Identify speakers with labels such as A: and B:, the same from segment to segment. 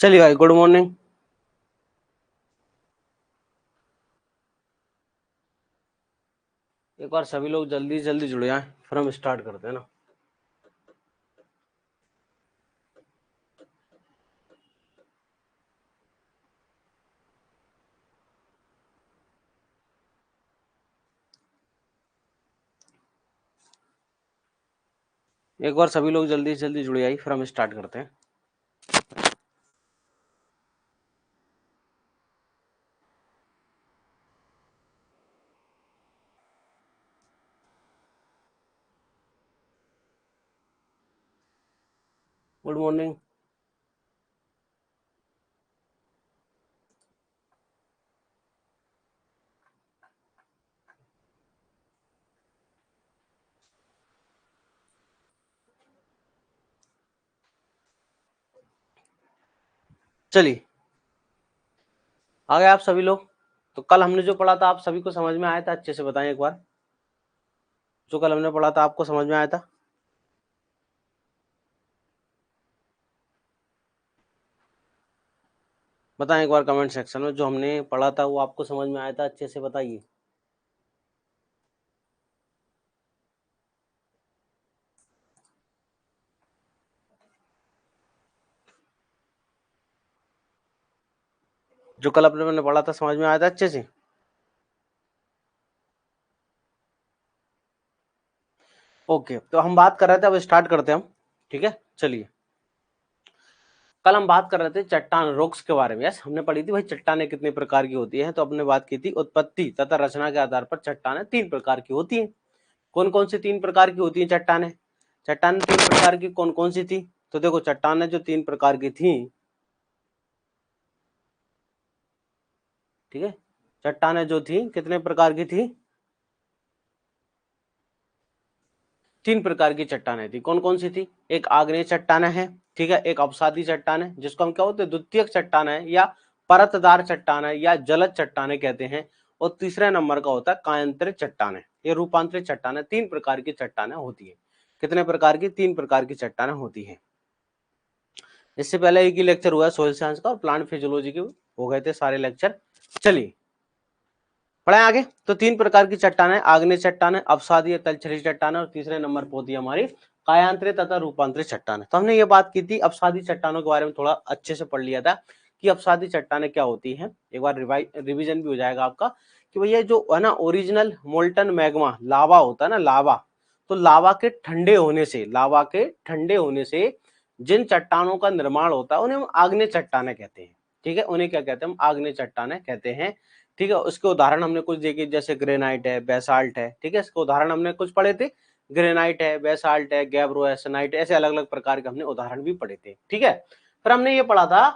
A: चलिए भाई, good morning. एक बार सभी लोग जल्दी जल्दी जुड़ जाएं, फिर हम स्टार्ट करते हैं ना। एक बार सभी लोग जल्दी जल्दी जुड़ जाइए, फिर हम स्टार्ट करते हैं। Good morning. चलिए, आ गए आप सभी लोग। तो कल हमने जो पढ़ा था आप सभी को समझ में आया था? अच्छे से बताएं एक बार, जो कल हमने पढ़ा था आपको समझ में आया था? बताएं एक बार कमेंट सेक्शन में, जो हमने पढ़ा था वो आपको समझ में आया था? अच्छे से बताइए। जो कल अपने मैंने पढ़ा था समझ में आया था अच्छे से? ओके, तो हम बात कर रहे थे, अब स्टार्ट करते हैं हम। ठीक है, चलिए। कल हम बात कर रहे थे चट्टान रॉक्स के बारे में। यस, हमने पढ़ी थी भाई चट्टानें कितने प्रकार की होती हैं। तो अपने बात की थी उत्पत्ति तथा रचना के आधार पर चट्टानें 3 प्रकार की होती हैं। कौन कौन सी 3 प्रकार की होती हैं चट्टानें? चट्टानें 3 प्रकार की कौन कौन सी थी? तो देखो, चट्टानें जो 3 प्रकार की थी, ठीक है, चट्टानें जो थी कितने प्रकार की थी? 3 प्रकार की चट्टानें थी। कौन कौन सी थी? एक आग्नेय चट्टानें है, ठीक है, एक अवसादी चट्टान है जिसको हम क्या होते हैं, द्वितीयक चट्टान है या परतदार चट्टान है या जलद चट्टाने कहते हैं। और तीसरे नंबर का होता है कायांतरित चट्टाने, ये रूपांतरित चट्टाने। 3 प्रकार की चट्टाने होती है। कितने प्रकार की? 3 प्रकार की चट्टाने होती है। इससे पहले एक ही लेक्चर हुआ है सोइल साइंस का और प्लांट फिजियोलॉजी के, हो गए थे सारे लेक्चर। चलिए पढ़े आगे। तो 3 प्रकार की चट्टानें, आग्नेय चट्टानें, अवसादीय तलछटी चट्टानें और तीसरे नंबर पर होती है हमारी कायांतरित तथा रूपांतरित चट्टानें। तो हमने ये बात की थी अवसादी चट्टानों के बारे में, थोड़ा अच्छे से पढ़ लिया था कि अवसादी चट्टानें क्या होती हैं। एक बार रिवीजन भी हो जाएगा आपका कि भैया जो है ना ओरिजिनल मोल्टन मैग्मा लावा होता है ना, लावा, तो लावा के ठंडे होने से, लावा के ठंडे होने से जिन चट्टानों का निर्माण होता है उन्हें हम आग्नेय चट्टानें कहते हैं। ठीक है, उन्हें क्या कहते हैं? हम आग्नेय चट्टानें कहते हैं। ठीक है, उसके उदाहरण हमने कुछ देखे, जैसे ग्रेनाइट है, बेसाल्ट है। ठीक है, इसके उदाहरण हमने कुछ पढ़े थे। ग्रेनाइट है, बेसाल्ट है, गैब्रोएसनाइट, ऐसे अलग अलग प्रकार के हमने उदाहरण भी पढ़े थे। ठीक है, फिर हमने ये पढ़ा था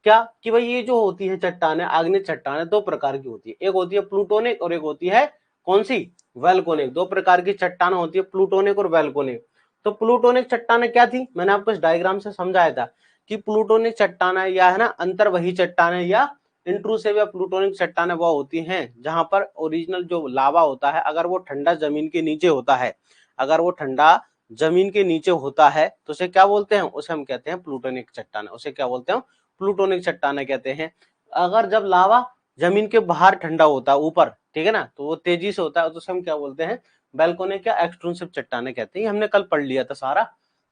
A: क्या कि भाई ये जो होती है चट्टानें, आग्नेय चट्टानें 2 प्रकार की होती है। एक होती है प्लूटोनिक और एक होती है कौन सी? वैल्कोनिक। 2 प्रकार की चट्टानें होती है, प्लूटोनिक और वैल्कोनिक। तो प्लूटोनिक चट्टानें क्या थी? मैंने आपको इस डायग्राम से समझाया था कि प्लूटोनिक चट्टानें या है ना अंतर्वही चट्टानें या इंट्रूसिव या प्लूटोनिक चट्टानें वो होती हैं जहां पर ओरिजिनल जो लावा होता है, अगर वो ठंडा जमीन के नीचे होता है, अगर वो ठंडा जमीन के नीचे होता है तो उसे क्या बोलते हैं? उसे हम कहते हैं प्लूटोनिक चट्टान। उसे क्या बोलते हैं? प्लूटोनिक चट्टान कहते हैं। अगर जब लावा जमीन के बाहर ठंडा होता है ऊपर, ठीक है ना, तो वो तेजी से होता है, तो उसे हम क्या बोलते हैं? बैल्कोनिक या एक्सट्रूसिव चट्टाने कहते हैं। हमने कल पढ़ लिया था सारा।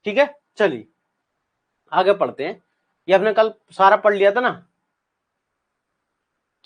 A: ठीक है, चलिए आगे पढ़ते हैं। ये हमने कल सारा पढ़ लिया था ना।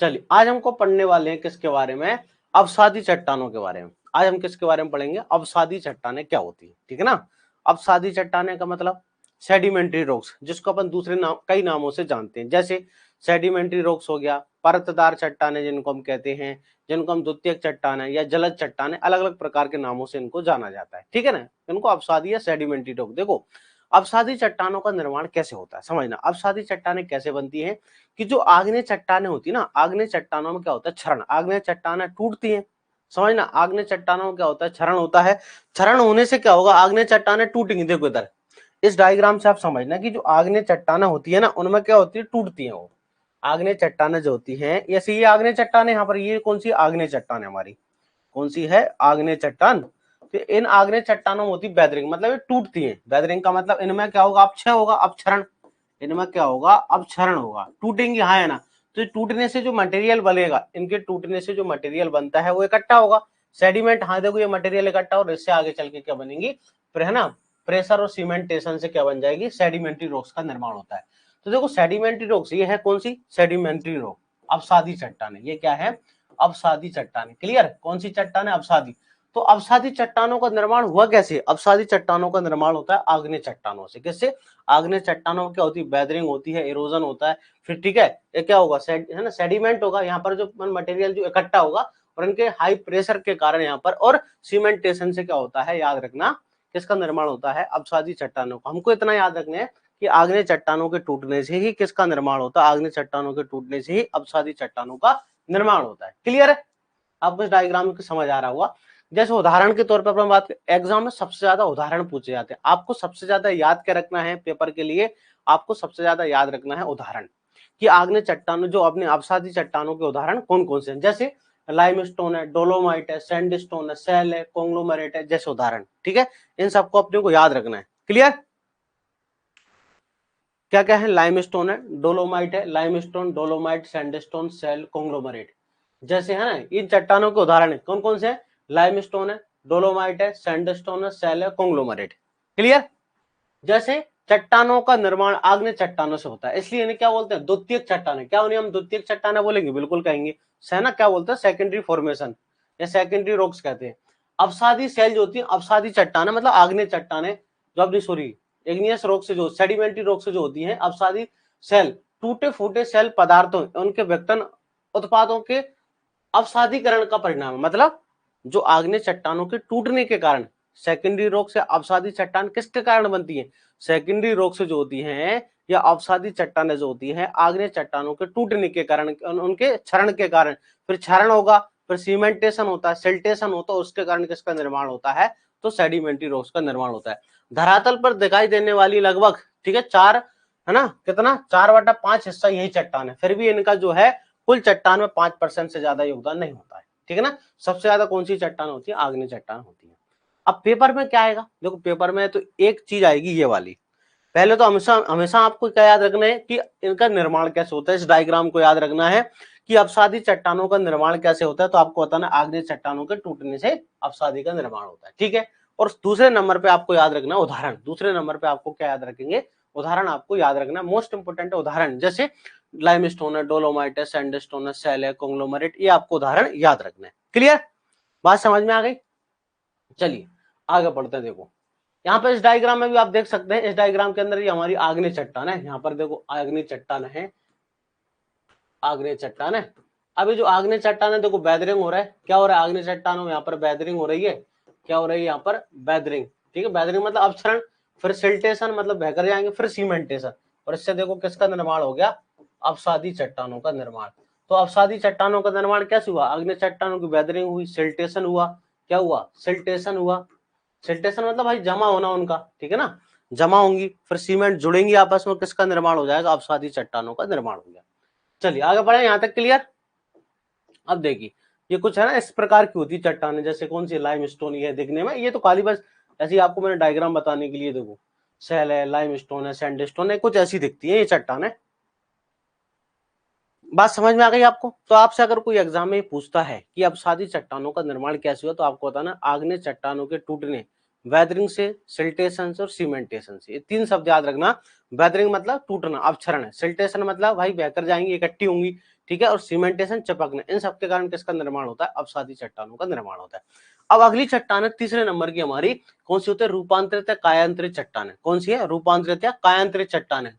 A: चलिए आज हमको पढ़ने वाले हैं किसके बारे में? अवसादी चट्टानों के बारे में। आज हम किसके बारे में पढ़ेंगे? अवसादी चट्टानें क्या होती है। ठीक है ना, अवसादी चट्टानें का मतलब सेडिमेंट्री रॉक्स, जिसको अपन दूसरे नाम, कई नामों से जानते हैं, जैसे सेडिमेंट्री रॉक्स हो गया, परतदार चट्टानें जिनको हम कहते हैं, जिनको हम द्वितीयक चट्टानें या जलद चट्टानें, अलग अलग प्रकार के नामों से इनको जाना जाता है। ठीक है ना, इनको अवसादी या सेडिमेंट्री रॉक। देखो अवसादी चट्टानों का निर्माण कैसे होता है समझना। अवसादी चट्टानें कैसे बनती है कि जो आग्नेय चट्टानें होती है ना, आग्नेय चट्टानों में क्या होता है? क्षरण। आग्नेय चट्टानें टूटती हैं, समझना। आग्नेय चट्टानों में क्या होता है? क्षरण होता है। क्षरण होने से क्या होगा? आग्नेय चट्टानें टूटेंगी। देखो इधर इस डायग्राम से आप समझना कि जो आग्नेय चट्टानें होती है ना, उनमें क्या होती है? टूटती है वो। आग्नेय चट्टानें जो होती हैं, जैसे ये आग्नेय चट्टान है, यहाँ पर ये कौन सी आग्नेय चट्टान है हमारी? कौन सी है? आग्नेय चट्टान। तो इन आग्नेय चट्टानों में होती है वैदरिंग, मतलब ये टूटती है। वैदरिंग का मतलब इनमें क्या होगा? अपक्षय होगा, अपक्षरण। इनमें क्या होगा, अपक्षरण होगा, टूटेंगी, हाँ है ना। तो टूटने से जो मटेरियल बनेगा, इनके टूटने से जो मटेरियल बनता है वो इकट्ठा होगा, सेडिमेंट। हाँ देखो ये मटेरियल इकट्ठा और इससे आगे चल के क्या बनेंगी, फिर है ना, प्रेशर और सीमेंटेशन से क्या बन जाएगी, सेडिमेंट्री रॉक्स का निर्माण होता है। तो देखो सेडिमेंट्री रॉक्स ये है कौन सी, सेडिमेंट्री रॉक, अवसादी चट्टान। ये क्या है, अवसादी चट्टान। क्लियर, कौन सी चट्टान है, अवसादी। तो अवसादी चट्टानों का निर्माण हुआ कैसे, अवसादी चट्टानों का निर्माण होता है आग्नेय चट्टानों से। किससे, आग्नेय चट्टानों में क्या होती है, वेदरिंग होती है, इरोजन होता है, फिर ठीक है ये क्या होगा, है ना, सेडिमेंट होगा, यहाँ पर जो मटेरियल जो इकट्ठा होगा, और इनके हाई प्रेशर के कारण यहाँ पर, और सीमेंटेशन से क्या होता है, याद रखना, किसका निर्माण होता है, अवसादी चट्टानों का। हमको इतना याद रखना है कि आग्नेय चट्टानों के टूटने से ही किसका निर्माण होता है, आग्नेय चट्टानों के टूटने से ही अवसादी चट्टानों का निर्माण होता है। क्लियर है, आपको इस डायग्राम में समझ आ रहा होगा। जैसे उदाहरण के तौर पर अपन बात करें, एग्जाम में सबसे ज्यादा उदाहरण पूछे जाते हैं, आपको सबसे ज्यादा याद क्या रखना है पेपर के लिए, आपको सबसे ज्यादा याद रखना है उदाहरण, कि आग्नेय चट्टानों जो अपने अवसादी चट्टानों के उदाहरण कौन कौन से हैं, जैसे लाइमस्टोन है, डोलोमाइट है, सैंडस्टोन है, सेल है, कोंग्लोमेरेट है, जैसे उदाहरण। ठीक है, इन सबको अपने को याद रखना है। क्लियर, क्या क्या है, लाइमस्टोन है, डोलोमाइट है, लाइमस्टोन, डोलोमाइट, सैंडस्टोन, सेल, कोंग्लोमेरेट, जैसे है ना, इन चट्टानों के उदाहरण है कौन कौन से हैं, लाइमस्टोन है, डोलोमाइट है, सैंडस्टोन है, सेल है, कोंग्लोमेरेट। क्लियर, जैसे चट्टानों का निर्माण आग्नेय चट्टानों से होता है, इसलिए इन्हें क्या बोलते हैं, द्वितीयक चट्टाने। क्या उन्हें हम द्वितीयक चट्टाने बोलेंगे, बिल्कुल कहेंगे, है ना, क्या बोलते हैं, सेकेंडरी फॉर्मेशन या सेकेंडरी रॉक्स कहते हैं। अवसादी सेल जो होती है, अवसादी चट्टाने मतलब आग्नेय चट्टाने जो अपनी सॉरी इग्नियस रॉक से जो सेडिमेंट्री रॉक से जो होती है, अवसादी सेल टूटे फूटे सेल पदार्थों उनके विघटन उत्पादों के अवसादीकरण का परिणाम। मतलब जो आग्नेय चट्टानों के टूटने के कारण सेकेंडरी रॉक से अवसादी चट्टान किसके कारण बनती है, सेकेंडरी रॉक से जो होती है या अवसादी चट्टानें जो होती है आग्नेय चट्टानों के टूटने के कारण, उनके क्षरण के कारण, फिर क्षरण होगा, फिर सीमेंटेशन होता है, सिल्टेशन होता है, उसके कारण किसका निर्माण होता है, तो सेडिमेंट्री रॉक्स का निर्माण होता है। धरातल पर दिखाई देने वाली लगभग, ठीक है, चार, है ना, कितना 4/5 हिस्सा यही चट्टान है, फिर भी इनका जो है कुल चट्टान में 5% से ज्यादा योगदान नहीं होता है। ठीक है ना, सबसे ज्यादा कौन सी चट्टान होती है, आग्नेय चट्टान होती है। अब पेपर में क्या आएगा, देखो पेपर में तो एक चीज आएगी ये वाली, पहले तो हमेशा हमेशा आपको क्या याद रखना है कि इनका निर्माण कैसे होता है, इस डायग्राम को याद रखना है कि अवसादी चट्टानों का निर्माण कैसे होता है, तो आपको बताना आग्नेय चट्टानों के टूटने से अवसादी का निर्माण होता है। ठीक है, और दूसरे नंबर पे आपको याद रखना उदाहरण, दूसरे नंबर पे आपको क्या याद रखेंगे, उदाहरण आपको याद रखना, मोस्ट इंपोर्टेंट उदाहरण, जैसे लाइमस्टोन है, डोलोमाइट है, सैंडस्टोन है, सेल है, कोंग्लोमेरेट, ये आपको उदाहरण याद रखना है। क्लियर, बात समझ में आ गई। चलिए आगे बढ़ते हैं। देखो यहाँ पर इस डायग्राम में भी आप देख सकते हैं, इस डायग्राम के अंदर ये हमारी आग्नेय चट्टान है, यहाँ पर देखो आग्नेय चट्टान है, आग्नेय चट्टान है। अभी जो आग्नेय चट्टान है देखो वेदरिंग हो रहा है, क्या हो रहा है, आग्नेय चट्टानों में यहाँ पर वेदरिंग हो रही है, क्या हो रही है यहाँ पर, वेदरिंग। ठीक है, वेदरिंग मतलब अपक्षरण, फिर सिल्टेशन मतलब बहकर जाएंगे, फिर सीमेंटेशन, और इससे देखो किसका निर्माण हो गया, अवसादी चट्टानों का निर्माण। तो अवसादी चट्टानों का निर्माण कैसे हुआ, आग्नेय चट्टानों की वेदरिंग हुई, सिल्टेशन हुआ, क्या हुआ, सिल्टेशन हुआ, सिल्टेशन मतलब भाई जमा होना उनका, ठीक है ना, जमा होंगी, फिर सीमेंट जुड़ेंगी आपस में, किसका निर्माण हो जाएगा, अवसादी चट्टानों का निर्माण हो गया। चलिए आगे बढ़े, यहां तक क्लियर। अब देखिए ये कुछ है ना इस प्रकार की होती चट्टाने, जैसे कौन सी, लाइमस्टोन, ये दिखने में ये तो खाली बस ऐसी आपको मैंने डायग्राम बताने के लिए, देखो सेल है, लाइमस्टोन है, सैंडस्टोन है, कुछ ऐसी दिखती है ये चट्टाने। बात समझ में आ गई आपको। तो आपसे अगर कोई एग्जाम में पूछता है कि अवसादी चट्टानों का निर्माण कैसे हुआ, तो आपको बताना आग्नेय चट्टानों के टूटने, वेदरिंग से, सिल्टेशन से और सीमेंटेशन से, ये तीन शब्द याद रखना। वेदरिंग मतलब टूटना, अपक्षरण है, सिल्टेशन मतलब भाई बहकर जाएंगी, इकट्ठी होंगी, ठीक है, और सीमेंटेशन चिपकना, इन सबके कारण किसका निर्माण होता है, अवसादी चट्टानों का निर्माण होता है। अब अगली चट्टान है तीसरे नंबर की हमारी, कौन सी होती है, रूपांतरित या कायांतरित चट्टान है। कौन सी है, रूपांतरित या कायांतरित चट्टान है।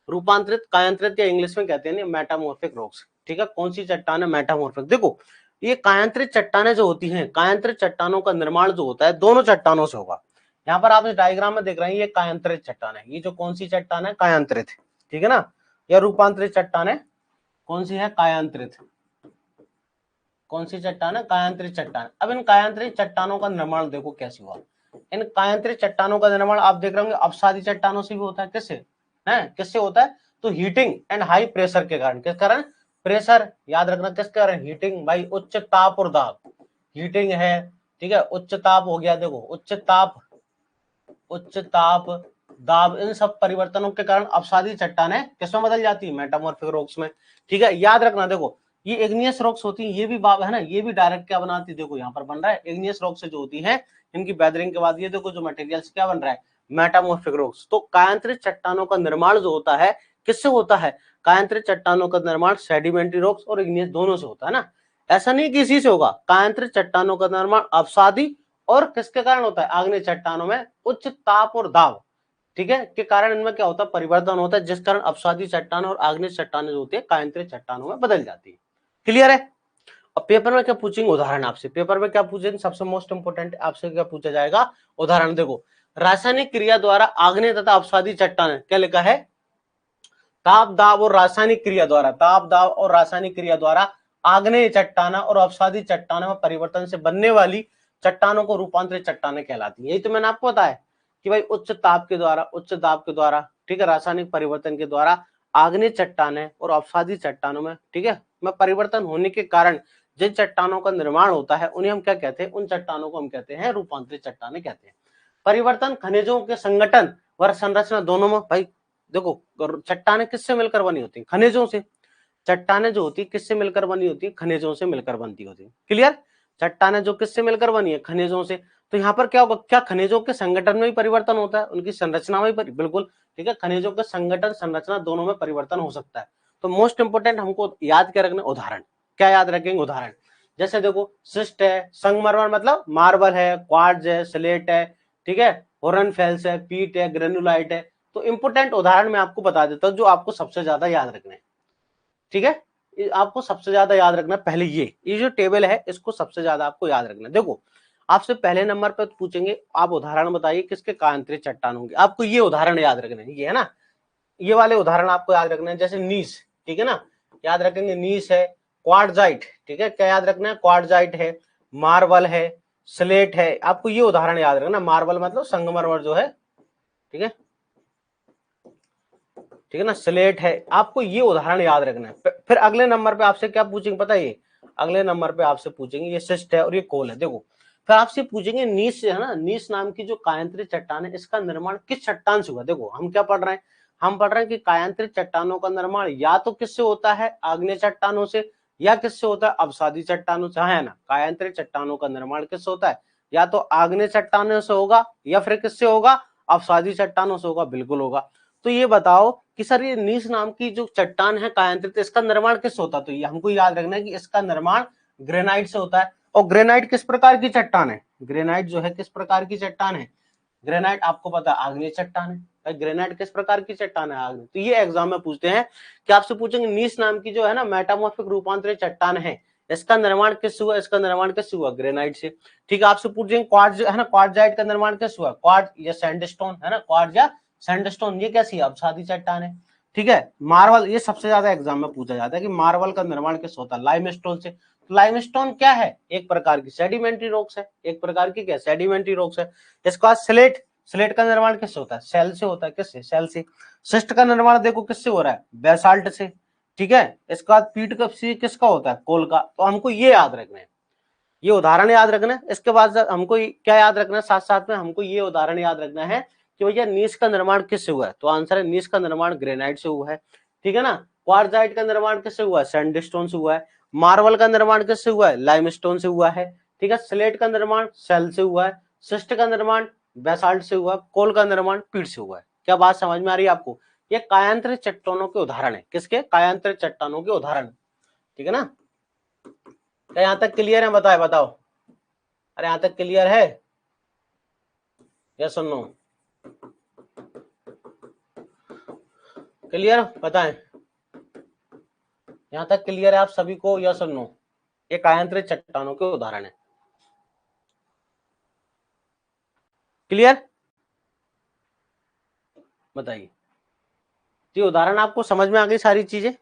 A: रूपांतरित, कायांतरित या इंग्लिश में कहते हैं मेटामॉर्फिक रॉक्स। ठीक है, कौन सी चट्टान है, मेटामॉर्फिक। देखो ये कायांतरित चट्टानें जो होती हैं, कायांतरित चट्टानों का निर्माण जो होता है दोनों चट्टानों से होगा। यहाँ पर आप इस डायग्राम में देख रहे हैं ये कायांतरित चट्टान है, ये जो कौन सी चट्टान है, कायांतरित, ठीक है ना, या रूपांतरित चट्टान है, कौन सी है, कायांतरित, कौन सी चट्टान है, कायांतरित चट्टान। अब इन कायांतरित चट्टानों का निर्माण देखो कैसे हुआ, इन कायांतरित चट्टानों का निर्माण आप देख रहे होंगे अवसादी चट्टानों से भी होता है, किससे है, किससे होता है, तो हीटिंग एंड हाई प्रेशर के कारण, किस कारण, प्रेशर याद रखना, किस कारण, हीटिंग, भाई उच्च ताप और दाब, हीटिंग है, ठीक है, उच्च ताप हो गया, देखो उच्च ताप, उच्च ताप दाब, इन सब परिवर्तनों के कारण अपसादी चट्टानें किसमें बदल जाती है, मेटामॉर्फिक रॉक्स में। ठीक है, याद रखना, देखो ये इग्नियस रॉक्स होती है, ये भी बाब है ना, ये भी डायरेक्ट क्या बनाती है, देखो यहाँ पर बन रहा है इग्नियस रॉक्स से जो होती है, इनकी वेदरिंग के बाद ये देखो जो मटेरियल्स क्या बन रहा है, मेटामॉर्फिक रॉक्स। तो कायांतरित चट्टानों का निर्माण जो होता है किससे होता है, कायांतरित चट्टानों का निर्माण सेडिमेंट्री रॉक्स और इग्नियस दोनों से होता है ना, ऐसा नहीं किसी से होगा। कायांतरित चट्टानों का निर्माण अपसादी और किसके कारण होता है, आग्नेय चट्टानों में उच्च ताप और दाब, ठीक है, के कारण इनमें क्या होता है, परिवर्तन होता है, जिस कारण अपसादी चट्टान और आग्नेय चट्टानें जो होती है कायांतरित चट्टानों में बदल जाती है। क्लियर है। अब पेपर में क्या पूछेंगे, उदाहरण आपसे, पेपर में क्या पूछेंगे, सबसे मोस्ट इंपोर्टेंट आपसे क्या पूछा जाएगा, उदाहरण। देखो रासायनिक क्रिया द्वारा आग्नेय तथा अपसादी चट्टानें, क्या लिखा है, ताप दाब और रासायनिक क्रिया द्वारा, ताप दाब और रासायनिक क्रिया द्वारा आग्नेय चट्टाना और अपसादी चट्टानों में परिवर्तन से बनने वाली चट्टानों को रूपांतरित चट्टानें कहलाती है। यही तो मैंने आपको बताया कि भाई उच्च ताप के द्वारा, उच्च दाब के द्वारा, ठीक है, रासायनिक परिवर्तन के द्वारा आग्नेय चट्टानें और अपसादी चट्टानों में, ठीक है, में परिवर्तन होने के कारण जिन चट्टानों का निर्माण होता है उन्हें हम क्या कहते हैं, उन चट्टानों को हम कहते हैं रूपांतरित चट्टानें कहते हैं। परिवर्तन खनिजों के संगठन व संरचना दोनों में, भाई देखो चट्टानें किससे मिलकर बनी होती है, खनिजों से। चट्टानें जो होती है किससे मिलकर बनी होती है, खनिजों से मिलकर बनती होती है। क्लियर, चट्टानें जो किससे मिलकर बनी है, खनिजों से। तो यहाँ पर क्या होगा, क्या खनिजों के संगठन में भी परिवर्तन होता है, उनकी संरचना में भी, बिल्कुल ठीक है, खनिजों के संगठन संरचना दोनों में परिवर्तन हो सकता है। तो मोस्ट इंपोर्टेंट हमको याद क्या रखना, उदाहरण। क्या याद रखेंगे, उदाहरण। जैसे देखो सिस्ट है, संगमरमर मतलब मार्बल है, क्वार्ट्ज है, स्लेट है, ठीक है, होरनफेल्स है, पीट है, ग्रेनुलाइट है। तो इंपोर्टेंट उदाहरण मैं आपको बता देता हूं जो आपको सबसे ज्यादा याद रखना है। ठीक है, आपको सबसे ज्यादा याद रखना पहले ये जो टेबल है इसको सबसे ज्यादा आपको याद रखना। देखो आपसे पहले नंबर पर पूछेंगे, आप उदाहरण बताइए किसके कायांतरित चट्टान होंगे, आपको ये उदाहरण याद रखना है, ये है ना, ये वाले उदाहरण आपको याद रखना है। जैसे नीस, ठीक है ना, याद रखेंगे, नीस है, क्वार्टजाइट, ठीक है, क्या याद रखना है, क्वार्टजाइट है, मार्बल है, स्लेट है, आपको ये उदाहरण याद रखना। मार्बल मतलब संगमरमर जो है, ठीक है, ठीक है ना, स्लेट है, आपको ये उदाहरण याद रखना है। फिर अगले नंबर पे आपसे क्या पूछेंगे पता है, ये अगले नंबर पे आपसे पूछेंगे, ये सिस्ट है और ये कोल है। देखो फिर आपसे पूछेंगे नीस है ना, नीस नाम की जो कायांतरित चट्टान है इसका निर्माण किस चट्टान से हुआ। देखो हम क्या पढ़ रहे हैं, हम पढ़ रहे हैं कि कायांतरित चट्टानों का निर्माण या तो किससे होता है, आग्नेय चट्टानों से, या किससे होता है, अवसादी चट्टानों से, है ना। कायांतरित चट्टानों का निर्माण किससे होता है, या तो आग्नेय चट्टानों से होगा या फिर किससे होगा, अवसादी चट्टानों से होगा, बिल्कुल होगा। तो ये बताओ कि सर ये नीस नाम की जो चट्टान है कायांतरित, इसका निर्माण किससे होता है, तो ये हमको याद रखना है कि इसका निर्माण ग्रेनाइट से होता है। और ग्रेनाइट किस प्रकार की चट्टान है, ग्रेनाइट जो है किस प्रकार की चट्टान है, ग्रेनाइट आपको पता है आग्नेय चट्टान है। ग्रेनाइट किस प्रकार की चट्टान है, आग्नेय। तो ये एग्जाम में पूछते हैं कि आपसे पूछेंगे नीस नाम की जो है ना मेटामॉर्फिक रूपांतरित चट्टान है, इसका निर्माण किससे हुआ, इसका निर्माण किससे हुआ, ग्रेनाइट से। ठीक है, आपसे पूछेंगे क्वार्ट्ज है ना, क्वार्टजाइट का निर्माण किससे हुआ, क्वार्ट्ज या सैंडस्टोन है ना, क्वार्ट्ज या सैंडस्टोन, ये कैसी है, अवसादी चट्टान है। ठीक है, मार्बल, ये सबसे ज्यादा एग्जाम में पूछा जाता है कि मार्बल का निर्माण किससे होता है, लाइमस्टोन से। लाइमस्टोन क्या है, एक प्रकार की सेडिमेंट्री रॉक्स है, एक प्रकार की क्या, सेडिमेंट्री रॉक्स है। इसके बाद स्लेट, स्लेट का निर्माण किससे होता है, सेल से होता है, किससे, सेल से। सिस्ट का निर्माण देखो किससे हो रहा है, बेसाल्ट से। ठीक है, इसके बाद पीट का किसका होता है, कोल का। तो हमको ये याद रखना है, ये उदाहरण याद रखना है। इसके बाद हमको क्या याद रखना है, साथ साथ में हमको ये उदाहरण याद रखना है कि भैया नीस का निर्माण किससे हुआ है, तो आंसर है नीस का निर्माण ग्रेनाइट से हुआ है। ठीक है ना, क्वार्टजाइट का निर्माण किससे हुआ है, सैंडस्टोन से हुआ है। मार्बल का निर्माण किससे हुआ है, लाइमस्टोन से हुआ है। ठीक है, स्लेट का निर्माण सेल से हुआ है, सिस्ट का निर्माण बेसाल्ट से हुआ, कोल का निर्माण पीट से हुआ है। क्या बात समझ में आ रही है आपको, ये कायांतरित चट्टानों के उदाहरण है, किसके, कायांतरित चट्टानों के उदाहरण। ठीक है ना, क्या यहां तक क्लियर है, बताए बताओ, अरे यहां तक क्लियर है, यस और नो, क्लियर बताएं, यहां तक क्लियर है आप सभी को, यस और नो। ये कायांतरित चट्टानों के उदाहरण है, क्लियर, बताइए। ये उदाहरण आपको समझ में आ गई सारी चीजें,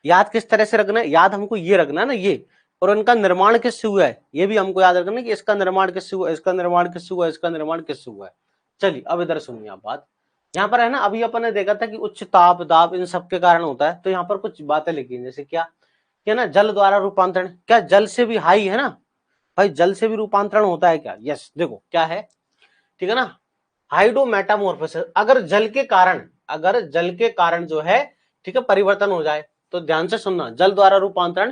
A: याद किस तरह से रखना है, याद हमको ये रखना है ना ये, और उनका निर्माण किससे हुआ है ये भी हमको याद रखना है कि इसका निर्माण किससे हुआ, इसका निर्माण किससे हुआ, इसका निर्माण किससे हुआ है। चलिए अब इधर सुनिए आप बात, यहाँ पर है ना, अभी अपन ने देखा था कि उच्च ताप दाब इन सब के कारण होता है। तो यहाँ पर कुछ बातें लिखी हैं, जैसे क्या ना, जल द्वारा रूपांतरण, क्या जल से भी हाई है ना, भाई जल से भी रूपांतरण होता है क्या, यस। देखो क्या है, ठीक है ना, हाइड्रोमेटामॉर्फोसिस, अगर जल के कारण जो है, ठीक है, परिवर्तन हो जाए, तो ध्यान से सुनना, जल द्वारा रूपांतरण,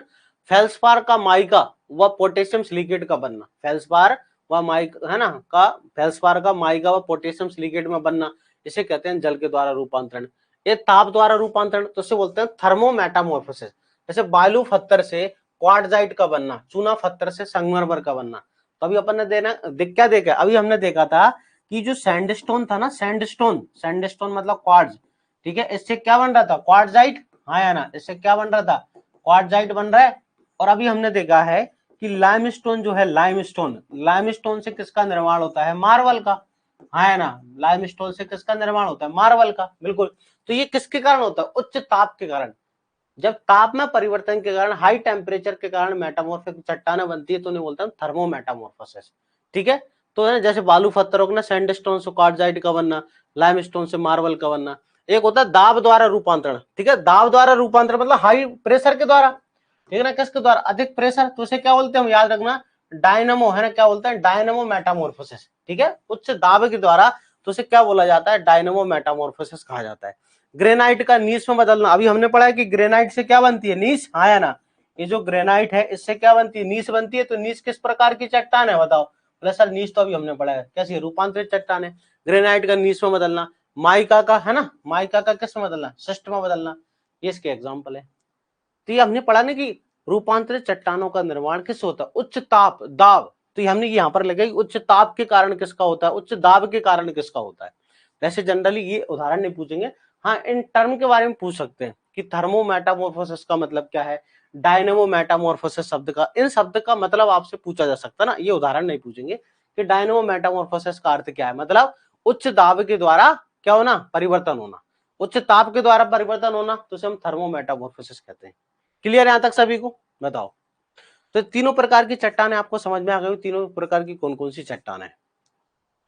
A: फेल्सपार का माइका व पोटेशियम सिलिकेट का बनना, फेल्सपार व माइका है ना, का फेल्सपार का माइका व पोटेशियम सिलिकेट में बनना, इसे कहते हैं जल के द्वारा रूपांतरण। ये ताप द्वारा रूपांतरण, तो इसे बोलते हैं थर्मोमेटामॉर्फोसिस। जैसे बालू पत्थर से क्वार्टजाइट का बनना, चूना पत्थर से संगमरमर का बनना। तो अभी अपन ने क्या देखा, अभी हमने देखा था कि जो सैंडस्टोन था ना, सैंडस्टोन मतलब क्वार्ट्ज, ठीक है, इससे क्या बन रहा था, क्वार्टजाइट, हाँ या ना, इससे क्या बन रहा था, क्वार्टजाइट बन रहा है। और अभी हमने देखा है कि लाइमस्टोन जो है, लाइमस्टोन से किसका निर्माण होता है, मार्बल का, हाँ है ना, लाइमस्टोन से किसका निर्माण होता है, मार्बल का, बिल्कुल। तो ये किसके कारण होता है, उच्च ताप के कारण। जब ताप में परिवर्तन के कारण, हाई टेम्परेचर के कारण मेटामॉर्फिक चट्टानें बनती है, तो उन्हें बोलते हैं थर्मोमेटामॉर्फोसिस, ठीक है। तो जैसे बालू पत्थरों का सैंडस्टोन से क्वार्टजाइट का बनना, लाइमस्टोन से मार्बल का बनना। एक होता है दाब द्वारा रूपांतरण, ठीक है, दाब द्वारा रूपांतरण मतलब हाई प्रेशर के द्वारा, ठीक है ना, किसके द्वारा, अधिक प्रेशर, तो उसे क्या बोलते हैं, हम याद रखना, डायनमो, है ना, क्या बोलते हैं, डायनमो मेटामॉर्फोसिस, ठीक है, उच्च दाब के द्वारा, तो उसे क्या बोला जाता है, डायनमो मेटामॉर्फोसिस कहा जाता है। ग्रेनाइट का नीस में बदलना, अभी हमने पढ़ा है कि ग्रेनाइट से क्या बनती है, नीस, हाँ या ना, ये जो ग्रेनाइट है इससे क्या बनती है, नीस बनती है। तो नीस किस प्रकार की चट्टान है, बताओ। बोले सर नीस तो अभी हमने पढ़ा है, कैसी है, रूपांतरित चट्टान है। ग्रेनाइट का नीस में बदलना, माइका का, है ना, माइका का किस में बदलना, शिस्ट में बदलना, ये इसके एग्जाम्पल है। तो ये हमने पढ़ा ना कि रूपांतरित चट्टानों का निर्माण किस होता है, उच्च ताप, दाब। तो ये हमने यहाँ पर लगाई, उच्च ताप के कारण किसका होता है, उच्च दाब के कारण किसका होता है। वैसे जनरली ये उदाहरण नहीं पूछेंगे, हाँ इन टर्म के बारे में पूछ सकते हैं कि थर्मोमेटामॉर्फोसिस का मतलब क्या है, डायनेमोमेटामॉर्फोसिस शब्द का, इन शब्द का मतलब आपसे पूछा जा सकता है ना, ये उदाहरण नहीं पूछेंगे कि डायनेमोमेटामॉर्फोसिस का अर्थ क्या है, मतलब उच्च दाब के द्वारा क्या होना, परिवर्तन होना, उच्च ताप के द्वारा परिवर्तन होना, तो उसे हम थर्मोमेटामॉर्फोसिस कहते हैं। क्लियर है यहां तक सभी को, बताओ। तो तीनों प्रकार की चट्टानें आपको समझ में आ गई, तीनों प्रकार की कौन कौन सी चट्टान है।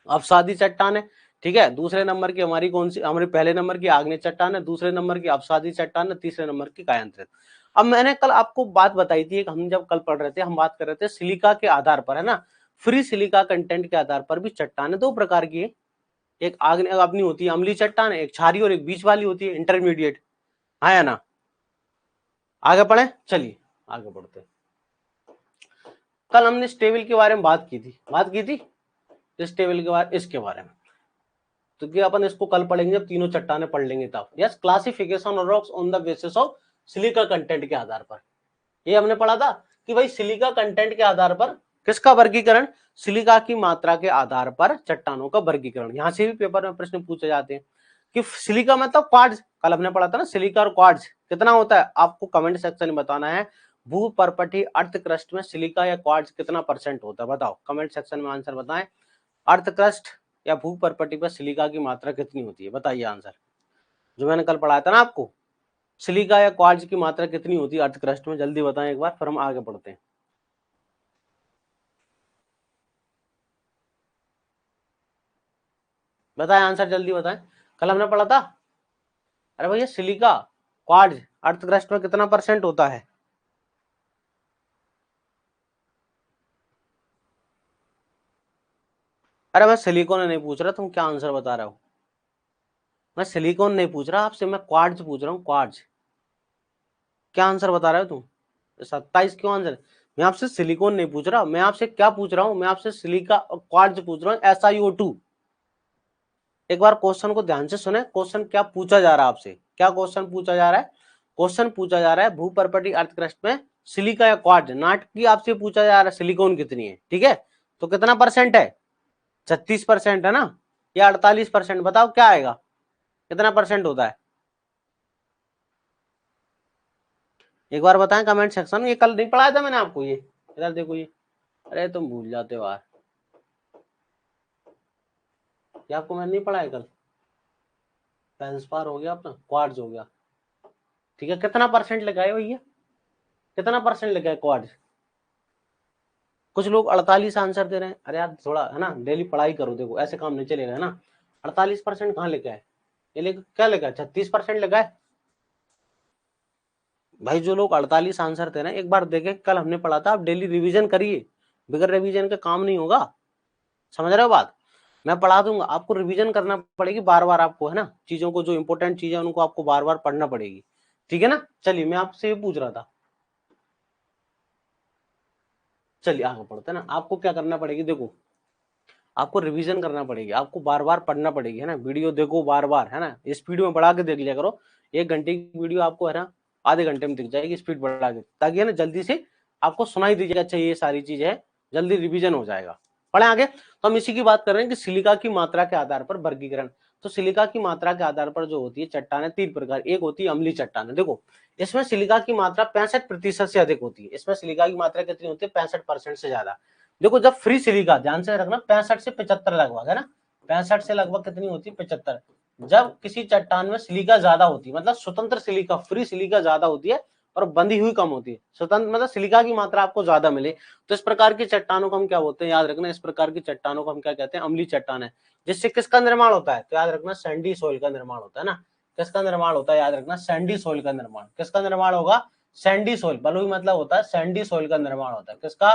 A: अवसादी चट्टान है, ठीक है, दूसरे नंबर की हमारी कौन सी, हमारे पहले नंबर की आग्नेय चट्टान है, दूसरे नंबर की अवसादी चट्टान है, तीसरे नंबर की कायांतरित। अब मैंने कल आपको बात बताई थी, हम जब कल पढ़ रहे थे, हम बात कर रहे थे सिलिका के आधार पर, है ना, फ्री सिलिका कंटेंट के आधार पर भी चट्टानें दो प्रकार की है, एक आग्नेय अपनी होती है अम्लीय चट्टान, एक क्षारीय और एक बीच वाली होती है इंटरमीडिएट, हाँ या ना। आगे पढ़े, चलिए आगे बढ़ते हैं। कल हमने इस टेबल के बारे में बात की थी इस टेबल के बारे, इसके बारे में, तो कि अपन इसको कल पढ़ेंगे जब तीनों चट्टानें पढ़ लेंगे तब। Yes, classification of rocks on the basis of silica content के आधार पर, ये हमने पढ़ा था कि भाई सिलिका कंटेंट के आधार पर किसका वर्गीकरण, सिलिका की मात्रा के आधार पर चट्टानों का वर्गीकरण। यहां से भी पेपर में प्रश्न पूछे जाते हैं कि सिलिका मतलब क्वार्ट्ज, कल हमने पढ़ा था ना, सिलिका और क्वार्ट्ज कितना होता है, आपको कमेंट सेक्शन में बताना है, भू परपटी अर्थ क्रस्ट में सिलिका या क्वार्ट्ज कितना परसेंट होता है, बताओ, कमेंट सेक्शन में आंसर बताएं। अर्थ क्रस्ट या भू परपटी पर सिलिका की मात्रा कितनी होती है, बताइए आंसर, जो मैंने कल पढ़ाया था ना आपको, सिलिका या क्वार्ट्ज की मात्रा कितनी होती है अर्थ क्रस्ट में, जल्दी बताएं एक बार, फिर हम आगे बढ़ते हैं। बताएं आंसर, जल्दी बताएं, कल हमने पढ़ा था। अरे भैया सिलिका क्वार्ट्ज अर्थ क्रस्ट में कितना परसेंट होता है, अरे मैं सिलिकॉन नहीं पूछ रहा, तुम क्या आंसर बता रहे हो, मैं सिलिकॉन नहीं पूछ रहा आपसे, मैं क्वार्ट्ज पूछ रहा हूँ, क्वार्ट्ज, क्या आंसर बता रहे हो तुम, 27 क्यों आंसर, मैं आपसे सिलिकॉन नहीं पूछ रहा, मैं आपसे क्या पूछ रहा हूँ, मैं आपसे सिलिका और क्वार्ट्ज पूछ रहा हूँ, SiO2। एक बार क्वेश्चन को ध्यान से सुने, क्वेश्चन क्या पूछा जा रहा है आपसे, क्या क्वेश्चन पूछा जा रहा है, क्वेश्चन पूछा जा रहा है भूपर्पटी अर्थ क्रस्ट में सिलिका या क्वार्ट्ज, नाट की आपसे पूछा जा रहा है सिलिकॉन कितनी है, ठीक है, तो कितना परसेंट है, 36% है ना, या 48%, बताओ क्या आएगा, कितना परसेंट होता है, एक बार बताएं कमेंट सेक्शन में, ये कल नहीं पढ़ाया था मैंने आपको, ये इधर देखो ये, अरे तुम भूल जाते हो यार, ये आपको मैंने नहीं पढ़ाया कल, फेल्सपार हो गया अपना, क्वार्ट्ज हो गया, ठीक है, कितना परसेंट लगाए भैया, कितना परसेंट लगाए क्वार्ट्ज, कुछ लोग 48 आंसर दे रहे हैं, अरे यार थोड़ा है ना डेली पढ़ाई करो, देखो ऐसे काम नहीं चलेगा, है ना, 48% कहाँ लेके आए, ये लेके क्या लेगा, 36% लगाए, भाई जो लोग 48 आंसर दे रहे हैं एक बार देखे, कल हमने पढ़ा था, आप डेली रिवीजन करिए, बगैर रिवीजन का काम नहीं होगा, समझ रहे हो बात। मैं पढ़ा दूंगा, आपको रिवीजन करना पड़ेगी बार बार, आपको है ना, चीजों को जो इंपॉर्टेंट चीजें उनको आपको बार बार पढ़ना पड़ेगी, ठीक है ना। चलिए मैं आपसे ये पूछ रहा था, चलिए आगे पढ़ते हैं ना। आपको क्या करना पड़ेगी, देखो आपको रिवीजन करना पड़ेगी, आपको बार बार पढ़ना पड़ेगी, है ना। वीडियो देखो बार बार, है ना, स्पीड में बढ़ा के देख लिया करो। 1 घंटे की वीडियो आपको है ना आधे घंटे में दिख जाएगी, स्पीड बढ़ा के, ताकि है ना जल्दी से आपको सुनाई दीजिएगा, अच्छा ये सारी चीजें है, जल्दी रिवीजन हो जाएगा। पढ़े आगे। तो हम इसी की बात कर रहे हैं कि सिलिका की मात्रा के आधार पर वर्गीकरण। तो सिलिका की मात्रा के आधार पर जो होती है चट्टाने 3 प्रकार, एक होती है अम्लीय चट्टाने। देखो इसमें सिलिका की मात्रा 65% से अधिक होती है, इसमें सिलिका की मात्रा कितनी होती है, 65% से ज्यादा। देखो जब फ्री सिलिका, ध्यान से रखना, 65 से 75 लगभग, है ना, 65 से लगभग कितनी होती है, 75। जब किसी चट्टान में सिलिका ज्यादा होती है, मतलब स्वतंत्र सिलिका, फ्री सिलिका ज्यादा होती है और बंधी हुई कम होती है, स्वतंत्र मतलब सिलिका की मात्रा आपको ज्यादा मिले, तो इस प्रकार की चट्टानों को हम क्या बोलते हैं, याद रखना, इस प्रकार की चट्टानों को हम क्या कहते हैं, अम्लीय चट्टान है। जिससे किसका निर्माण होता है, तो याद रखना सैंडी सोइल का निर्माण होता है ना। किसका निर्माण होता है, याद रखना सैंडी सोइल का निर्माण। किसका निर्माण होगा, सैंडी सोइल, बलुई मतलब होता है सैंडी सोइल का निर्माण होता है। किसका,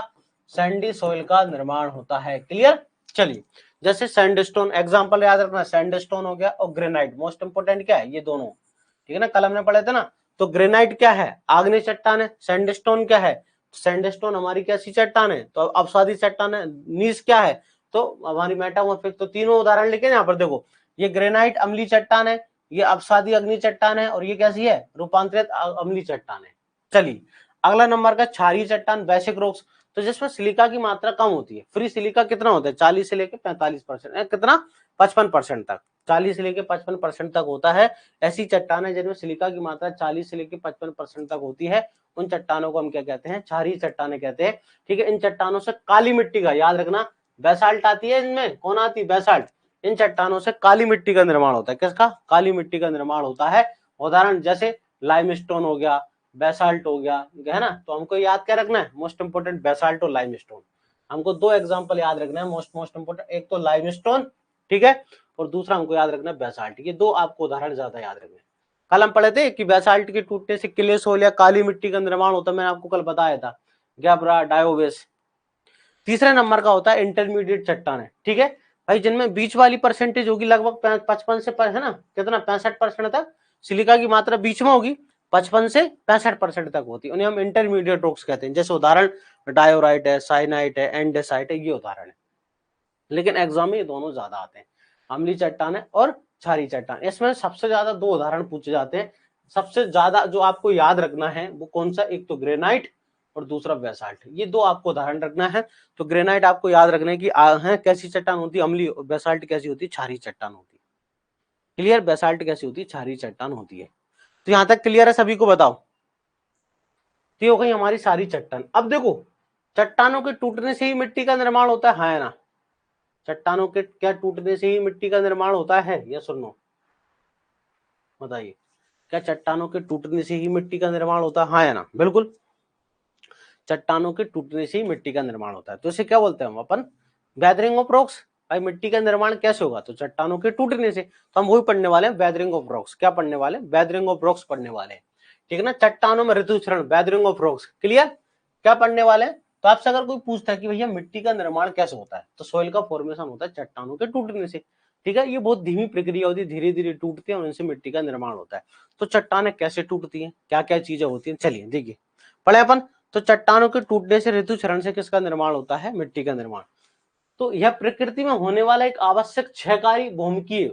A: सैंडी सोइल का निर्माण होता है। क्लियर। चलिए जैसे सैंडस्टोन, एग्जांपल याद रखना, सैंडस्टोन हो गया और ग्रेनाइट, मोस्ट इंपोर्टेंट क्या है, ये दोनों, ठीक है ना, कल हमने पढ़े थे ना। तो ग्रेनाइट क्या है, आग्नेय चट्टान है। सैंडस्टोन क्या है, सैंडस्टोन हमारी कैसी चट्टान है, तो अपसादी चट्टान है। नीस क्या है, तो हमारी मेटामॉर्फिक। तो तीनों उदाहरण लिखे यहाँ पर, देखो ये ग्रेनाइट अम्लीय चट्टान है, ये अपसादी अग्नि चट्टान है, और ये कैसी है, रूपांतरित अम्लीय चट्टान है। चलिए अगला नंबर का क्षारीय चट्टान, बेसिक रॉक्स। तो जिसमें सिलिका की मात्रा कम होती है, फ्री सिलिका कितना होता है, 40 से लेकर 45%, कितना 55% तक, 40 से लेकर 55% तक होता है। ऐसी चट्टानें जिनमें सिलिका की मात्रा 40 से लेकर 55% तक होती है, उन चट्टानों को हम क्या कहते हैं, क्षारीय चट्टानें कहते हैं। ठीक है, इन चट्टानों से काली मिट्टी का, याद रखना बेसाल्ट आती है, इनमें कौन आती है, बेसाल्ट। इन चट्टानों से काली मिट्टी का निर्माण होता है। किसका, काली मिट्टी का निर्माण होता है। उदाहरण जैसे लाइमस्टोन हो गया, बेसाल्ट हो गया, है ना। तो हमको याद क्या रखना है, मोस्ट इंपोर्टेंट बेसाल्ट और लाइमस्टोन। हमको दो एग्जांपल याद रखना है, मोस्ट इंपोर्टेंट, एक तो लाइमस्टोन, ठीक है, और दूसरा हमको याद रखना है बेसाल्ट। ये दो आपको उदाहरण ज्यादा याद रखना है। कल हम पढ़े थे कि बेसाल्ट के टूटने से क्ले सोल या काली मिट्टी का निर्माण होता है, मैंने आपको कल बताया था, गैब्रा, डायोबेस। तीसरे नंबर का होता है इंटरमीडिएट चट्टान है, ठीक है भाई, जिनमें बीच वाली परसेंटेज होगी लगभग 55 से है ना, कितना 65% तक सिलिका की मात्रा बीच में होगी, 55 से 65% तक होती है, उन्हें हम इंटरमीडिएट रॉक्स कहते हैं। जैसे उदाहरण डायोराइट है, साइनाइट है, एंडेसाइट है, ये उदाहरण है। लेकिन एग्जाम में ये दोनों ज्यादा आते हैं, अम्लीय चट्टान है और क्षारीय चट्टान। इसमें सबसे ज्यादा दो उदाहरण पूछे जाते हैं। सबसे ज्यादा जो आपको याद रखना है वो कौन सा, एक तो ग्रेनाइट और दूसरा बेसाल्ट, ये दो आपको उदाहरण रखना है। तो ग्रेनाइट आपको याद रखना है कि है कैसी चट्टान होती है, अम्लीय, और बेसाल्ट कैसी होती है, क्षारीय चट्टान होती है। क्लियर, बेसाल्ट कैसी होती है, क्षारीय चट्टान होती है। तो यहां तक क्लियर है सभी को, बताओ। तो ये हो गई हमारी सारी चट्टान। अब देखो चट्टानों के टूटने से ही मिट्टी का निर्माण होता है ना, चट्टानों के क्या टूटने से ही मिट्टी का निर्माण होता है, या सुनो बताइए, क्या चट्टानों के टूटने से ही मिट्टी का निर्माण होता है, हाँ या ना, बिल्कुल, चट्टानों के टूटने से ही मिट्टी का निर्माण होता है। तो इसे क्या बोलते हैं हम अपन, गैदरिंग ऑफ रॉक्स। भाई मिट्टी का निर्माण कैसे होगा, तो चट्टानों के टूटने से। तो हम वही पढ़ने वाले हैं, गैदरिंग ऑफ रॉक्स। क्या पढ़ने वाले, गैदरिंग ऑफ रॉक्स पढ़ने वाले हैं, ठीक है ना। चट्टानों में ऋतुचरण, गैदरिंग ऑफ रॉक्स, क्लियर। क्या पढ़ने वाले हैं, तो आपसे अगर कोई पूछता है कि भैया मिट्टी का निर्माण कैसे होता है, तो सोइल का फॉर्मेशन होता है चट्टानों के टूटने से, ठीक है। ये बहुत धीमी प्रक्रिया होती है, धीरे धीरे टूटती है और इनसे मिट्टी का निर्माण होता है। तो चट्टानें कैसे टूटती हैं, क्या क्या चीजें होती हैं, चलिए देखिए पढ़े अपन। तो चट्टानों के टूटने से, ऋतुचरण से किसका निर्माण होता है, मिट्टी का निर्माण। तो यह प्रकृति में होने वाला एक आवश्यक क्षयकारी भौमिकीय,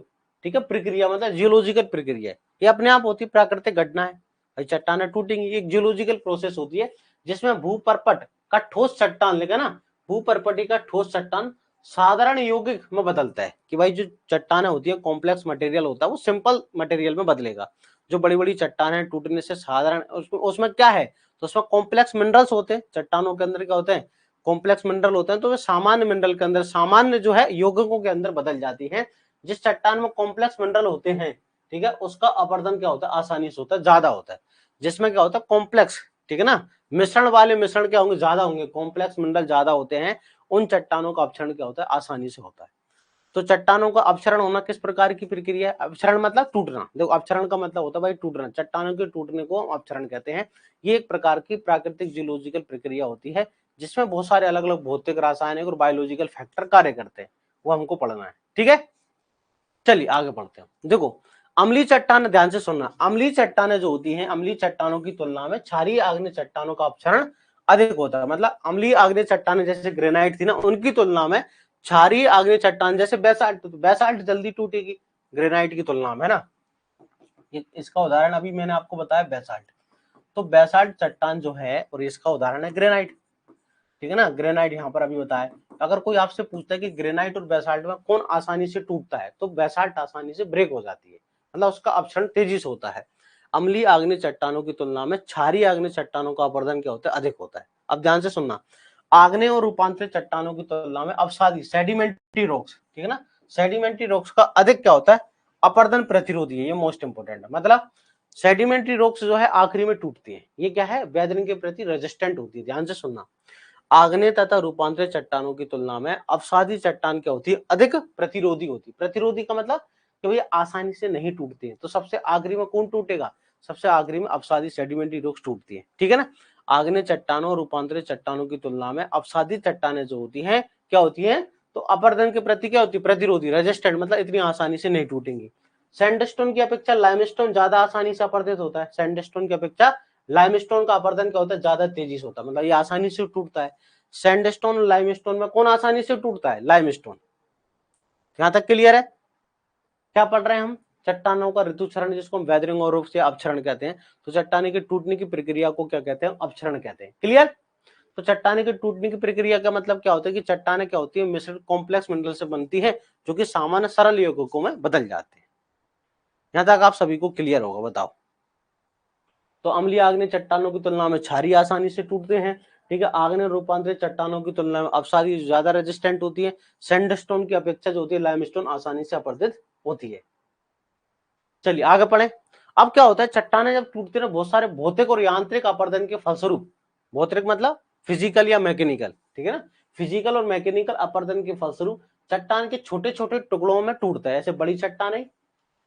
A: ठीक है, प्रक्रिया, मतलब जियोलॉजिकल प्रक्रिया है। ये अपने आप होती प्राकृतिक घटना है। भाई चट्टानें टूटेंगी, एक जियोलॉजिकल प्रोसेस होती है, जिसमें भूपर्पट का ठोस चट्टान, लेगा ना, भूपर्पटी का ठोस चट्टान साधारण यौगिक में बदलता है। कि भाई जो चट्टानें होती है, कॉम्प्लेक्स मटेरियल होता है, वो सिंपल मटेरियल में बदलेगा। जो बड़ी बड़ी चट्टानें टूटने से साधारण, उसमें क्या है, तो उसमें कॉम्प्लेक्स मिनरल्स होते हैं, चट्टानों के अंदर क्या होते हैं, कॉम्प्लेक्स मिनरल होते हैं। तो वे सामान्य मिनरल के अंदर, सामान्य जो है यौगिकों के अंदर बदल जाती हैं। जिस चट्टान में कॉम्प्लेक्स मिनरल होते हैं, ठीक है, उसका अपरदन क्या होता है, आसानी से होता है, ज्यादा होता है। जिसमें क्या होता है, कॉम्प्लेक्स, ठीक है ना, मिश्रण वाले मिश्रण क्या होंगे, ज्यादा होंगे, कॉम्प्लेक्स मिनरल ज्यादा होते हैं, उन चट्टानों का अपक्षरण क्या होता है, आसानी से होता है। तो चट्टानों का अपक्षरण होना किस प्रकार की प्रक्रिया है, अपक्षरण मतलब टूटना। देखो अपक्षरण का मतलब होता है भाई टूटना, चट्टानों के टूटने को हम अपक्षरण कहते हैं। ये एक प्रकार की प्राकृतिक जियोलॉजिकल प्रक्रिया होती है, जिसमें बहुत सारे अलग अलग भौतिक, रासायनिक और बायोलॉजिकल फैक्टर कार्य करते हैं। वो हमको पढ़ना है, ठीक है। चलिए आगे बढ़ते हैं। देखो अम्लीय चट्टान, ध्यान से सुनना, अम्लीय चट्टानें जो होती हैं, अम्लीय चट्टानों की तुलना में क्षारीय आग्नेय चट्टानों का अपक्षरण अधिक होता है। मतलब अम्लीय आग्नेय चट्टानें जैसे ग्रेनाइट थी ना, उनकी तुलना में क्षारीय आग्नेय चट्टान जैसे बेसाल्ट, बेसाल्ट जल्दी टूटेगी ग्रेनाइट की तुलना में, है ना। इसका उदाहरण अभी मैंने आपको बताया बेसाल्ट, तो बेसाल्ट चट्टान जो है और इसका उदाहरण है ग्रेनाइट, ठीक है ना। ग्रेनाइट यहाँ पर अभी बताया। अगर कोई आपसे पूछता है कि ग्रेनाइट और बेसाल्ट में कौन आसानी से टूटता है, तो बेसाल्ट आसानी से ब्रेक हो जाती है, मतलब उसका अपक्षरण तेजी से होता है। अम्लीय आग्नेय चट्टानों की तुलना में क्षारीय आग्नेय चट्टानों का अपरदन क्या होता है, अधिक होता है। अब ध्यान से सुनना, आग्नेय और रूपांतरित चट्टानों की तुलना में अवसादी सेडिमेंट्री रॉक्स, ठीक है ना, सेडिमेंट्री रॉक्स का अधिक क्या होता है, अपरदन प्रतिरोधी है। ये मोस्ट इंपोर्टेंट है। मतलब सेडिमेंट्री रॉक्स जो है आखिरी में टूटती है, ये क्या है, वेदरिंग के प्रति रेजिस्टेंट होती है। ध्यान से सुनना, आग्नेय तथा रूपांतरित चट्टानों की तुलना में अवसादी चट्टान क्या होती है, अधिक प्रतिरोधी होती है। प्रतिरोधी का मतलब कि ये आसानी से नहीं टूटती है। तो सबसे आखिरी में कौन टूटेगा, सबसे आखिरी में अवसादी सेडिमेंट्री रॉक्स टूटती है, ठीक है ना। आग्नेय चट्टानों और रूपांतरित चट्टानों की तुलना में अवसादी चट्टानें जो होती हैं क्या होती हैं, तो अपरदन के प्रति क्या होती है, प्रतिरोधी, रेजिस्टेंट, मतलब इतनी आसानी से नहीं टूटेंगी। सैंडस्टोन की अपेक्षा लाइमस्टोन ज्यादा आसानी से अपरदित होता है। सैंडस्टोन की अपेक्षा लाइमस्टोन का अपरदन क्या होता है, ज्यादा तेजी से होता है, मतलब ये आसानी से टूटता है। सैंडस्टोन और लाइमस्टोन में कौन आसानी से टूटता है, लाइमस्टोन। यहां तक क्लियर है। क्या पढ़ रहे हैं हम, चट्टानों का ऋतुक्षरण, जिसको हम वेदरिंग और रूप से अपक्षरण कहते हैं। तो चट्टाने के टूटने की प्रक्रिया को क्या कहते हैं, अपक्षरण कहते हैं। क्लियर। तो चट्टाने के टूटने की प्रक्रिया का मतलब क्या होता है कि चट्टाने क्या होती है, मिश्रित कॉम्प्लेक्स मिनरल से बनती है, जो कि सामान्य सरल यौगिकों में बदल जाते हैं। यहां तक आप सभी को क्लियर होगा, बताओ। तो अम्लीय आग्नेय चट्टानों की तुलना में क्षारीय आसानी से टूटते हैं, ठीक है। आग्नेय रूपांतरित चट्टानों की तुलना में अवसादी ज्यादा रेजिस्टेंट होती है। सैंडस्टोन की अपेक्षा जो होती है लाइमस्टोन आसानी से अपरदित होती है। चलिए आगे पढ़े। अब क्या होता है, चट्टाने जब टूटती है, बहुत सारे भौतिक और यांत्रिक अपरदन के फलस्वरूप, भौतिक मतलब फिजिकल या मैकेनिकल, ठीक है ना, फिजिकल और मैकेनिकल अपरदन के फलस्वरूप चट्टान के छोटे छोटे टुकड़ों में टूटता है। ऐसे बड़ी चट्टान है,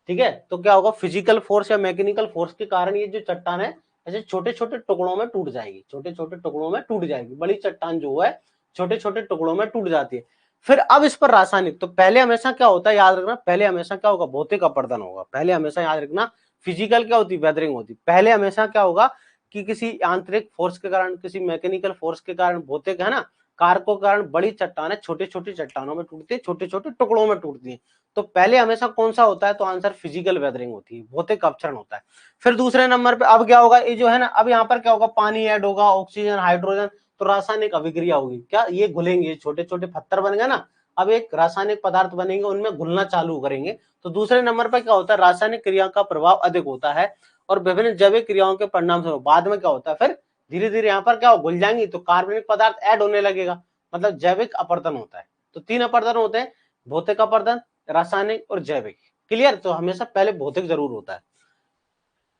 A: ठीक है, तो क्या होगा, फिजिकल फोर्स या मैकेनिकल फोर्स के कारण ये जो चट्टान है ऐसे छोटे छोटे टुकड़ों में टूट जाएगी, छोटे छोटे टुकड़ों में टूट जाएगी। बड़ी चट्टान जो है छोटे छोटे टुकड़ों में टूट जाती है। फिर अब इस पर रासायनिक, तो पहले हमेशा क्या होता है, याद रखना, पहले हमेशा क्या होगा, भौतिक अपरदन होगा। पहले हमेशा याद रखना, फिजिकल क्या होती है, वेदरिंग होती। पहले हमेशा क्या होगा कि किसी यांत्रिक फोर्स के कारण, किसी मैकेनिकल फोर्स के कारण, भौतिक है ना, कारकों के कारण बड़ी चट्टानें छोटी छोटी चट्टानों में टूटती है, छोटे छोटे टुकड़ों में टूटती है। तो पहले हमेशा कौन सा होता है, तो आंसर फिजिकल वेदरिंग होती है, भौतिक अपक्षरण होता है। फिर दूसरे नंबर पे अब क्या होगा, ये जो है ना, अब यहाँ पर क्या होगा, पानी ऐड होगा, ऑक्सीजन, हाइड्रोजन, तो रासायनिक अभिक्रिया होगी। क्या ये घुलेंगे, छोटे छोटे पत्थर बन गए ना, अब एक रासायनिक पदार्थ बनेंगे, उनमें घुलना चालू करेंगे। तो दूसरे नंबर पर क्या होता है, रासायनिक क्रिया का प्रभाव अधिक होता है और विभिन्न जैविक क्रियाओं के परिणाम स्वरूप बाद में क्या होता है, फिर धीरे धीरे यहाँ पर क्या घुल जाएंगी, तो कार्बनिक पदार्थ ऐड होने लगेगा, मतलब जैविक अपरदन होता है। तो तीन अपरदन होते हैं, भौतिक अपरदन, रासायनिक और जैविक। क्लियर। तो हमेशा पहले भौतिक जरूर होता है,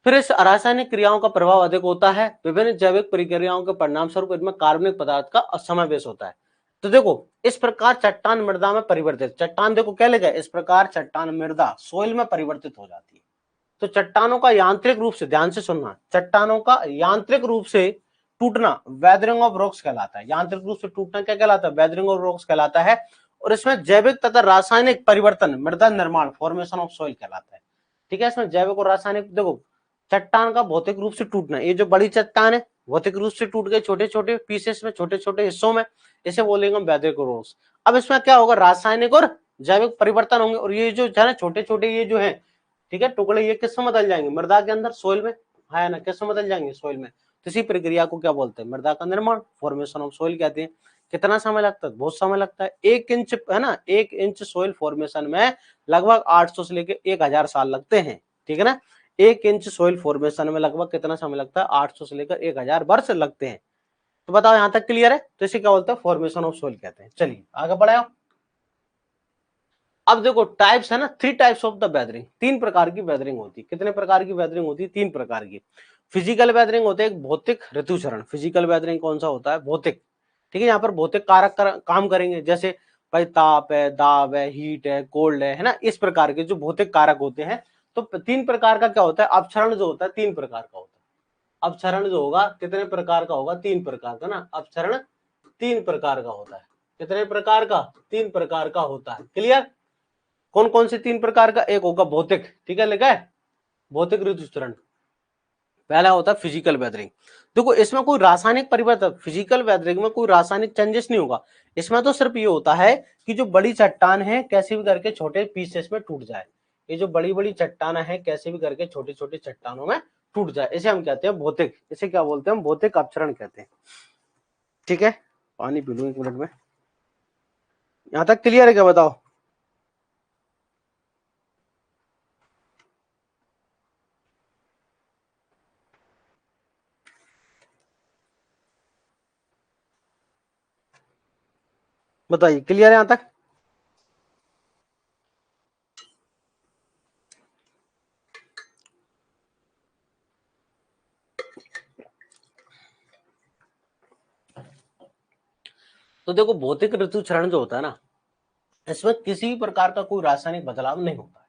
A: फिर इस रासायनिक क्रियाओं का प्रभाव अधिक होता है, विभिन्न जैविक प्रक्रियाओं के परिणाम स्वरूप इनमें कार्बनिक पदार्थ का समावेश होता है। तो देखो इस प्रकार चट्टान मृदा में परिवर्तित, चट्टान देखो क्या लिखा है, इस प्रकार चट्टान मृदा सोइल में परिवर्तित हो जाती है। तो चट्टानों का यांत्रिक रूप से, ध्यान से सुनना, चट्टानों का यांत्रिक रूप से टूटना वेदरिंग ऑफ रॉक्स कहलाता है। यांत्रिक रूप से टूटना क्या कहलाता है, वेदरिंग ऑफ रॉक्स कहलाता है। और इसमें जैविक तथा रासायनिक परिवर्तन मृदा निर्माण, फॉर्मेशन ऑफ सॉइल कहलाता है। ठीक है, इसमें जैविक और रासायनिक, देखो चट्टान का भौतिक रूप से टूटना, ये जो बड़ी चट्टान है भौतिक रूप से टूट गए छोटे छोटे पीसेस में, छोटे छोटे हिस्सों में, इसे बोलेंगे हम वेदरिंग रॉक्स। अब इसमें क्या होगा, रासायनिक और जैविक परिवर्तन होंगे, और ये जो है ना छोटे छोटे ये जो है, ठीक है, टुकड़े, ये किस में बदल जाएंगे, मृदा के अंदर, सोइल में, है ना, किस में बदल जाएंगे, सोइल में। तो इसी प्रक्रिया को क्या बोलते हैं, मृदा का निर्माण, फॉर्मेशन ऑफ सोइल कहते हैं। कितना समय लगता है, बहुत समय लगता है। 1 इंच है ना, 1 इंच सोइल फॉर्मेशन में लगभग 800 से लेकर 1000 साल लगते हैं, ठीक है ना। 1 इंच सोइल फॉर्मेशन में लगभग कितना समय लगता है, 800 से लेकर 1000 वर्ष लगते हैं। तो बताओ यहां तक क्लियर है। तो इसे क्या बोलते हैं, फॉर्मेशन ऑफ सोइल कहते हैं। चलिए आगे बढ़े। अब देखो टाइप्स है ना, 3 टाइप्स ऑफ द वेदरिंग, 3 प्रकार की वेदरिंग होती है। कितने प्रकार की वेदरिंग होती है, 3 प्रकार की। फिजिकल वेदरिंग होते हैं, एक भौतिक ऋतुचरण। फिजिकल वेदरिंग कौन सा होता है, भौतिक, ठीक है। यहाँ पर भौतिक कारक काम करेंगे, जैसे भाई ताप है, दाब है, हीट है, कोल्ड है ना, इस प्रकार के जो भौतिक कारक होते हैं। तो 3 प्रकार का क्या होता है, अपक्षरण जो होता है 3 प्रकार का होता है। अपक्षरण जो होगा कितने प्रकार का होगा, 3 प्रकार का ना, अपक्षरण 3 प्रकार का होता है। कितने प्रकार का? 3 प्रकार का होता है। क्लियर? कौन कौन से 3 प्रकार का? एक होगा भौतिक, ठीक है, लिखा है भौतिक ऋतुचरण। पहला होता है फिजिकल वेदरिंग। देखो इसमें कोई रासायनिक परिवर्तन, फिजिकल वेदरिंग में कोई रासायनिक चेंजेस नहीं होगा। इसमें तो सिर्फ ये होता है कि जो बड़ी चट्टान है कैसे भी करके छोटे पीसेस में टूट जाए। ये जो बड़ी बड़ी चट्टान है कैसे भी करके छोटे छोटे चट्टानों में टूट जाए, इसे हम कहते हैं भौतिक। इसे क्या बोलते हैं? भौतिक अपक्षरण कहते हैं। ठीक है, पानी पी लूं 1 मिनट में। यहां तक क्लियर है क्या? बताओ। बताइए, क्लियर है यहां तक? तो देखो भौतिक ऋतुचरण जो होता है ना, इसमें किसी प्रकार का कोई रासायनिक बदलाव नहीं होता है।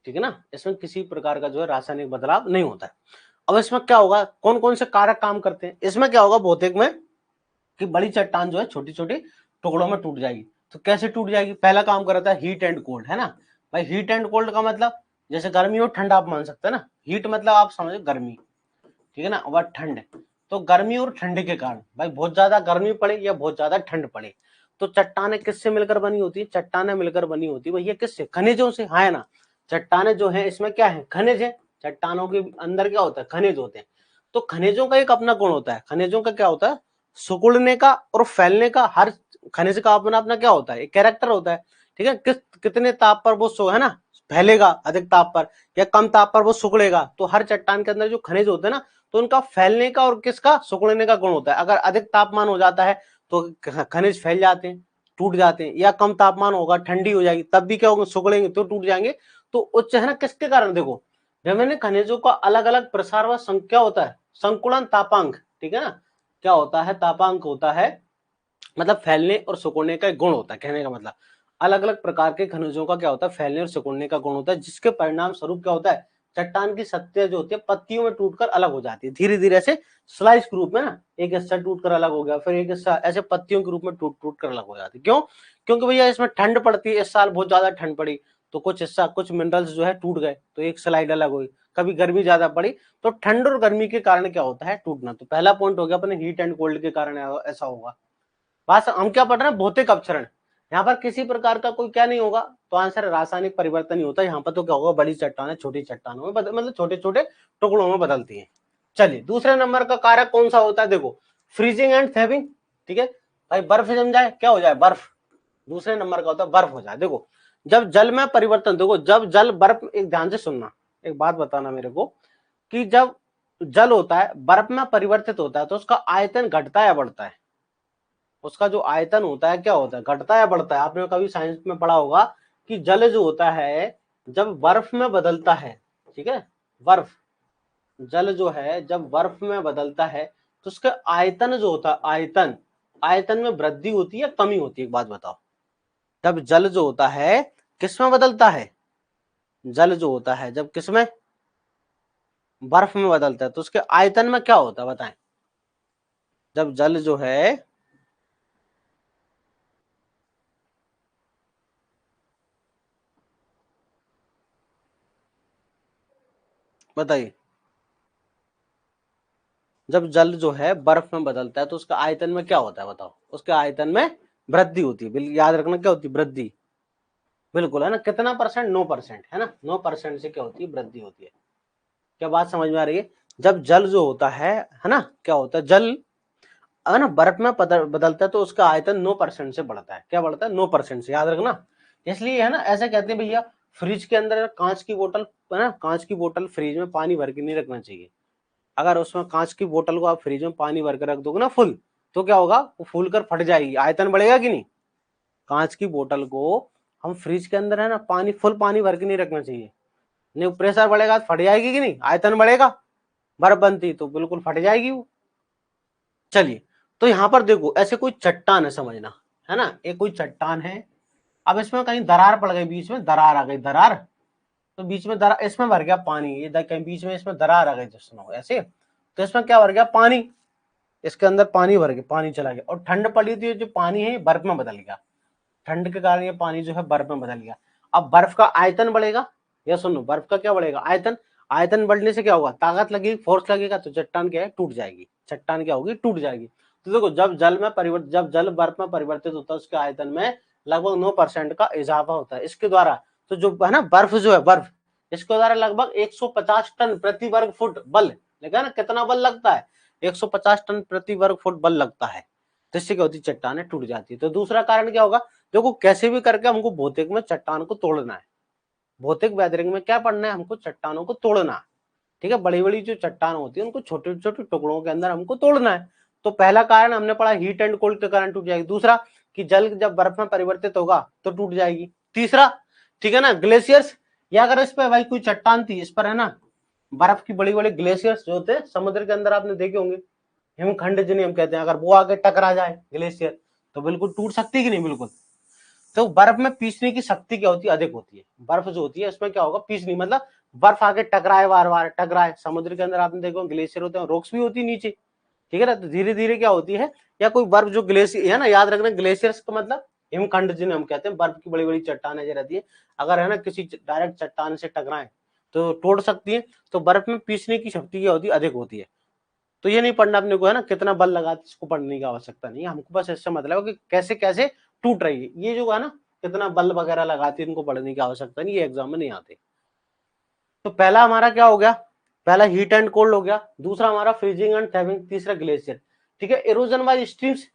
A: ठीक है ना, इसमें किसी प्रकार का जो है रासायनिक बदलाव नहीं होता है। अब इसमें क्या होगा, कौन कौन से कारक काम करते हैं? इसमें क्या होगा भौतिक में कि बड़ी चट्टान जो है छोटी छोटी टुकड़ों में टूट जाएगी। तो कैसे टूट जाएगी? पहला काम करता है हीट एंड कोल्ड, है ना भाई। हीट एंड कोल्ड का मतलब जैसे गर्मी और ठंड आप मान सकते हैं ना। हीट मतलब आप समझो गर्मी, ठीक है ना, और ठंड। तो गर्मी और ठंड के कारण भाई बहुत ज्यादा गर्मी पड़े या बहुत ज्यादा ठंड पड़े, तो चट्टाने किससे मिलकर बनी होती है? चट्टाने मिलकर बनी होती है भैया किससे? खनिजों से, हाँ है ना। चट्टाने जो है इसमें क्या है? खनिज है। चट्टानों के अंदर क्या होता है? खनिज होते हैं। तो खनिजों का एक अपना गुण होता है। खनिजों का क्या होता है? सिकुड़ने का और फैलने का। हर खनिज का अपना अपना क्या होता है? एक कैरेक्टर होता है। ठीक है, कितने ताप पर वो है ना फैलेगा, अधिक ताप पर या कम ताप पर वो सिकुड़ेगा। तो हर चट्टान के अंदर जो खनिज होते हैं ना, तो उनका फैलने का और किसका? सिकुड़ने का गुण होता है। अगर अधिक तापमान हो जाता है तो खनिज फैल जाते हैं, टूट जाते हैं, या कम तापमान होगा, ठंडी हो जाएगी, तब भी क्या होगा? सिकुड़ेंगे तो टूट जाएंगे। तो उच्च है ना किसके कारण? देखो विभिन्न खनिजों का अलग अलग प्रसार व संख्या होता है, संकुलन तापांक। ठीक है ना, क्या होता है? तापांक होता है, मतलब फैलने और सिकुड़ने का एक गुण होता है। कहने का मतलब अलग अलग प्रकार के खनिजों का क्या होता है? फैलने और सिकुड़ने का गुण होता है, जिसके परिणाम स्वरूप क्या होता है? चट्टान की सतह जो होती है पत्तियों में टूटकर अलग हो जाती है, धीरे धीरे ऐसे स्लाइस के रूप में ना। एक हिस्सा टूटकर अलग हो गया, फिर एक हिस्सा ऐसे पत्तियों के रूप में टूट टूट कर अलग हो जाती है। क्यों? क्योंकि भैया इसमें ठंड पड़ती है, इस साल बहुत ज्यादा ठंड पड़ी, तो कुछ हिस्सा, कुछ मिनरल्स जो है टूट गए, तो एक स्लाइड अलग हुई। कभी गर्मी ज्यादा पड़ी, तो ठंड और गर्मी के कारण क्या होता है? टूटना। तो पहला पॉइंट हो गया अपने हीट एंड कोल्ड के कारण ऐसा होगा। बात हम क्या पढ़ रहे हैं? भौतिक अपक्षरण। यहाँ पर किसी प्रकार का कोई क्या नहीं होगा, तो आंसर रासायनिक परिवर्तन ही होता है। यहाँ पर तो क्या होगा? बड़ी चट्टानें छोटी चट्टानों में मतलब छोटे छोटे टुकड़ों में बदलती हैं। चलिए दूसरे नंबर का कारक कौन सा होता है? देखो फ्रीजिंग एंड थेविंग। ठीक है भाई, बर्फ जम जाए, क्या हो जाए? बर्फ। दूसरे नंबर का होता है बर्फ हो जाए। देखो जब जल में परिवर्तन, देखो जब जल बर्फ, एक ध्यान से सुनना, एक बात बताना मेरे को, कि जब जल होता है बर्फ में परिवर्तित होता है तो उसका आयतन घटता है या बढ़ता है? उसका जो आयतन होता है क्या होता है? घटता है या बढ़ता है? आपने कभी साइंस में पढ़ा होगा कि जल जो होता है जब बर्फ में बदलता है, ठीक है, बर्फ, जल जो है जब बर्फ में बदलता है तो उसका आयतन जो होता है, आयतन, आयतन में वृद्धि होती है, कमी होती है? एक बात बताओ, जब जल जो होता है किस में बदलता है? जल जो होता है जब किस में? बर्फ में बदलता है, तो उसके आयतन में क्या होता है बताएं? जब जल जो है, बताइए, जब जल जो है बर्फ में बदलता है तो उसका आयतन में क्या होता है? बताओ। उसके आयतन में वृद्धि होती है। बिल्कुल याद रखना, क्या होती है? वृद्धि। बिल्कुल, है ना। कितना परसेंट? 9%, है ना। 9% से क्या होती है? वृद्धि होती है। क्या बात समझ में आ रही है? जब जल जो होता है ना, क्या होता है? जल है ना बर्फ में बदलता है तो उसका आयतन 9% से बढ़ता है। क्या बढ़ता है? 9% से, याद रखना। इसलिए है ना ऐसा कहते हैं भैया, फ्रिज के अंदर कांच की बोतल, है ना, कांच की बोतल फ्रिज में पानी भर के नहीं रखना चाहिए। अगर उसमें कांच की बोतल को आप फ्रिज में पानी भर के रख दोगे ना फुल, तो क्या होगा? वो फूल कर फट जाएगी, आयतन बढ़ेगा कि नहीं? कांच की बोतल को हम फ्रिज के अंदर है ना पानी, फुल पानी भर के नहीं रखना चाहिए, नहीं प्रेशर बढ़ेगा तो फट जाएगी कि नहीं? आयतन बढ़ेगा, बर्फ बनती तो बिल्कुल फट जाएगी वो। चलिए, तो यहां पर देखो ऐसे कोई चट्टान है, समझना, है ना, एक कोई चट्टान है। अब इसमें कहीं दरार पड़ गई, बीच में दरार आ गई, दरार, तो बीच में दरार, इसमें भर गया पानी, ये कहीं बीच में इसमें दरार आ गई, जैसे ऐसे, तो इसमें क्या भर गया? पानी। इसके अंदर पानी भर गया, पानी चला गया, और ठंड पड़ी थी, जो पानी है बर्फ में बदल गया, ठंड के कारण ये पानी जो है बर्फ में बदल गया। अब बर्फ का आयतन बढ़ेगा, या सुनो बर्फ का क्या बढ़ेगा, आयतन। आयतन बढ़ने से क्या होगा, ताकत लगेगी, फोर्स लगेगा, तो चट्टान क्या है, टूट जाएगी, चट्टान क्या होगी, टूट जाएगी। तो देखो जब जल बर्फ में परिवर्तित होता है, उसके आयतन में लगभग 9% का इजाफा होता है इसके द्वारा। तो जो है ना बर्फ जो है, बर्फ, इसके द्वारा लगभग 150 टन प्रति वर्ग फुट बल लगा ना, कितना बल लगता है, 150 टन प्रति वर्ग फुट बल लगता है, जिससे क्या होती है, चट्टानें टूट जाती है। तो दूसरा कारण क्या होगा, देखो कैसे भी करके हमको भौतिक में चट्टान को तोड़ना है, भौतिक वेदरिंग में क्या पढ़ना है, हमको चट्टानों को तोड़ना है, ठीक है। बड़ी बड़ी जो चट्टान होती है उनको छोटे छोटे टुकड़ों के अंदर हमको तोड़ना है। तो पहला कारण हमने पढ़ा, हीट एंड कोल्ड के कारण टूट जाएगी। दूसरा कि जल जब बर्फ में परिवर्तित होगा तो टूट जाएगी। तीसरा, ठीक है ना, ग्लेशियर्स, या अगर इस पर भाई कोई चट्टान थी, इस पर है ना बर्फ की बड़ी बड़ी ग्लेशियर्स जो होते हैं समुद्र के अंदर, आपने देखे होंगे, हिमखंड जिन्हें हम कहते हैं, अगर वो आगे टकरा जाए ग्लेशियर तो बिल्कुल टूट सकती है कि नहीं, बिल्कुल। तो बर्फ में पीसने की शक्ति क्या होती है, अधिक होती है। बर्फ जो होती है उसमें क्या होगा, पीसनी, मतलब बर्फ आगे टकराए, बार बार टकराए। समुद्र के अंदर आपने देखो ग्लेशियर होते हैं, रॉक्स भी होती है नीचे, ठीक है ना। तो धीरे धीरे क्या होती है, या कोई बर्फ जो ग्लेशियर है ना, याद रखना ग्लेशियर्स का मतलब हिमखंड जिन्हें हम कहते हैं, बर्फ की बड़ी बड़ी चट्टानें जो रहती है, अगर है ना किसी डायरेक्ट चट्टान से टकराए तो तोड़ सकती है। तो बर्फ में पीसने की शक्ति क्या होती है, अधिक होती है। तो ये नहीं पढ़ना अपने को है ना कितना बल लगा, इसको पढ़ने की आवश्यकता नहीं है हमको, बस इससे मतलब है कि कैसे कैसे टूट रही है, ये जो है ना कितना बल वगैरह लगाती है, इनको पढ़ने की आवश्यकता नहीं, ये एग्जाम में नहीं आते। तो पहला हमारा क्या हो गया, पहला हीट एंड कोल्ड हो गया, दूसरा हमारा फ्रीजिंग एंड थेविंग, तीसरा ग्लेशियर, ठीक है। इरोजन वाइज स्ट्रीम्स,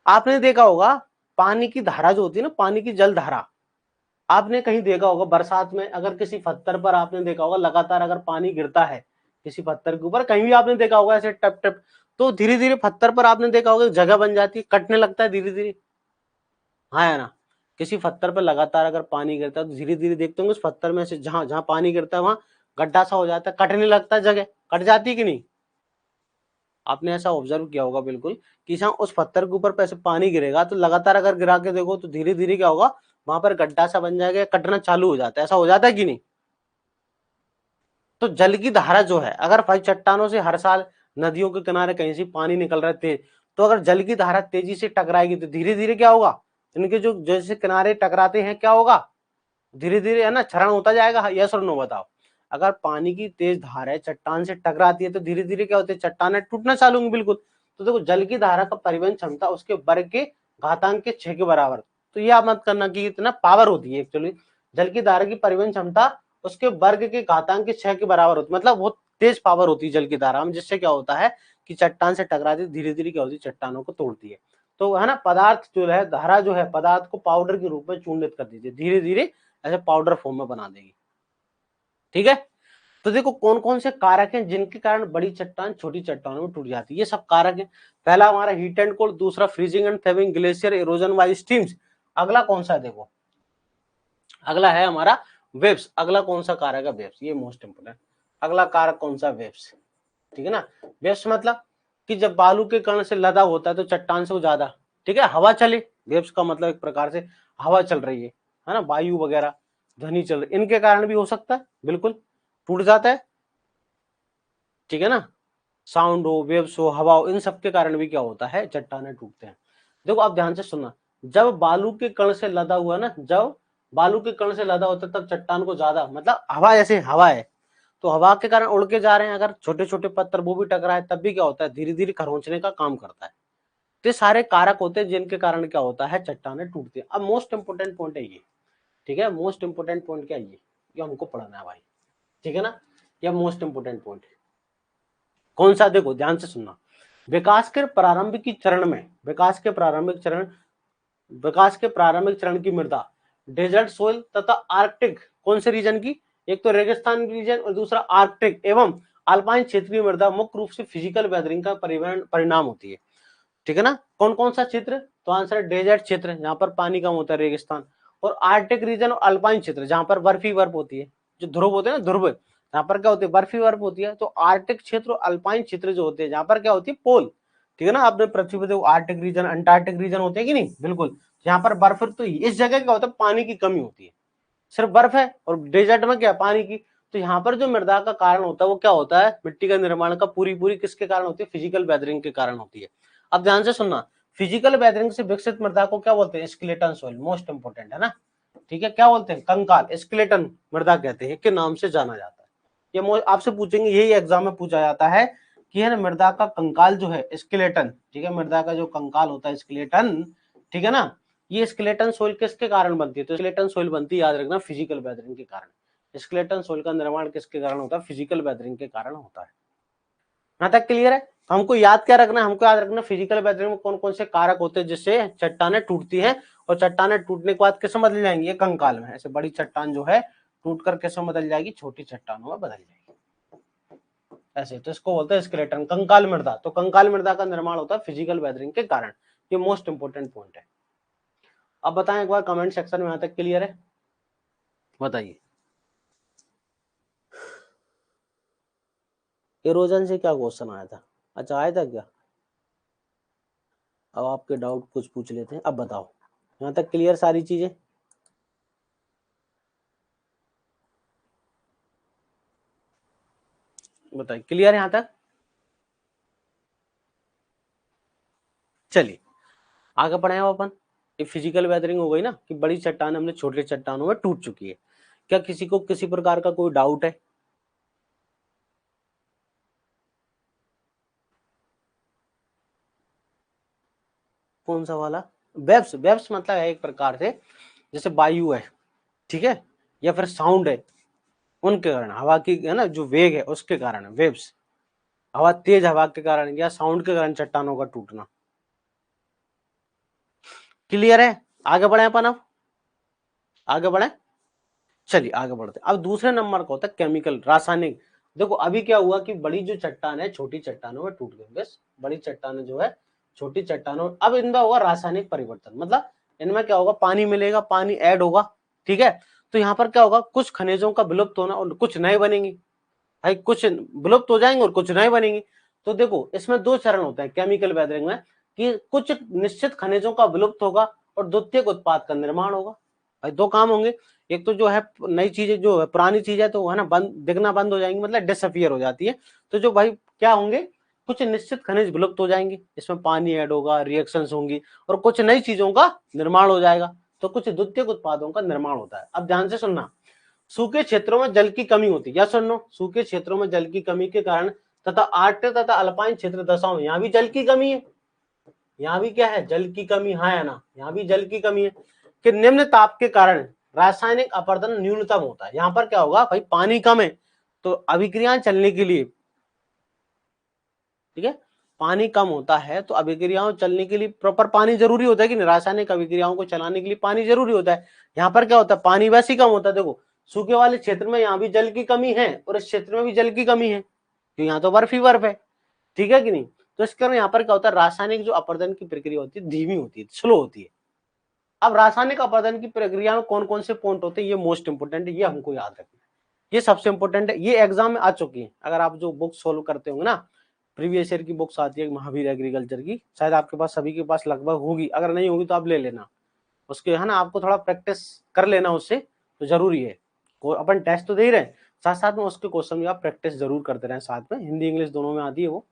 A: आपने देखा होगा पानी की धारा जो होती है ना, पानी की जल धारा, आपने कहीं देखा होगा बरसात में, अगर किसी पत्थर पर आपने देखा होगा लगातार अगर पानी गिरता है किसी पत्थर के ऊपर, कहीं भी आपने देखा होगा ऐसे टप टप, तो धीरे धीरे पत्थर पर आपने देखा होगा जगह बन जाती है, कटने लगता है धीरे धीरे, हाँ है ना। किसी पत्थर पर लगातार अगर पानी गिरता है तो धीरे धीरे देखते होंगे उस पत्थर में से जहां जहां पानी गिरता है वहां गड्ढा सा हो जाता है, कटने लगता है, जगह कट जाती है कि नहीं, आपने ऐसा ऑब्जर्व किया होगा बिल्कुल, कि जहां उस पत्थर के ऊपर पैसे पानी गिरेगा तो लगातार अगर गिरा के देखो तो धीरे धीरे क्या होगा, वहां पर गड्ढा सा बन जाएगा, कटना चालू हो जाता है, ऐसा हो जाता है कि नहीं। तो जल की धारा जो है, अगर भाई चट्टानों से हर साल नदियों के किनारे कहीं से पानी निकल रहा है तेज, तो अगर जल की धारा तेजी से टकराएगी तो धीरे धीरे क्या होगा, इनके जो जैसे किनारे टकराते हैं क्या होगा, धीरे धीरे है ना क्षरण होता जाएगा, यस और नो बताओ। अगर पानी की तेज धारा चट्टान से टकराती है तो धीरे धीरे क्या होते हैं, चट्टानें टूटना चालू होंगी, बिल्कुल। तो देखो जल की धारा का परिवहन क्षमता उसके वर्ग के घातांक के 6 के बराबर। तो ये आप मत करना कि इतना पावर होती है, एक्चुअली जल की धारा की परिवहन क्षमता उसके वर्ग के घातांक के 6 के बराबर होती है, मतलब बहुत तेज पावर होती है जल की धारा में, जिससे क्या होता है कि चट्टान से टकराती धीरे धीरे क्या होती है, चट्टानों को तोड़ती है। तो है ना पदार्थ जो है, धारा जो है पदार्थ को पाउडर के रूप में चूर्णित कर दीजिए, धीरे धीरे ऐसे पाउडर फॉर्म में बना देगी, ठीक है। तो देखो कौन कौन से कारक हैं जिनके कारण बड़ी चट्टान छोटी चट्टानों में टूट जाती है, ये सब कारक हैं। पहला हमारा हीट एंड कोल्ड, दूसरा freezing and thawing, glacier, erosion wise streams. अगला कौन सा है, देखो अगला है हमारा वेव्स। अगला कौन सा कारक है, वेव्स, ये मोस्ट इंपोर्टेंट। अगला कारक कौन सा, वेव्स, ठीक है ना। वेव्स मतलब कि जब बालू के कण से लदा होता है तो चट्टान से वो ज्यादा, ठीक है, हवा चले, वेव्स का मतलब एक प्रकार से हवा चल रही है ना, वायु वगैरह ध्वनि चल रही, इनके कारण भी हो सकता है, बिल्कुल टूट जाता है, ठीक है ना। साउंड हो, वेव्स हो, हवा हो, इन सब के कारण भी क्या होता है, चट्टानें टूटते हैं। देखो आप ध्यान से सुनना, जब बालू के कण से लदा हुआ ना, जब बालू के कण से लदा होता है तब चट्टान को ज्यादा, मतलब हवा, ऐसे हवा है तो हवा के कारण उड़ के जा रहे हैं, अगर छोटे छोटे पत्थर वो भी टकराए तब भी क्या होता है, धीरे धीरे खरोंचने का काम करता है। तो ये सारे कारक होते हैं जिनके कारण क्या होता है, चट्टानें टूटती है। अब मोस्ट इंपोर्टेंट पॉइंट है ये, ठीक है, मोस्ट इंपोर्टेंट पॉइंट क्या है, ये हमको पढ़ना है भाई, ठीक है ना। ये मोस्ट इंपोर्टेंट पॉइंट कौन सा, देखो ध्यान से सुनना। विकास के प्रारंभिक चरण में, विकास के प्रारंभिक चरण की मृदा डेजर्ट सोइल तथा आर्कटिक, कौन से रीजन की, एक तो रेगिस्तान रीजन और दूसरा आर्कटिक एवं अल्पाइन क्षेत्रीय मृदा मुख्य रूप से फिजिकल वेदरिंग का परिणाम होती है, ठीक है ना। कौन कौन सा क्षेत्र, तो आंसर है डेजर्ट क्षेत्र जहां पर पानी कम होता है, रेगिस्तान, और आर्कटिक रीजन और अल्पाइन क्षेत्र जहां पर बर्फी बर्फ होती है, जो ध्रुव होते हैं ना, ध्रुव जहां पर क्या होती है, बर्फी बर्फ होती है। तो आर्कटिक क्षेत्र और अल्पाइन क्षेत्र जो होते हैं जहां पर क्या होती है, पोल, ठीक है ना। आपने पृथ्वी पे देखो आर्कटिक रीजन अंटार्कटिक रीजन होते हैं कि नहीं, बिल्कुल, जहां पर बर्फ, तो इस जगह क्या होता है, पानी की कमी होती है, सिर्फ बर्फ है, और डेजर्ट में क्या पानी की, तो यहाँ पर जो मृदा का कारण होता है वो क्या होता है, मिट्टी का निर्माण का पूरी पूरी किसके कारण होती है, फिजिकल वेदरिंग के कारण होती है। अब ध्यान से सुनना, फिजिकल वेदरिंग से विकसित मृदा को क्या बोलते हैं, स्केलेटन सॉइल, मोस्ट इंपोर्टेंट है ना, ठीक है, क्या बोलते हैं, कंकाल, स्केलेटन मृदा कहते हैं, के नाम से जाना जाता है। ये आपसे पूछेंगे, यही एग्जाम में पूछा जाता है कि है ना, मृदा का कंकाल जो है स्केलेटन, ठीक है, मृदा का जो कंकाल होता है स्केलेटन, ठीक है ना, ये स्केलेटन सोइल किसके कारण बनती है, तो स्केलेटन सोइल बनती है, याद रखना, फिजिकल वेदरिंग के कारण। स्केलेटन सोइल का निर्माण किसके कारण होता है, फिजिकल वेदरिंग के कारण होता है। यहां तक क्लियर है। तो हमको याद क्या रखना है, हमको याद रखना फिजिकल वेदरिंग में कौन कौन से कारक होते हैं जिससे चट्टाने टूटती है, और चट्टाने टूटने के बाद किस में बदल जाएंगी, ये कंकाल में, ऐसे बड़ी चट्टान जो है टूट कर किस में बदल जाएगी, छोटी चट्टानों में बदल जाएगी ऐसे। तो इसको बोलते हैं स्केलेटन, कंकाल मृदा। तो कंकाल मृदा का निर्माण होता है फिजिकल वेदरिंग के कारण, ये मोस्ट इंपोर्टेंट पॉइंट है। अब बताएं एक बार कमेंट सेक्शन में, यहां तक क्लियर है, बताइए। इरोजन से क्या क्वेश्चन आया था, अच्छा आया था क्या, अब आपके डाउट कुछ पूछ लेते हैं, अब बताओ, यहां तक क्लियर सारी चीजें, बताइए क्लियर यहां तक। चलिए आगे बढ़े अपन। ये फिजिकल वेदरिंग हो गई ना, कि बड़ी चट्टान हमने छोटे चट्टानों में टूट चुकी है। क्या किसी को किसी प्रकार का कोई डाउट है, कौन सा वाला, वेब्स, वेब्स मतलब है एक प्रकार से जैसे वायु है, ठीक है, या फिर साउंड है, उनके कारण, हवा की है ना जो वेग है उसके कारण वेव्स, हवा तेज हवा के कारण या साउंड के कारण चट्टानों का टूटना। क्लियर है, आगे बढ़े अपन, अब आगे बढ़े, चलिए आगे बढ़ते हैं। अब दूसरे नंबर का होता है केमिकल, रासायनिक। देखो अभी क्या हुआ कि बड़ी जो चट्टान है छोटी चट्टानों में टूट गई, बस बड़ी चट्टान जो है छोटी चट्टानों, अब इनमें होगा रासायनिक परिवर्तन, मतलब इनमें क्या होगा, पानी मिलेगा, पानी ऐड होगा, ठीक है। तो यहाँ पर क्या होगा, कुछ खनिजों का विलुप्त होना और कुछ नए बनेंगे, भाई कुछ विलुप्त हो जाएंगे और कुछ नए बनेंगे। तो देखो इसमें दो चरण होते हैं केमिकल वेदरिंग में, कि कुछ निश्चित खनिजों का विलुप्त होगा और द्वितीयक उत्पाद का निर्माण होगा। भाई दो काम होंगे, एक तो जो है नई चीजें, जो है पुरानी चीज है तो है ना बंद दिखना बंद हो जाएंगी, मतलब डिसअपियर हो जाती है। तो जो भाई क्या होंगे, कुछ निश्चित खनिज विलुप्त हो जाएंगे, इसमें पानी ऐड होगा, रिएक्शंस होंगी और कुछ नई चीजों का निर्माण हो जाएगा, तो कुछ द्वितीयक उत्पादों का निर्माण होता है। अब ध्यान से सुनना, सूखे क्षेत्रों में जल की कमी होती है, या सुनो, सूखे क्षेत्रों में जल की कमी के कारण तथा आर्कटिक तथा अल्पाइन क्षेत्र दशाओं में यहाँ भी जल की कमी है, यहाँ भी क्या है, जल की कमी, हाँ या ना, यहाँ भी जल की कमी है, कि निम्न ताप के कारण रासायनिक अपरदन न्यूनतम होता है। यहाँ पर क्या होगा, भाई पानी कम है तो अभिक्रियाएं चलने के लिए, ठीक है, पानी कम होता है तो अभिक्रियाओं चलने के लिए प्रॉपर पानी जरूरी होता है कि नहीं, रासायनिक अभिक्रियाओं को चलाने के लिए पानी जरूरी होता है। यहाँ पर क्या होता है, पानी वैसे ही कम होता है। देखो सूखे वाले क्षेत्र में यहाँ भी जल की कमी है और इस क्षेत्र में भी जल की कमी है, तो यहाँ तो बर्फ ही बर्फ है, ठीक है कि नहीं। तो इस कारण यहाँ पर क्या होता है, रासायनिक जो अपरदन की प्रक्रिया होती है धीमी होती है, स्लो होती है। अब रासायनिक अपरदन की प्रक्रिया में कौन कौन से पॉइंट होते हैं, ये मोस्ट इंपोर्टेंट है, ये हमको याद रखना है, ये सबसे इंपोर्टेंट है, ये एग्जाम में आ चुकी है। अगर आप जो बुक सोल्व करते होंगे ना, प्रीवियस ईयर की बुक्स आती है महावीर एग्रीकल्चर की, शायद आपके पास सभी के पास लगभग होगी, अगर नहीं होगी तो आप ले लेना उसके, है ना, आपको थोड़ा प्रैक्टिस कर लेना उससे, तो जरूरी है। अपन टेस्ट तो दे ही रहे हैं, साथ साथ में उसके क्वेश्चन भी आप प्रैक्टिस जरूर करते रहे, साथ में हिंदी इंग्लिश दोनों में आती है वो,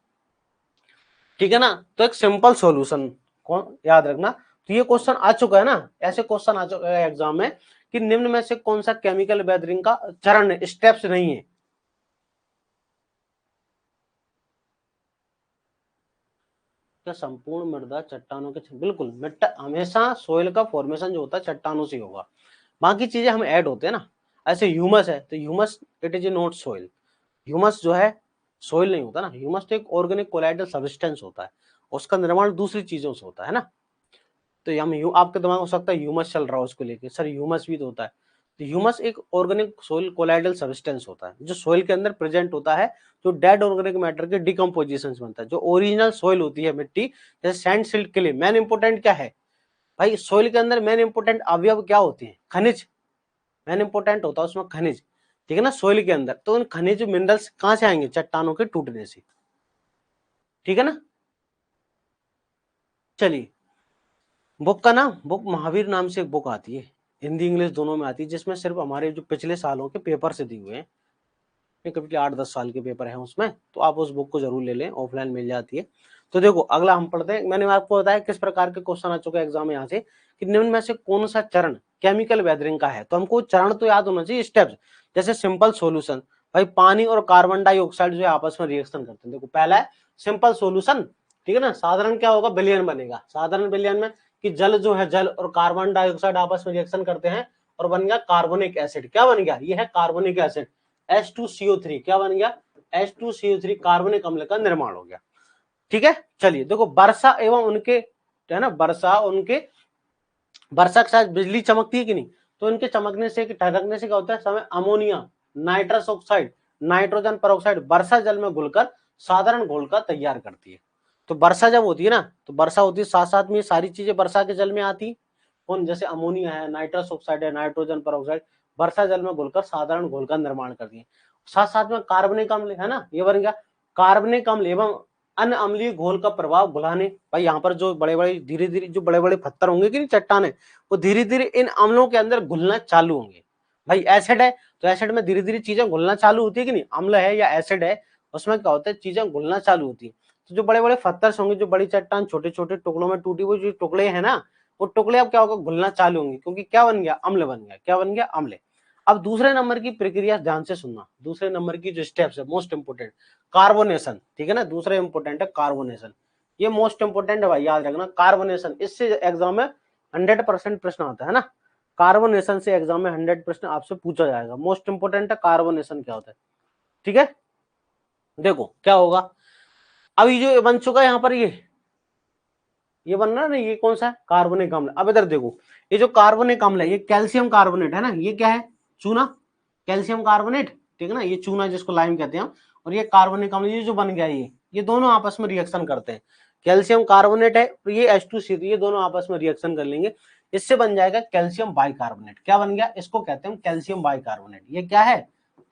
A: ठीक है ना। तो एक सिंपल सॉल्यूशन कौन याद रखना, तो ये क्वेश्चन आ चुका है ना, ऐसे क्वेश्चन आ चुका है एग्जाम में कि निम्न में से कौन सा केमिकल वेदरिंग का चरण स्टेप्स नहीं है। क्या संपूर्ण मृदा चट्टानों के, बिल्कुल, मिट्टा हमेशा सोइल का फॉर्मेशन जो होता है चट्टानों से होगा, बाकी चीजें हम ऐड होते हैं ना, ऐसे ह्यूमस है तो humus it is not soil, humus जो है सोइल नहीं होता ना, ह्यूमस तो एक ऑर्गेनिक कोलाइडल सब्सटेंस होता है, उसका निर्माण दूसरी चीजों से होता है ना। तो हम आपके दिमाग में हो सकता है ह्यूमस चल रहा हो उसको लेके, सर ह्यूमस भी तो होता है, तो ह्यूमस एक ऑर्गेनिक सोइल कोलाइडल सब्सटेंस होता है जो सोइल के अंदर प्रेजेंट होता है, जो डेड ऑर्गेनिक मैटर के डिकम्पोजिशन बनता है, जो ओरिजिनल सोइल होती है मिट्टी, जैसे सैंड सिल्ट के लिए मेन इंपोर्टेंट क्या है, भाई सोइल के अंदर मेन इंपोर्टेंट अवयव क्या होते हैं, खनिज, मेन इंपोर्टेंट होता है उसमें खनिज, ठीक है ना, सोइल के अंदर। तो उन खनिज मिनरल्स कहां से आएंगे, चट्टानों के टूटने से, ठीक है ना। चलिए बुक का नाम, बुक महावीर नाम से एक बुक आती है, हिंदी इंग्लिश दोनों में आती है, जिसमें सिर्फ हमारे जो पिछले सालों के पेपर से दी हुए हैं, ये कभी 8-10 साल के पेपर है उसमें, तो आप उस बुक को जरूर ले लें, ऑफलाइन मिल जाती है। तो देखो अगला हम पढ़ते हैं। मैंने आपको बताया किस प्रकार के क्वेश्चन आ चुके हैं एग्जाम में यहाँ से, कि निम्न में से कौन सा चरण केमिकल वेदरिंग का है। तो हमको चरण तो याद होना चाहिए, स्टेप्स। जैसे सिंपल सोल्यूशन, भाई पानी और कार्बन डाइऑक्साइड जो है आपस में रिएक्शन करते हैं। देखो पहला है सिंपल सोल्यूशन, ठीक है ना, साधारण क्या होगा, विलयन बनेगा। साधारण विलयन में कि जल जो है, जल और कार्बन डाइऑक्साइड आपस में रिएक्शन करते हैं और बन गया कार्बोनिक एसिड। क्या बन गया, ये है कार्बोनिक एसिड H2CO3। क्या बन गया, H2CO3 कार्बनिक अम्ल का निर्माण हो गया। ठीक है, चलिए देखो वर्षा एवं उनके, है ना, वर्षा के साथ बिजली चमकती है कि नहीं, तो इनके चमकने से, ठनकने से क्या होता है, समय ammonia, nitrous oxide, nitrogen peroxide वर्षा जल में घुलकर साधारण घोल का तैयार करती है। तो वर्षा जब होती है ना, तो वर्षा होती है, साथ साथ में सारी चीजें वर्षा के जल में आती, कौन, जैसे अमोनिया है, नाइट्रस ऑक्साइड है, नाइट्रोजन परऑक्साइड वर्षा जल में घुलकर साधारण घोल का निर्माण करती है। साथ साथ में कार्बनिक अम्ल है ना, ये बन गया कार्बनिक अम्ल एवं अन्य अम्लीय घोल का प्रभाव घुलाने। भाई यहाँ पर जो बड़े बड़े धीरे धीरे जो बड़े बड़े पत्थर होंगे कि नहीं, चट्टाने, वो धीरे धीरे इन अम्लों के अंदर घुलना चालू होंगे। भाई एसिड है तो एसिड में धीरे धीरे चीजें घुलना चालू होती है कि नहीं, अम्ल है या एसिड है, उसमें क्या होता है, चीजें घुलना चालू होती है। तो जो बड़े बड़े पत्थर होंगे, जो बड़ी चट्टान छोटे छोटे टुकड़ों में टूटी हुई जो टुकड़े हैं ना, वो टुकड़े अब क्या होगा, घुलना चालू होंगे, क्योंकि क्या बन गया, अम्ल बन गया। क्या बन गया, अम्ल। अब दूसरे नंबर की प्रक्रिया ध्यान से सुनना, दूसरे नंबर की जो स्टेप्स है मोस्ट इंपोर्टेंट, कार्बोनेशन। ठीक है ना, दूसरा इंपोर्टेंट है कार्बोनेशन, ये मोस्ट इंपोर्टेंट है भाई, याद रखना कार्बोनेशन। इससे एग्जाम में 100% प्रश्न आता है ना, कार्बोनेशन से एग्जाम में 100 प्रश्न आपसे पूछा जाएगा। मोस्ट इंपोर्टेंट है कार्बोनेशन क्या होता है। ठीक है, देखो क्या होगा, अभी जो बन चुका है यहाँ पर, ये बन रहा है ना, ये कौन सा है, कार्बनिक अम्ल। अब इधर देखो, ये जो कार्बनिक अम्ल है, ये कैल्शियम कार्बोनेट है ना, ये क्या है, चूना, कैल्शियम कार्बोनेट। ठीक है ना, ये चूना जिसको लाइम कहते हैं, और ये कार्बनिक अम्ल, ये जो बन गया, ये दोनों आपस में रिएक्शन करते हैं। कैल्शियम कार्बोनेट है और ये H2CO, ये दोनों आपस में रिएक्शन कर लेंगे, इससे बन जाएगा कैल्शियम बाइकार्बोनेट। क्या बन गया, इसको कहते हैं कैल्शियम बाइकार्बोनेट। ये क्या है,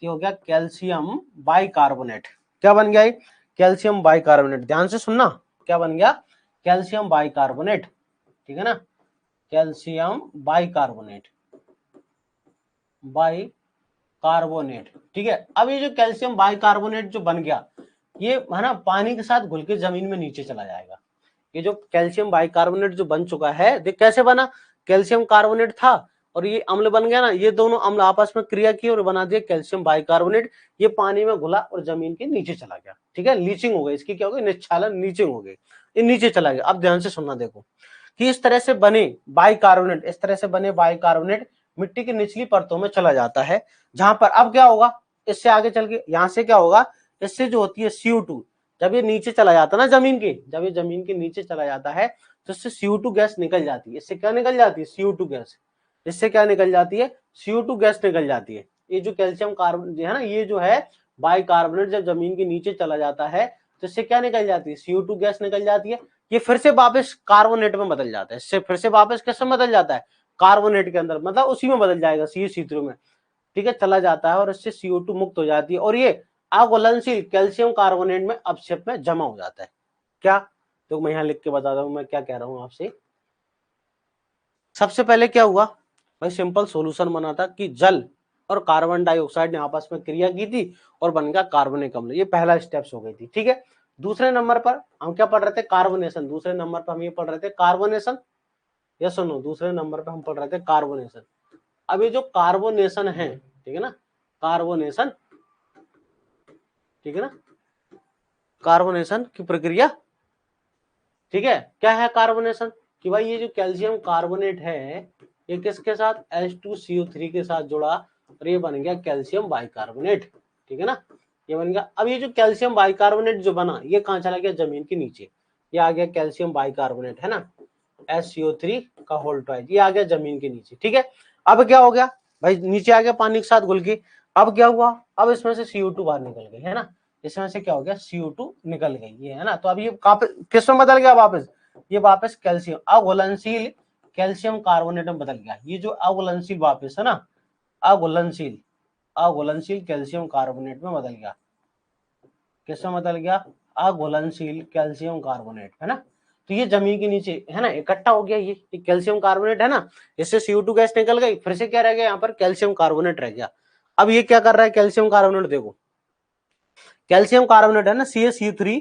A: ये हो गया कैल्शियम बाइकार्बोनेट। क्या बन गया, कैल्शियम बाइकार्बोनेट। ध्यान से सुनना, क्या बन गया, कैल्शियम बाइकार्बोनेट। ठीक है ना, कैल्शियम बाइकार्बोनेट, बाइकार्बोनेट। ठीक है, अब ये जो कैल्शियम बाइकार्बोनेट जो बन गया, ये है ना पानी के साथ घुल के जमीन में नीचे चला जाएगा। ये जो कैल्शियम बाइकार्बोनेट जो बन चुका है, देख कैसे बना, कैल्शियम कार्बोनेट था और ये अम्ल बन गया ना, ये दोनों अम्ल आपस में क्रिया की और बना दिया कैल्शियम बाइकार्बोनेट। ये पानी में घुला और जमीन के नीचे चला गया। ठीक है, लीचिंग हो गई इसकी, क्या हो गई, निक्षालन, नीचिंग हो गई, ये नीचे चला गया। अब ध्यान से सुनना, देखो कि इस तरह से बने बाइकार्बोनेट, इस तरह से बने बाइकार्बोनेट मिट्टी की निचली परतों में चला जाता है, जहां पर अब क्या होगा, इससे आगे चल के यहां से क्या होगा, इससे जो होती है CO2, जब ये नीचे चला जाता है ना जमीन के, जब ये जमीन के नीचे चला जाता है तो इससे CO2 गैस निकल जाती है। इससे क्या निकल जाती है, CO2 गैस। इससे क्या निकल जाती है, CO2 गैस निकल जाती है। ये जो कैल्शियम कार्बन है ना, ये जो है बाइकार्बोनेट जब जमीन के नीचे चला जाता है तो इससे क्या निकल जाती है, CO2 गैस निकल जाती है। ये फिर से वापस कार्बोनेट में बदल जाता है, इससे फिर से वापस किस में बदल जाता है, कार्बोनेट के अंदर, मतलब उसी में बदल जाएगा, CH3 में। ठीक है, चला जाता है और इससे CO2 मुक्त हो जाती है और ये अघुलनशील कैल्शियम कार्बोनेट में अपक्षेप में जमा हो जाता है। क्या, तो मैं यहाँ लिख के बता रहा हूं मैं क्या कह रहा हूं आपसे। सबसे पहले क्या हुआ भाई, सिंपल सॉल्यूशन बना था कि जल और कार्बन डाइऑक्साइड ने आपस में क्रिया की थी और बन गया कार्बनिक अम्ल। ये पहला स्टेप्स हो गई थी। ठीक है, दूसरे नंबर पर हम क्या पढ़ रहे थे, कार्बोनेशन। दूसरे नंबर पर हम ये पढ़ रहे थे कार्बोनेशन, या सुनो, दूसरे नंबर पर हम पढ़ रहे थे कार्बोनेशन। अब ये जो कार्बोनेशन है, ठीक है ना, कार्बोनेशन, ठीक है ना, कार्बोनेशन की प्रक्रिया। ठीक है, क्या है कार्बोनेशन, कि भाई ये जो कैल्शियम कार्बोनेट है, ये किसके साथ, H2CO3 के साथ जुड़ा और ये बन गया कैल्शियम बाइकार्बोनेट। ठीक है ना, ये बन गया। अब ये जो कैल्शियम बाइकार्बोनेट जो बना, ये कहां चला गया, जमीन के नीचे। ये आ गया कैल्शियम बाइकार्बोनेट, है ना, HCO3 का होल ट्वाइस, ये आ गया जमीन के नीचे। ठीक है, अब क्या हो गया भाई, नीचे आ गया पानी के साथ घुल के। अब क्या हुआ, अब इसमें से CO2 बाहर निकल गई, है ना, इसमें से क्या हो गया, CO2 निकल गई, ये है ना। तो अब ये किस में बदल गया वापस, ये वापस कैल्शियम अघुलनशील कैल्शियम कार्बोनेट में बदल गया। ये जो अघुलनशील वापस है ना, अघुलनशील अघुलनशील कैल्शियम कार्बोनेट में बदल गया। किसमें बदल गया, अघुलनशील कैल्शियम कार्बोनेट, है ना। तो ये जमीन के नीचे है ना इकट्ठा हो गया, ये कैल्शियम कार्बोनेट है ना, इससे CO2 गैस निकल गई, फिर से क्या रह गया, यहाँ पर कैल्शियम कार्बोनेट रह गया। अब ये क्या कर रहा है कैल्शियम कार्बोनेट, देखो कैल्शियम कार्बोनेट है ना CaCO3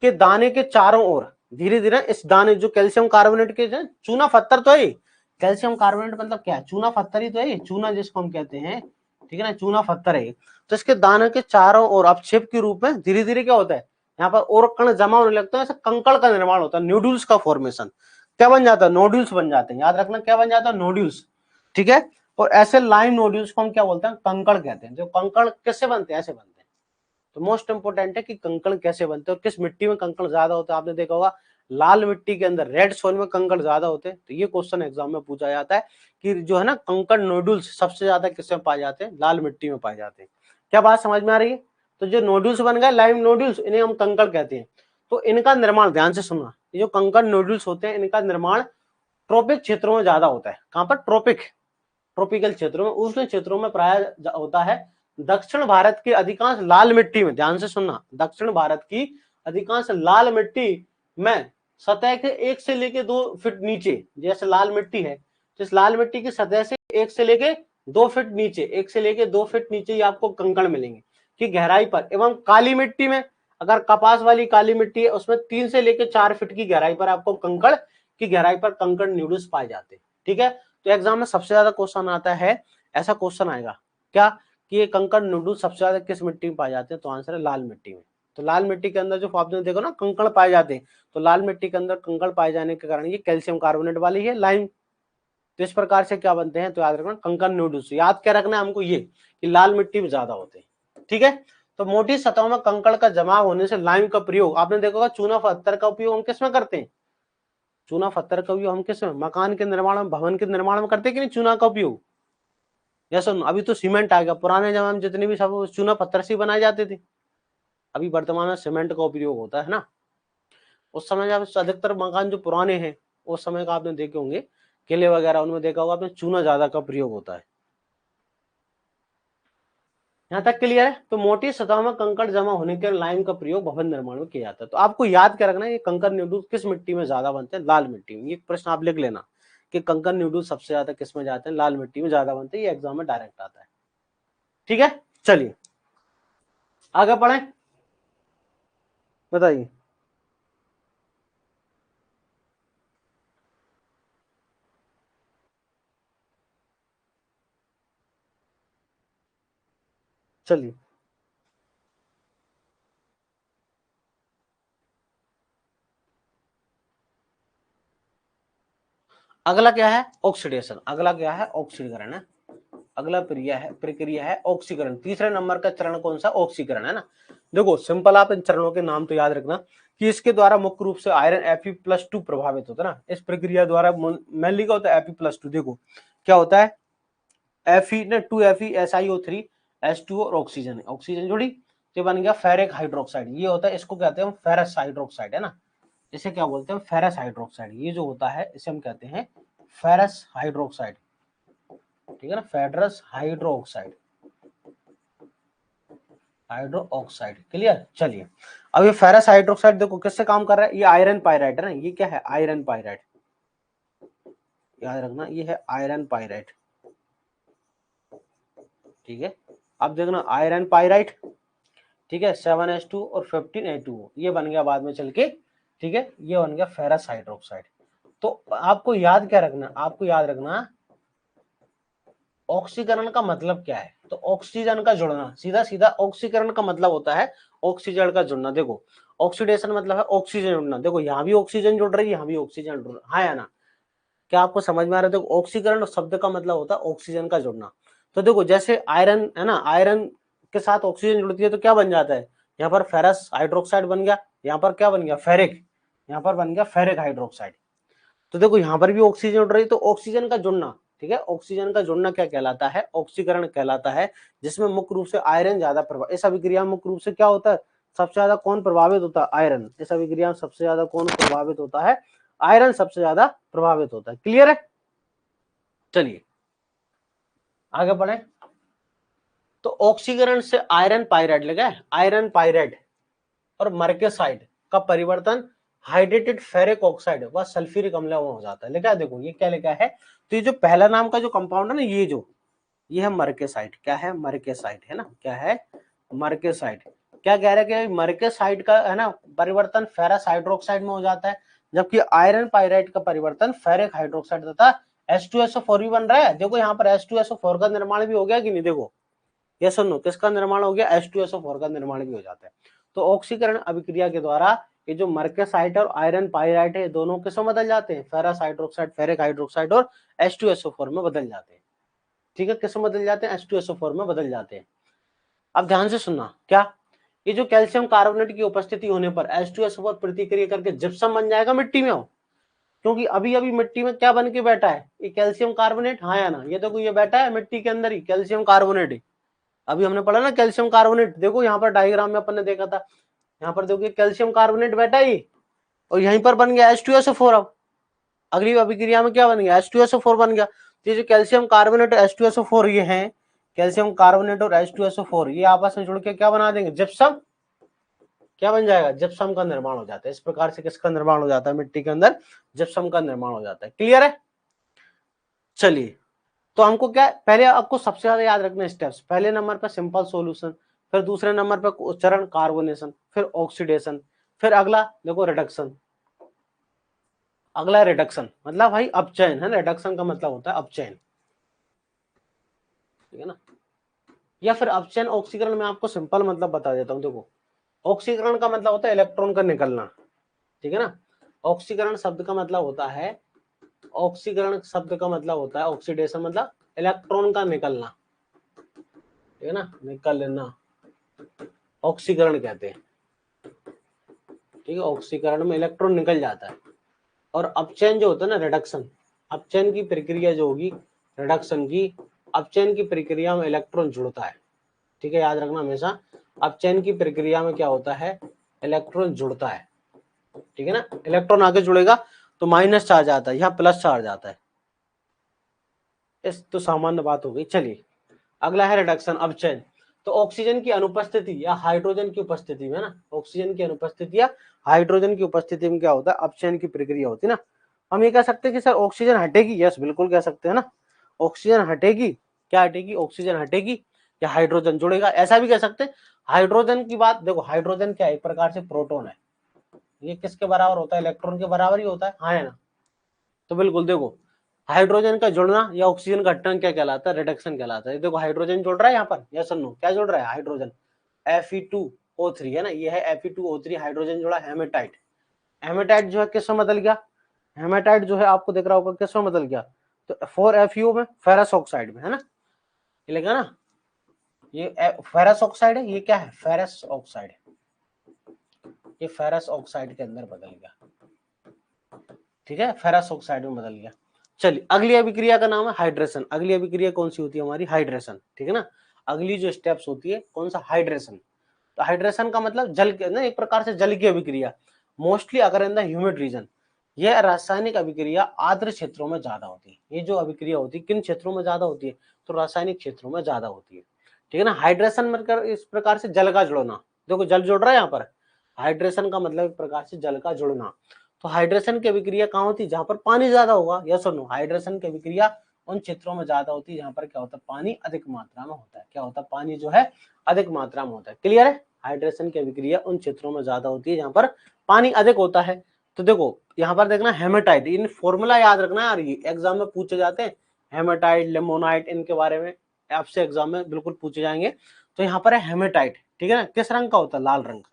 A: के दाने के चारों ओर धीरे धीरे इस दाने जो कैल्शियम कार्बोनेट के चूना पत्थर तो है, कैल्शियम कार्बोनेट मतलब क्या है, चूना पत्थर ही तो है, चूना जिसको हम कहते हैं, ठीक है ना, चूना पत्थर है। तो इसके दाने के चारों ओर अपक्षेप के रूप में धीरे धीरे क्या होता है, यहाँ पर और कण जमा होने लगते हैं, ऐसे कंकड़ का निर्माण होता है, नोड्यूल्स का फॉर्मेशन, क्या बन जाता है, नोड्यूल्स बन जाते हैं, याद रखना क्या बन जाता है, नोड्यूल्स, ठीक है। और ऐसे लाइन नोड्यूल्स को हम क्या बोलते हैं, कंकड़ कहते हैं। जो कंकड़ कैसे बनते हैं, ऐसे बनते हैं। तो मोस्ट इंपोर्टेंट है कि कंकड़ कैसे बनते हैं और किस मिट्टी में कंकड़ ज्यादा होता है। आपने देखा होगा लाल मिट्टी के अंदर, रेड सोइल में कंकड़ ज्यादा होते हैं। तो ये क्वेश्चन एग्जाम में पूछा जाता है कि जो है ना कंकड़ नोड्यूल्स सबसे ज्यादा किसमें पाए जाते हैं, लाल मिट्टी में पाए जाते हैं। क्या बात समझ में आ रही है। तो जो नोड्यूल्स बन गए लाइम नोड्यूल्स, इन्हें हम कंकड़ कहते हैं। तो इनका निर्माण ध्यान से सुनना, ये जो कंकड़ नोड्यूल्स होते हैं इनका निर्माण ट्रॉपिक क्षेत्रों में ज्यादा होता है। कहां पर, ट्रॉपिकल क्षेत्रों में, उष्ण क्षेत्रों में प्राय होता है। दक्षिण भारत की अधिकांश लाल मिट्टी में, ध्यान से सुनना, दक्षिण भारत की अधिकांश लाल मिट्टी में सतह के 1 से लेके 2 फीट नीचे, जैसे लाल मिट्टी है, जिस लाल मिट्टी की सतह से 1 से लेके 2 फीट नीचे, 1 से लेके 2 फीट नीचे ही आपको कंकड़ मिलेंगे की गहराई पर। एवं काली मिट्टी में, अगर कपास वाली काली मिट्टी है उसमें 3 से लेके 4 फीट की गहराई पर आपको कंकड़ की गहराई पर कंकड़ न्यूडल्स पाए जाते हैं, ठीक है। तो एग्जाम में सबसे ज्यादा क्वेश्चन आता है, ऐसा क्वेश्चन आएगा क्या कि ये कंकड़ नूडल्स सबसे ज्यादा किस मिट्टी में पाए जाते हैं, तो आंसर है लाल मिट्टी में। तो लाल मिट्टी के अंदर जो आपने देखो ना कंकड़ पाए जाते हैं, तो लाल मिट्टी के अंदर कंकड़ पाए जाने के कारण ये कैल्शियम कार्बोनेट वाली है लाइम। तो इस प्रकार से क्या बनते हैं, तो याद रखना कंकड़ नूडल्स, याद क्या रखना है हमको ये कि लाल मिट्टी में ज्यादा होते हैं, ठीक है। तो मोटी सतहों में कंकड़ का जमाव होने से लाइम का प्रयोग, आपने देखा होगा चूना पत्थर का उपयोग हम किसमें करते हैं, चूना पत्थर का उपयोग हम किस में, मकान के निर्माण में, भवन के निर्माण में करते हैं कि नहीं चूना का उपयोग। जैसे अभी तो सीमेंट आ गया, पुराने जमाने में जितने भी सब चूना पत्थर से बनाए जाते थे, अभी वर्तमान में सीमेंट का उपयोग होता है ना। उस समय जब अधिकतर मकान जो पुराने हैं उस समय का आपने देखे होंगे, किले वगैरह, उनमें देखा होगा आपने चूना ज्यादा का प्रयोग होता है। यहाँ तक क्लियर है। तो मोटी सतह में कंकड़ जमा होने के लाइम का प्रयोग भवन निर्माण में किया जाता है। तो आपको याद क्या रखना है, ये कंकड़ न्यूडल्स किस मिट्टी में ज्यादा बनते हैं, लाल मिट्टी में। ये प्रश्न आप लिख लेना कि कंकड़ न्यूडल्स सबसे ज्यादा किस में जाते हैं, लाल मिट्टी में ज्यादा बनते हैं। ये एग्जाम में डायरेक्ट आता है, ठीक है। चलिए आगे पढ़े, बताइए। चलिए अगला क्या है, ऑक्सीडेशन। अगला क्या है, ऑक्सीकरण है। अगला प्रक्रिया है ऑक्सीकरण। तीसरे नंबर का चरण कौन सा, ऑक्सीकरण है ना। देखो सिंपल, आप इन चरणों के नाम तो याद रखना कि इसके द्वारा मुख्य रूप से आयरन Fe+2 प्रभावित होता है ना। इस प्रक्रिया द्वारा मेनली क्या होता है, Fe+2। देखो क्या होता है, Fe ने 2Fe SiO3 H2O और ऑक्सीजन है, ऑक्सीजन जुड़ी तो बन गया फेरिक हाइड्रोक्साइड। ये होता है, इसको कहते हैं हम फेरस हाइड्रोक्साइड, है ना। इसे क्या बोलते हैं, फेरस हाइड्रोक्साइड। ये जो होता है इसे हम कहते हैं फेरस हाइड्रोक्साइड, ठीक है ना, ferrous hydroxide, hydro oxide, clear. चलिए अब ये फेरस हाइड्रोक्साइड देखो किससे काम कर रहा है, ये आयरन पायराइट है ना। ये क्या है, आयरन पायराइट, याद रखना ये है आयरन पायराइट, ठीक है। अब देखना आयरन पायराइट, ठीक है, 7H2 और 15A2O, ये बन गया बाद में चल के, ठीक है, ये बन गया फेरस हाइड्रोक्साइड। तो आपको याद क्या रखना, आपको याद रखना ऑक्सीकरण का मतलब क्या है, तो ऑक्सीजन का जुड़ना, सीधा सीधा ऑक्सीकरण का मतलब होता है ऑक्सीजन का जुड़ना। देखो ऑक्सीडेशन मतलब है ऑक्सीजन जुड़ना। देखो यहाँ भी ऑक्सीजन जुड़ रही है, यहाँ भी ऑक्सीजन जुड़ रहा है, या ना। क्या आपको समझ में आ रहा है, देखो ऑक्सीकरण शब्द का मतलब होता है ऑक्सीजन का जुड़ना। तो देखो जैसे आयरन है ना, आयरन के साथ ऑक्सीजन जुड़ती है तो क्या बन जाता है, यहाँ पर फेरस हाइड्रोक्साइड बन गया, यहाँ पर क्या बन गया, फेरिक, यहाँ पर बन गया फेरिक हाइड्रोक्साइड। तो देखो यहाँ पर भी ऑक्सीजन उड़ रही है, तो ऑक्सीजन का जुड़ना, ठीक है, ऑक्सीजन का जुड़ना क्या कहलाता है, ऑक्सीकरण कहलाता है। जिसमें मुख्य रूप से आयरन ज्यादा प्रभाव, इस अभिक्रिया में मुख्य रूप से क्या होता है, सबसे ज्यादा कौन प्रभावित होता है, आयरन। इस अभिक्रिया में सबसे ज्यादा कौन प्रभावित होता है, आयरन सबसे ज्यादा प्रभावित होता है, क्लियर है। चलिए आगे बढ़े। तो ऑक्सीकरण से आयरन पायराइड लगा, आयरन पायराइड और मर्केसाइड का परिवर्तन हाइड्रेटेड फेरिक ऑक्साइड व सल्फ्यूरिक अम्ल में हो जाता है। लिखा है, देखो ये क्या लिखा है, तो ये जो पहला नाम का जो कंपाउंड है ना, ये जो ये है मर्केसाइड, क्या है, मर्केसाइड है ना, क्या है, मर्केसाइड। क्या कह रहे हैं कि मरकज साइड का है ना परिवर्तन फेरस हाइड्रोक्साइड में हो जाता है, जबकि आयरन पाइराइट का परिवर्तन फेरिक हाइड्रोक्साइड तथा H2SO4 भी बन रहा है। देखो यहाँ पर H2SO4 का निर्माण भी हो गया कि नहीं, देखो ये सुनो किसका निर्माण हो गया, H2SO4 का निर्माण भी हो जाता है। तो ऑक्सीकरण अभिक्रिया के द्वारा ये जो मरकसाइट और आयरन पाइराइट है दोनों किसमें बदल जाते हैं, फेरस हाइड्रोक्साइड, फेरिक हाइड्रोक्साइड और H2SO4 में बदल जाते हैं। ठीक है, किसमें बदल जाते हैं, H2SO4 में बदल जाते हैं। अब ध्यान से सुनना, क्या ये जो कैल्शियम कार्बोनेट की उपस्थिति होने पर H2SO4 प्रतिक्रिया करके जिप्सम बन जाएगा मिट्टी में हो, क्योंकि अभी अभी मिट्टी में क्या बन के बैठा है, ये कैल्शियम कार्बोनेट, हाँ या ना, ये देखो ये बैठा है मिट्टी के अंदर ही कैल्शियम कार्बोनेट है। अभी हमने पढ़ा ना कैल्शियम कार्बोनेट, देखो यहाँ पर डायग्राम में अपन ने देखा था, यहाँ पर देखो कैल्शियम कार्बोनेट बैठा ही और यहीं पर बन गया H2SO4। अब अगली अभिक्रिया में क्या बन गया, H2SO4 बन गया। तो ये जो कैल्शियम कार्बोनेट और H2SO4 ये हैं, कैल्शियम कार्बोनेट और H2SO4 ये आपस में जुड़ के क्या बना देंगे, जिप्सम। क्या बन जाएगा, जिप्सम का निर्माण हो जाता है। इस प्रकार से किसका निर्माण हो जाता है, मिट्टी के अंदर जिप्सम का निर्माण हो जाता है। क्लियर है, चलिए तो हमको क्या पहले आपको सबसे ज्यादा याद रखना स्टेप्स, पहले नंबर पर सिंपल सॉल्यूशन, फिर दूसरे नंबर पर चरण कार्बोनेशन, फिर ऑक्सीडेशन, फिर अगला देखो रिडक्शन। अगला रिडक्शन मतलब भाई अपचयन है, रिडक्शन का मतलब होता है अपचयन, ठीक है ना। या फिर अपचयन ऑक्सीकरण में आपको सिंपल मतलब बता देता हूं। देखो ऑक्सीकरण का मतलब होता है इलेक्ट्रॉन का निकलना, ठीक है ना। ऑक्सीकरण शब्द का मतलब होता है, ऑक्सीकरण शब्द का मतलब होता है ऑक्सीडेशन मतलब इलेक्ट्रॉन का निकलना, ठीक है ना, निकलना ऑक्सीकरण कहते हैं। ठीक है, ऑक्सीकरण में इलेक्ट्रॉन निकल जाता है। और अपचयन जो होता है ना रिडक्शन, अपचयन की प्रक्रिया जो होगी रिडक्शन की, अपचयन की प्रक्रिया में इलेक्ट्रॉन जुड़ता है। ठीक है, याद रखना हमेशा, अपचयन की प्रक्रिया में क्या होता है, इलेक्ट्रॉन जुड़ता है। ठीक है ना, इलेक्ट्रॉन आगे जुड़ेगा तो माइनस चार्ज आता है, यहाँ प्लस चार्ज आता है। इस तो सामान्य बात हो गई। चलिए अगला है रिडक्शन, अपचयन। तो ऑक्सीजन की अनुपस्थिति या हाइड्रोजन की उपस्थिति में ना, ऑक्सीजन की अनुपस्थिति या हाइड्रोजन की उपस्थिति में क्या होता है, अपचयन की प्रक्रिया होती है ना। हम ये कह सकते हैं कि सर ऑक्सीजन हटेगी, यस बिल्कुल कह सकते हैं ना, ऑक्सीजन हटेगी। क्या हटेगी, ऑक्सीजन हटेगी या हाइड्रोजन जुड़ेगा, ऐसा भी कह सकते हैं। हाइड्रोजन की बात देखो, हाइड्रोजन क्या एक प्रकार से प्रोटॉन है, ये किसके बराबर होता है, इलेक्ट्रॉन के बराबर ही होता है, हाँ है ना। तो बिल्कुल देखो हाइड्रोजन का जुड़ना या ऑक्सीजन का हटना क्या कहलाता है, रिडक्शन कहलाता है। देखो हाइड्रोजन जुड़ रहा है यहाँ पर, यस और नो, क्या जुड़ रहा है, हाइड्रोजन Fe2O3 है ना, ये है Fe2O3 हाइड्रोजन जुड़ा हेमेटाइट। हेमेटाइट जो है किसमें बदल गया, हेमेटाइट जो है आपको दिख रहा होगा किसमें बदल गया, तो 4FeO में, फेरस ऑक्साइड में, है ना, ये लगा ना, ये फेरस ऑक्साइड है, ये क्या है, फेरस ऑक्साइड, ये फेरस ऑक्साइड के अंदर बदल गया। ठीक है, फेरस ऑक्साइड में बदल गया। चलिए अगली अभिक्रिया का नाम है हाइड्रेशन। अगली अभिक्रिया कौन सी होती है हमारी, हाइड्रेशन। ठीक है ना, अगली जो स्टेप्स होती है कौन सा, हाइड्रेशन। तो हाइड्रेशन का मतलब जल के ना, एक प्रकार से जल की अभिक्रिया, मोस्टली अगर इन द ह्यूमिड रीजन। यह रासायनिक अभिक्रिया आर्द्र क्षेत्रों में ज्यादा होती है। ये जो अभिक्रिया होती है किन क्षेत्रों में ज्यादा होती है, तो रासायनिक क्षेत्रों में ज्यादा होती है। ठीक है ना, हाइड्रेशन मतलब इस प्रकार से जल का जुड़ना, देखो जल जुड़ रहा है यहाँ पर, हाइड्रेशन का मतलब एक प्रकार से जल का जुड़ना। तो हाइड्रेशन की अभिक्रिया कहाँ होती है, जहां पर पानी ज्यादा होगा, यस और नो। हाइड्रेशन की अभिक्रिया उन क्षेत्रों में ज्यादा होती है जहां पर क्या होता है, पानी अधिक मात्रा में होता है। क्या होता है, पानी जो है अधिक मात्रा में होता है। क्लियर है, हाइड्रेशन की अभिक्रिया उन क्षेत्रों में ज्यादा होती है जहां पर पानी अधिक होता है। तो देखो यहाँ पर देखना हेमेटाइट, इन फॉर्मूला याद रखना यार, ये एग्जाम में पूछे जाते हैं, हेमेटाइट, लेमोनाइट, इनके बारे में आपसे एग्जाम में बिल्कुल पूछे जाएंगे। तो यहाँ पर है हेमेटाइट, ठीक है ना, किस रंग का होता है, लाल रंग का।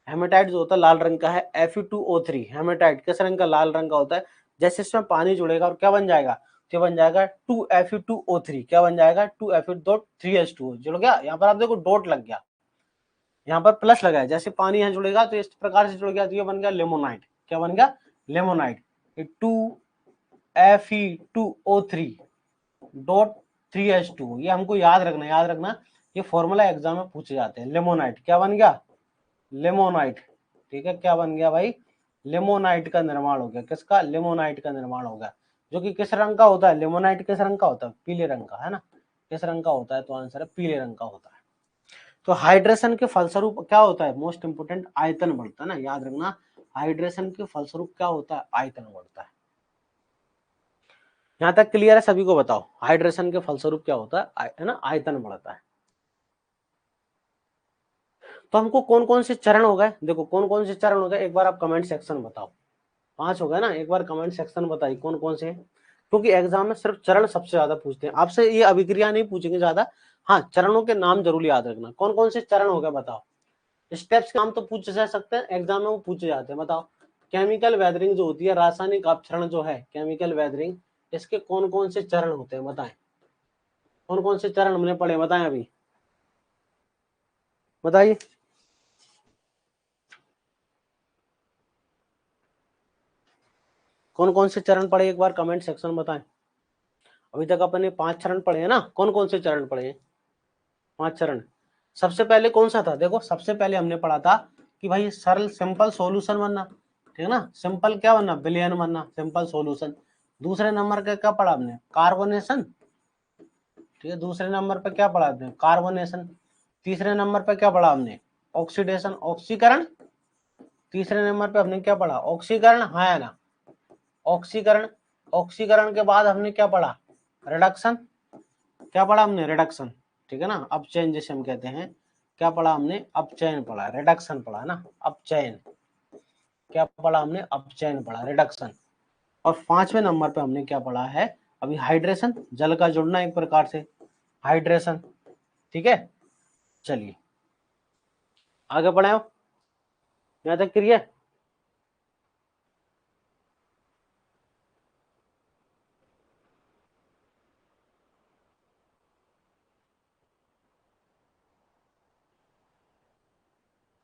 A: हेमेटाइट जो होता है लाल रंग का है। Fe2O3 हेमेटाइट किस रंग का, लाल रंग का होता है। जैसे इसमें पानी जुड़ेगा और क्या बन जाएगा, तो बन जाएगा 2Fe2O3, क्या बन जाएगा 2Fe3H2O, जुड़ गया। यहाँ पर आप देखो डॉट लग गया, यहाँ पर प्लस लगा है, जैसे पानी यहाँ जुड़ेगा तो इस प्रकार से जुड़ गया, तो ये बन गया लेमोनाइट। क्या बन गया, लेमोनाइट। 2Fe2O3 डॉट 3H2, ये हमको याद रखना, याद रखना, ये फॉर्मूला एग्जाम में पूछे जाते हैं। लेमोनाइट क्या बन गया, लेमोनाइट। ठीक है, क्या बन गया भाई, लेमोनाइट का निर्माण हो गया, किसका, लेमोनाइट का निर्माण होगा, जो कि किस रंग का होता है, लेमोनाइट किस रंग का होता है, पीले रंग का, है ना। किस रंग का होता है, तो आंसर है पीले रंग का होता है। तो हाइड्रेशन के फलस्वरूप क्या होता है, मोस्ट इंपोर्टेंट आयतन बढ़ता है ना, याद रखना, हाइड्रेशन के फलस्वरूप क्या होता है, आयतन बढ़ता है। यहां तक क्लियर है सभी को, बताओ हाइड्रेशन के फलस्वरूप क्या होता है ना, आयतन बढ़ता है। तो हमको कौन कौन से चरण हो गए, देखो कौन कौन से चरण हो गए, एक बार आप कमेंट सेक्शन बताओ। 5 हो गए ना, एक बार कमेंट सेक्शन बताइए कौन कौन से हैं, क्योंकि एग्जाम में सिर्फ चरण सबसे ज्यादा पूछते हैं आपसे, ये अभिक्रिया नहीं पूछेंगे ज्यादा। हाँ, चरणों के नाम जरूर याद रखना, कौन कौन से चरण हो गए बताओ। स्टेप्स के नाम तो पूछे जा सकते हैं, एग्जाम में वो पूछे जाते हैं, बताओ। केमिकल वेदरिंग जो होती है, रासायनिक अपक्षरण जो है, केमिकल वेदरिंग, इसके कौन कौन से चरण होते हैं बताएं, कौन कौन से चरण हमने पढ़े बताएं अभी, बताइए। कौन कौन से चरण पढ़े, एक बार कमेंट सेक्शन में बताएं। अभी तक अपन ने 5 चरण पढ़े हैं ना, कौन कौन से चरण पढ़े हैं, 5 चरण। सबसे पहले कौन सा था, देखो सबसे पहले हमने पढ़ा था कि भाई सरल सिंपल सॉल्यूशन बनना, ठीक है ना, सिंपल क्या बनना, विलयन बनना, सिंपल सॉल्यूशन। दूसरे नंबर का क्या पढ़ा हमने, कार्बोनेशन, ठीक है, दूसरे नंबर पर क्या पढ़ा हमने, कार्बोनेशन। तीसरे नंबर पर क्या पढ़ा हमने, ऑक्सीडेशन, ऑक्सीकरण। तीसरे नंबर पे हमने क्या पढ़ा, ऑक्सीकरण, हाँ या ना, ऑक्सीकरण। ऑक्सीकरण के बाद हमने क्या पढ़ा, रिडक्शन। क्या पढ़ा हमने, रिडक्शन, ठीक है ना, अपचयन जिसे हम कहते हैं। क्या पढ़ा हमने, अपचयन पढ़ा, रिडक्शन पढ़ा ना, अपचयन। क्या पढ़ा हमने, अपचयन पढ़ा, रिडक्शन। और 5वें नंबर पे हमने क्या पढ़ा है अभी, हाइड्रेशन, जल का जुड़ना एक प्रकार से, हाइड्रेशन, ठीक है। चलिए आगे बढ़े, हो यहाँ तक क्लियर।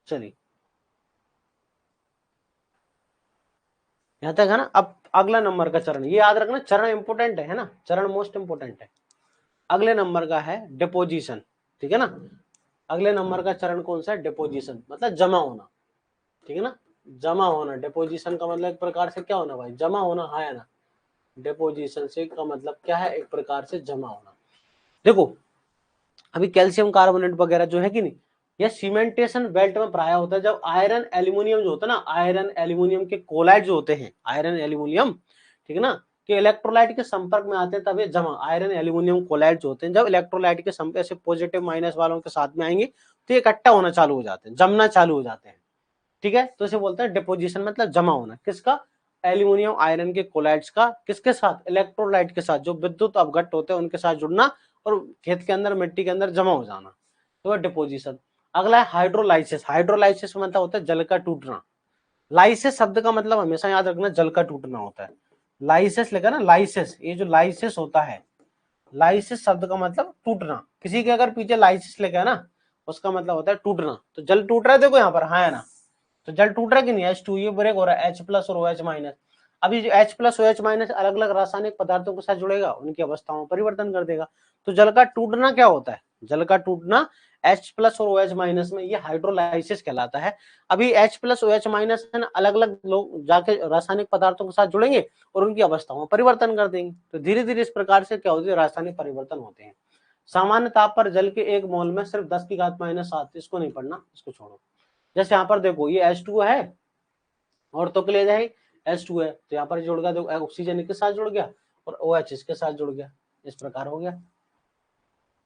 A: चलिए यहाँ तक है ना। अब अगला नंबर का चरण, ये याद रखना, चरण इंपोर्टेंट है ना, चरण मोस्ट इंपोर्टेंट है। अगले नंबर का है डिपोजिशन, ठीक है ना। अगले नंबर का चरण कौन सा है, डिपोजिशन, मतलब जमा होना, ठीक है ना, जमा होना। डिपोजिशन का मतलब एक प्रकार से क्या होना भाई, जमा होना, हाँ या ना। डिपोजिशन से का मतलब क्या है, एक प्रकार से जमा होना। देखो अभी कैल्शियम कार्बोनेट वगैरह जो है कि नहीं, यह सीमेंटेशन बेल्ट में प्राय होता है, जब आयरन एल्यूमिनियम जो होता है ना, आयरन एल्यूमिनियम के कोलाइड जो होते हैं, आयरन एल्यूमिनियम, ठीक है ना, कि इलेक्ट्रोलाइट के संपर्क में आते हैं, तब ये जमा, आयरन एल्यूमिनियम कोलाइड जो होते हैं, जब इलेक्ट्रोलाइट के संपर्क से पॉजिटिव माइनस वालों के साथ में आएंगे तो ये इकट्ठा होना चालू हो जाते हैं, जमना चालू हो जाते हैं, ठीक है। तो इसे बोलते हैं डिपोजिशन, मतलब जमा होना, किसका, एल्यूमिनियम आयरन के कोलाइड्स का, किसके साथ, इलेक्ट्रोलाइट के साथ, जो विद्युत अपघट्ट होते हैं उनके साथ जुड़ना और खेत के अंदर, मिट्टी के अंदर जमा हो जाना, तो डिपोजिशन। अगला है हाइड्रोलाइसिस, हाइड्रोलाइसिस मतलब होता है जल का टूटना। लाइसिस शब्द का मतलब हमेशा याद रखना, जल का टूटना होता है। लाइसिस लिखा ना, लाइसिस, ये जो लाइसिस होता है, लाइसिस शब्द का मतलब टूटना, किसी के अगर पीछे लाइसिस लिखा है ना, उसका मतलब होता है टूटना। तो जल टूट रहा है, देखो यहाँ पर, हाँ है ना, तो जल टूट रहा है कि नहीं, H2 ये ब्रेक हो रहा है, H प्लस और OH माइनस। अभी जो H प्लस OH माइनस अलग अलग रासायनिक पदार्थों के साथ जुड़ेगा, उनकी अवस्थाओं में परिवर्तन कर देगा। तो जल का टूटना क्या होता है, जल का टूटना H प्लस और OH माइनस में, ये हाइड्रोलाइसिस कहलाता है। अभी H प्लस OH माइनस है ना, अलग अलग लोग जाके रासायनिक पदार्थों के साथ जुड़ेंगे और उनकी अवस्थाओं में परिवर्तन कर देंगे, तो धीरे धीरे इस प्रकार से क्या होती है, रासायनिक परिवर्तन होते हैं। सामान्य ताप पर जल के एक मोल में सिर्फ 10 की घात -7, इसको नहीं पढ़ना, इसको छोड़ो। जैसे यहाँ पर देखो ये H2 है और तो के लिए जाए H2 है, तो यहाँ पर जुड़ गया, देखो ऑक्सीजन इसके साथ जुड़ गया और OH इसके साथ जुड़ गया, इस प्रकार हो गया।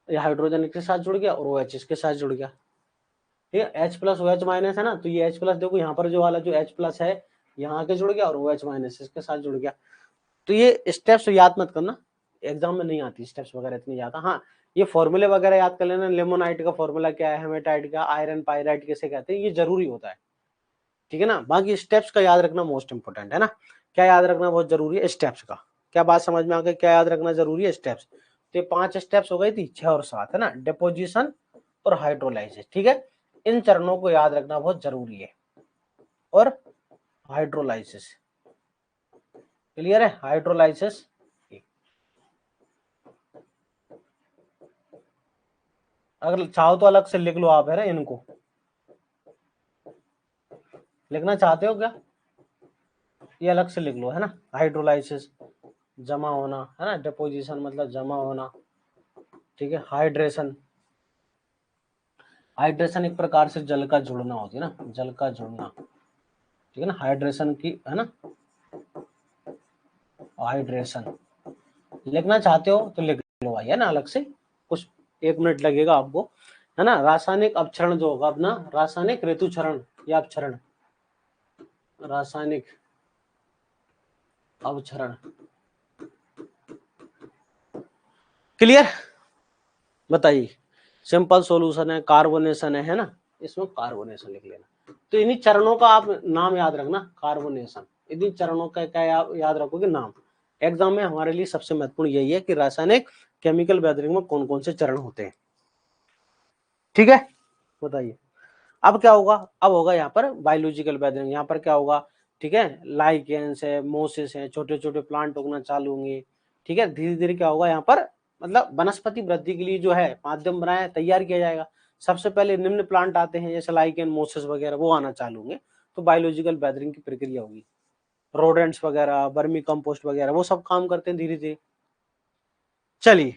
A: ये हाइड्रोजन इसके साथ जुड़ गया और OH इसके साथ जुड़ गया, ठीक है। H प्लस OH माइनस है ना, तो ये H प्लस देखो यहाँ पर जो वाला जो H प्लस है यहाँ आके जुड़ गया और OH माइनस इसके साथ जुड़ गया। तो ये स्टेप्स याद मत करना, एग्जाम में नहीं आती स्टेप्स वगैरह इतनी ज्यादा। हाँ, ये फॉर्मूले वगैरह याद कर लेना, लेमोनाइट का फॉर्मूला क्या है, हेमेटाइट का, आयरन पायराइट कैसे कहते हैं, ये जरूरी होता है, ठीक है ना। बाकी स्टेप्स का याद रखना मोस्ट इंपोर्टेंट है ना, क्या याद रखना बहुत जरूरी है, स्टेप्स का। क्या बात समझ में आ गई, क्या याद रखना जरूरी है, स्टेप्स। तो ये 5 स्टेप्स हो गई थी, 6 और 7 है ना, डिपोजिशन और हाइड्रोलाइसिस, ठीक है। इन चरणों को याद रखना बहुत जरूरी है। और हाइड्रोलाइसिस क्लियर है, हाइड्रोलाइसिस। अगर चाहो तो अलग से लिख लो आप, है ना, इनको लिखना चाहते हो क्या, ये अलग से लिख लो, है ना। हाइड्रोलाइसिस जमा होना, है ना, डिपोजिशन मतलब जमा होना, ठीक है। हाइड्रेशन, हाइड्रेशन एक प्रकार से जल का जुड़ना होती है ना, जल का जुड़ना, ठीक है ना, हाइड्रेशन की, है ना, हाइड्रेशन लिखना चाहते हो तो लिख लो भाई, है ना, अलग से कुछ 1 मिनट लगेगा आपको। है ना, रासायनिक अपक्षरण जो होगा अपना, रासायनिक ऋतुक्षरण या अपक्षरण, रासायनिक अपक्षरण। क्लियर, बताइए। सिंपल सॉल्यूशन है, कार्बोनेशन है ना, इसमें कार्बोनेशन लिख लेना। तो इन्हीं चरणों का आप नाम याद रखना, कार्बोनेशन, इन्हीं चरणों का क्या याद रखोगे नाम। एग्जाम में हमारे लिए सबसे महत्वपूर्ण यही है कि रासायनिक केमिकल वेदरिंग में कौन कौन से चरण होते हैं। ठीक है, बताइए अब क्या होगा। अब होगा यहाँ पर बायोलॉजिकल वेदरिंग। यहाँ पर क्या होगा, ठीक है, लाइकेंस है, मोसिस है, छोटे छोटे प्लांट उगना चालू होंगे। ठीक है, धीरे धीरे क्या होगा यहाँ पर, मतलब वनस्पति वृद्धि के लिए जो है माध्यम बनाया तैयार किया जाएगा। सबसे पहले निम्न प्लांट आते हैं जैसे लाइकेन, मोसिस वगैरह, वो आना चालू होंगे, तो बायोलॉजिकल वेदरिंग की प्रक्रिया होगी। रोडेंट्स वगैरह, वर्मी कंपोस्ट वगैरह, वो सब काम करते हैं धीरे धीरे। चलिए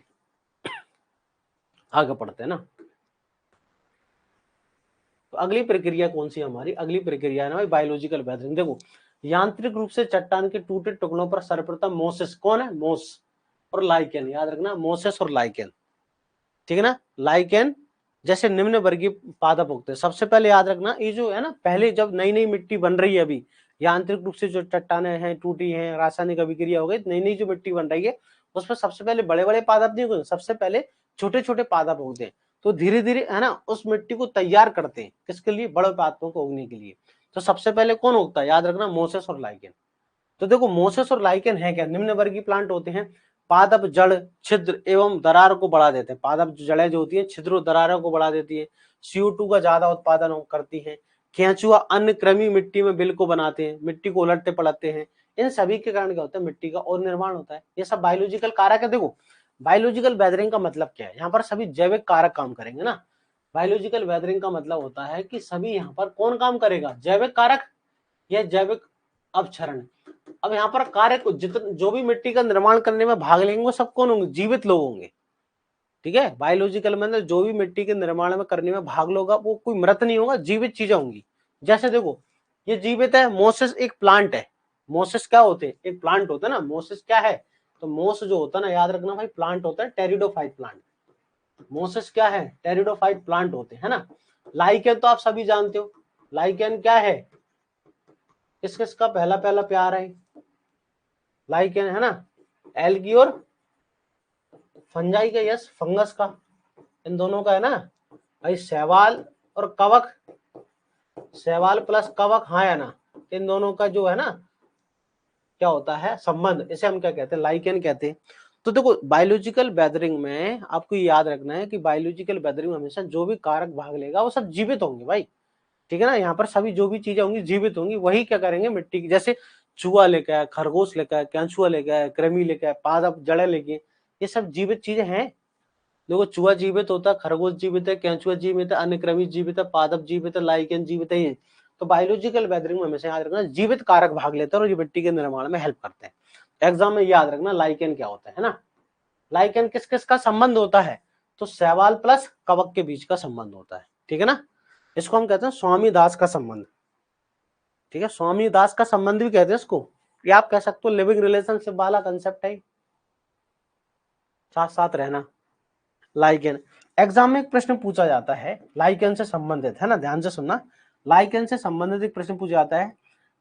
A: आगे पढ़ते हैं ना। तो अगली प्रक्रिया कौन सी हमारी, अगली प्रक्रिया है ना भाई बायोलॉजिकल वेदरिंग। देखो, यांत्रिक रूप से चट्टान के टूटे टुकड़ों पर सर्वप्रथम मोसेस, कौन है, मोस और लाइकेन, याद रखना मोसेस और लाइकेन, ठीक है ना। लाइकेन जैसे निम्न वर्गीय पादप उगते हैं। सबसे पहले याद रखना, ये जो है ना, पहले जब नई नई मिट्टी बन रही है, अभी यांत्रिक रूप से जो चट्टाने हैं टूटी हैं, रासायनिक अभिक्रिया हो गई, नई नई जो मिट्टी बन रही है उसमें सबसे पहले बड़े बड़े पादप नहीं उगते, सबसे पहले छोटे छोटे पादप उगते हैं। तो धीरे धीरे है ना उस मिट्टी को तैयार करते हैं, किसके लिए, बड़े पादपों को उगने के लिए। तो सबसे पहले कौन उगता है, याद रखना मोसेस और लाइकेन। तो देखो मोसेस और लाइकेन है क्या, निम्न वर्गीय प्लांट होते हैं। पादप जड़, छिद्र एवं दरार को बढ़ा देते हैं। पादप जड़ें जो होती हैं छिद्र और दरारों को बढ़ा देती है। CO2 का ज्यादा उत्पादन करती है। केंचुआ अन्य कृमि मिट्टी में बिल को बनाते हैं, मिट्टी को उलटते पलटते हैं। इन सभी के कारण क्या होता है, मिट्टी का और निर्माण होता है। ये सब बायोलॉजिकल कारक है। देखो बायोलॉजिकल वेदरिंग का मतलब क्या है, यहाँ पर सभी जैविक कारक काम करेंगे ना। बायोलॉजिकल वेदरिंग का मतलब होता है कि सभी यहाँ पर कौन काम करेगा, जैविक कारक या जैविक अपक्षरण। अब यहाँ पर कार्य को जितने जो भी मिट्टी का निर्माण करने में भाग लेंगे वो सब कौन होंगे, जीवित लोग होंगे। ठीक है, बायोलॉजिकल मतलब जो भी मिट्टी के निर्माण में करने में भाग लोगा वो कोई मृत नहीं होगा, जीवित चीजें होंगी। जैसे देखो ये जीवित है, मोसेस एक प्लांट है। मोसेस क्या होते हैं, एक प्लांट होता है ना। मोसेस क्या है, तो मोस जो होता है ना, याद रखना भाई, प्लांट होता है, टेरिडोफाइट प्लांट। मोसेस क्या है, टेरिडोफाइट प्लांट होते हैं, है ना। लाइकेन तो आप सभी जानते हो, लाइकेन क्या है, किस किस का पहला पहला प्यार है, लाइकेन है ना, एल्गी और फंजाई का, यस फंगस का, इन दोनों का है ना भाई। शैवाल और कवक, शैवाल प्लस कवक, हाँ है ना, इन दोनों का जो है ना क्या होता है संबंध, इसे हम क्या कहते हैं, लाइकेन कहते हैं। तो देखो बायोलॉजिकल वेदरिंग में आपको याद रखना है कि बायोलॉजिकल वेदरिंग में हमेशा जो भी कारक भाग लेगा वो सब जीवित होंगे भाई। ठीक है ना, यहाँ पर सभी जो भी चीजें होंगी जीवित होंगी। वही क्या करेंगे, मिट्टी की, जैसे चूहा लेके आए, खरगोश लेके आए, केंचुआ लेके आए, कृमि लेके आए, पादप जड़े लेके, ये सब जीवित चीजें हैं। देखो चूहा जीवित होता है, खरगोश जीवित है, केंचुआ जीवित है, अन्य कृमि जीवित है, पादप जीवित है, लाइकेन जीवित है। ये तो बायोलॉजिकल वेदरिंग में हमेशा याद रखना जीवित कारक भाग लेते हैं और ये मिट्टी के निर्माण में हेल्प करते हैं। एग्जाम में याद रखना लाइकेन क्या होता है ना। लाइकेन किस किस का संबंध होता है, तो शैवाल प्लस कवक के बीच का संबंध होता है। ठीक है ना, इसको हम कहते हैं स्वामी दास का संबंध। ठीक है, स्वामी दास का संबंध भी कहते हैं इसको, या आप कह सकते हो लिविंग रिलेशनशिप वाला कंसेप्ट है, साथ साथ रहना। लाइकेन, एग्जाम में एक प्रश्न पूछा जाता है लाइकेन से संबंधित, है ना, ध्यान से सुनना। लाइकेन से संबंधित एक प्रश्न पूछा जाता है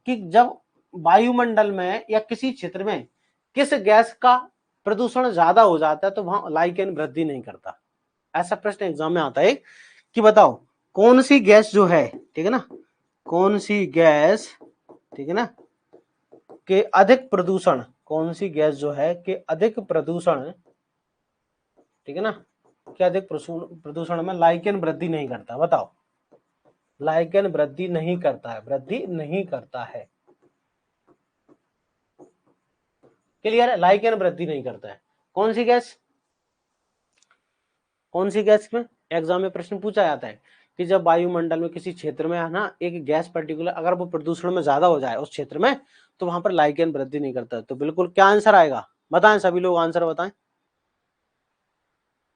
A: कि जब वायुमंडल में या किसी क्षेत्र में किस गैस का प्रदूषण ज्यादा हो जाता है तो वहां लाइकेन वृद्धि नहीं करता। ऐसा प्रश्न एग्जाम में आता है कि बताओ कौन सी गैस जो है, ठीक है ना, कौन सी गैस, ठीक है ना, के अधिक प्रदूषण, कौन सी गैस जो है कि अधिक प्रदूषण, ठीक है ना, कि अधिक प्रदूषण में लाइकेन वृद्धि नहीं करता। बताओ, लाइकेन वृद्धि नहीं करता है, वृद्धि नहीं करता है। क्लियर है, लाइकेन वृद्धि नहीं करता है। कौन सी गैस, कौन सी गैस में एग्जाम में प्रश्न पूछा जाता है कि जब वायुमंडल में किसी क्षेत्र में है ना एक गैस पर्टिकुलर अगर वो प्रदूषण में ज्यादा हो जाए उस क्षेत्र में, तो वहां पर लाइकेन वृद्धि नहीं करता। तो बिल्कुल क्या आंसर आएगा, बताएं सभी लोग, आंसर बताएं।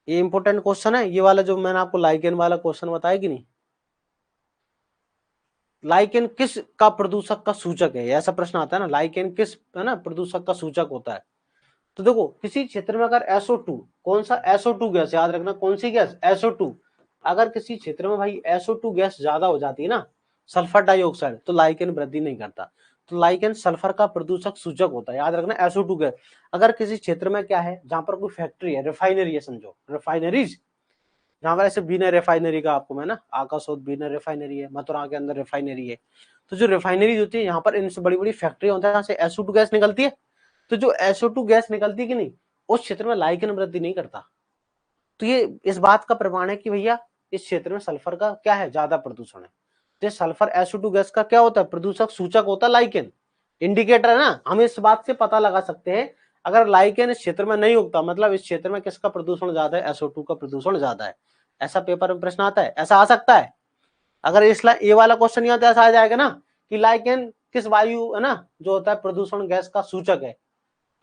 A: ये इंपॉर्टेंट क्वेश्चन है ये वाला जो मैंने आपको लाइकेन वाला क्वेश्चन बताया कि नहीं। लाइकेन किस का प्रदूषक का सूचक है, ऐसा प्रश्न आता है ना, लाइकेन किस है ना प्रदूषक का सूचक होता है। तो देखो किसी क्षेत्र में अगर SO2, कौन सा SO2 गैस, याद रखना कौन सी गैस, SO2 अगर किसी क्षेत्र में भाई SO2 गैस ज्यादा हो जाती है ना, सल्फर डाइऑक्साइड, तो लाइकेन वृद्धि नहीं करता। तो लाइकेन सल्फर का प्रदूषक सूचक होता है, याद रखना SO2 गैस। अगर किसी क्षेत्र में क्या है, जहां पर कोई फैक्ट्री है, रिफाइनरी है, समझो रिफाइनरीज, जहां पर ऐसे बीना रिफाइनरी का आपको मैं ना, आकाशोद बीना रिफाइनरी है, मथुरा के अंदर रिफाइनरी है, तो जो रिफाइनरीज होती है यहाँ पर, इनसे बड़ी बड़ी फैक्ट्री होती है, जहां से SO2 गैस निकलती है। तो जो SO2 गैस निकलती है कि नहीं, उस क्षेत्र में लाइकेन वृद्धि नहीं करता। तो ये इस बात का प्रमाण है कि भैया इस क्षेत्र में सल्फर का क्या है, ज्यादा प्रदूषण है। तो सल्फर SO2 गैस का क्या होता है, प्रदूषक सूचक होता है लाइकेन, इंडिकेटर है ना। हम इस बात से पता लगा सकते हैं, अगर लाइकेन इस क्षेत्र में नहीं उगता, मतलब इस क्षेत्र में किसका प्रदूषण ज्यादा है, SO2 का प्रदूषण ज्यादा है। ऐसा पेपर में प्रश्न आता है, ऐसा आ सकता है। अगर इसलिए ये वाला क्वेश्चन नहीं आता, ऐसा आ जाएगा ना कि लाइकेन किस वायु है ना, जो होता है प्रदूषण गैस का सूचक है,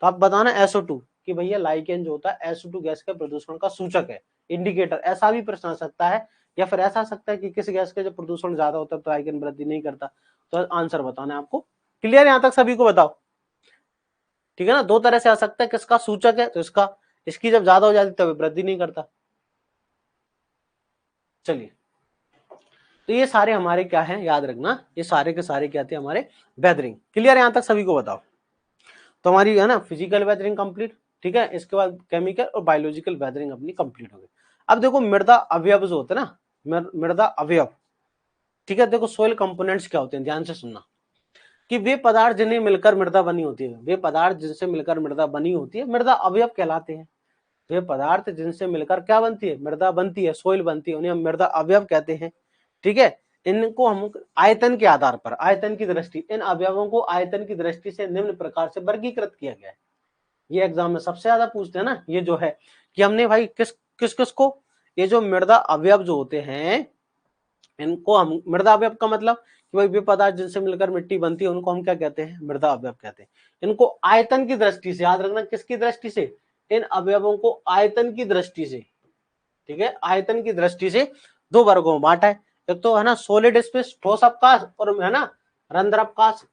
A: तो आप बताना SO2 कि भैया लाइकेन जो होता है SO2 गैस के प्रदूषण का सूचक है, इंडिकेटर। ऐसा भी प्रश्न आ सकता है, या फिर ऐसा आ सकता है कि किस गैस के जो प्रदूषण ज्यादा होता है तो लाइकेन वृद्धि नहीं करता। तो आंसर बताना है आपको। क्लियर, यहां तक सभी को बताओ, ठीक है ना। दो तरह से आ सकता है, किसका सूचक है तो इसका, इसकी जब ज्यादा हो जाती तब वृद्धि नहीं करता। चलिए, तो ये सारे हमारे क्या है, याद रखना, ये सारे के सारे क्या थे हमारे वेदरिंग। क्लियर, यहां तक सभी को बताओ। तो हमारी है ना फिजिकल वेदरिंग कंप्लीट, ठीक है। इसके बाद केमिकल और बायोलॉजिकल वेदरिंग अपनी कंप्लीट हो गई। अब देखो मृदा अवयव जो होते हैं ना, मृदा अवयव, ठीक है। देखो सोइल कंपोनेंट्स क्या होते हैं, ध्यान से सुनना, कि वे पदार्थ जिन्हें मिलकर मृदा बनी होती है, वे पदार्थ जिनसे मिलकर मृदा बनी होती है, मृदा अवयव कहलाते हैं। वे पदार्थ जिनसे मिलकर क्या बनती है, मृदा बनती है, सोइल बनती है, उन्हें हम मृदा अवयव कहते हैं, ठीक है। इनको हम आयतन के आधार पर, आयतन की दृष्टि, इन अवयवों को आयतन की दृष्टि से निम्न प्रकार से वर्गीकृत किया गया है। ये एग्जाम में सबसे ज्यादा पूछते हैं ना, ये जो है कि हमने भाई किस किस किस को, ये जो मृदा अवयव जो होते हैं, इनको हम मृदा अवयव का मतलब कि भाई वे पदार्थ जिनसे मिलकर मिट्टी बनती है, उनको हम क्या कहते हैं, मृदा अवयव कहते हैं। इनको आयतन की दृष्टि से, याद रखना किसकी दृष्टि से, इन अवयवों को आयतन की दृष्टि से, ठीक है, आयतन की दृष्टि से दो वर्गों में बांटा है। एक तो है ना सॉलिड स्पेस, ठोस अवकाश, और है ना रंध्र अवकाश,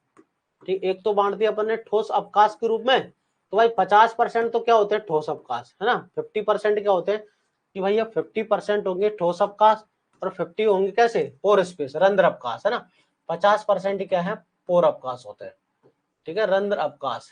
A: ठीक। एक तो बांट दिया अपन ने ठोस अवकाश के रूप में। तो भाई 50% तो क्या होते हैं, ठोस अवकाश, है ना। 50% क्या होते हैं कि भैया 50% होंगे ठोस अवकाश, और 50 होंगे कैसे, पोर स्पेस, रंध्र अवकाश, है ना। 50% क्या है, पोर अवकाश होते हैं, ठीक है, रंध्र अवकाश।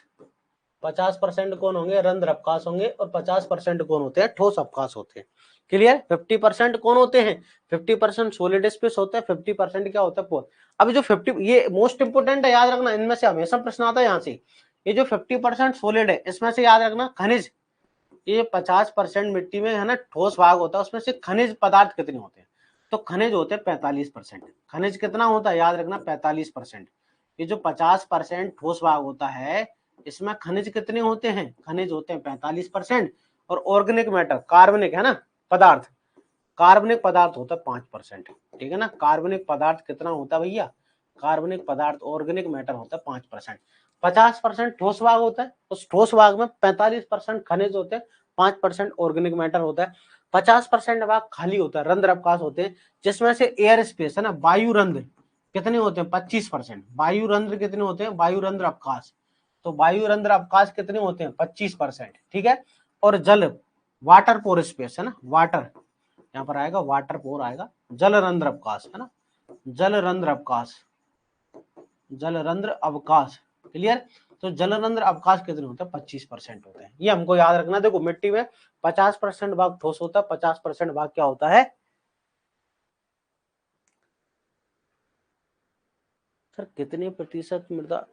A: 50% कौन होंगे, रंध्र अवकाश होंगे, और 50% कौन होते हैं, ठोस अवकाश होते हैं। क्लियर, 50% कौन होते हैं, 50% सॉलिड स्पेस होता है, 50% क्या होता है, पोर। अभी जो 50, ये मोस्ट इंपोर्टेंट है, याद रखना, इनमें से हमेशा प्रश्न आता है यहाँ से। ये जो 50% सॉलिड है, इसमें से याद रखना खनिज, ये 50% मिट्टी में है ना ठोस भाग होता है, उसमें से खनिज पदार्थ कितने होते हैं, तो खनिज होते हैं 45%। खनिज कितना होता है, याद रखना 45%। ये जो 50% ठोस भाग होता है, इसमें खनिज कितने होते हैं, खनिज होते हैं 45%। और ऑर्गेनिक मैटर, कार्बनिक है ना पदार्थ, कार्बनिक पदार्थ होता है 5%, ठीक है ना। कार्बनिक पदार्थ कितना होता है भैया, कार्बनिक पदार्थ ऑर्गेनिक मैटर होता है 5%। 50% ठोस भाग होता है, उस ठोस भाग में 45% खनिज होते हैं, 5% ऑर्गेनिक मैटर होता है। 50% भाग खाली होता है, रंध्र अवकाश होते हैं, जिसमें से एयर स्पेस है ना, वायु रंध्र कितने होते हैं, 25%। वायु रंध्र कितने होते हैं, वायु रंध्र अवकाश, तो वायु रंध्र अवकाश कितने होते हैं, 25%, ठीक है। और जल, वाटर पोर स्पेस है ना, वाटर, यहाँ पर आएगा वाटर पोर आएगा, जल रंध्र अवकाश, है ना, जल रंध्र अवकाश, जल रंध्र अवकाश। क्लियर, तो जल रंध्र अवकाश कितने होते हैं, 25% होते हैं। ये हमको याद रखना। देखो मिट्टी में 50% भाग ठोस होता है, 50% भाग क्या होता है, सर कितने प्रतिशत मृदा,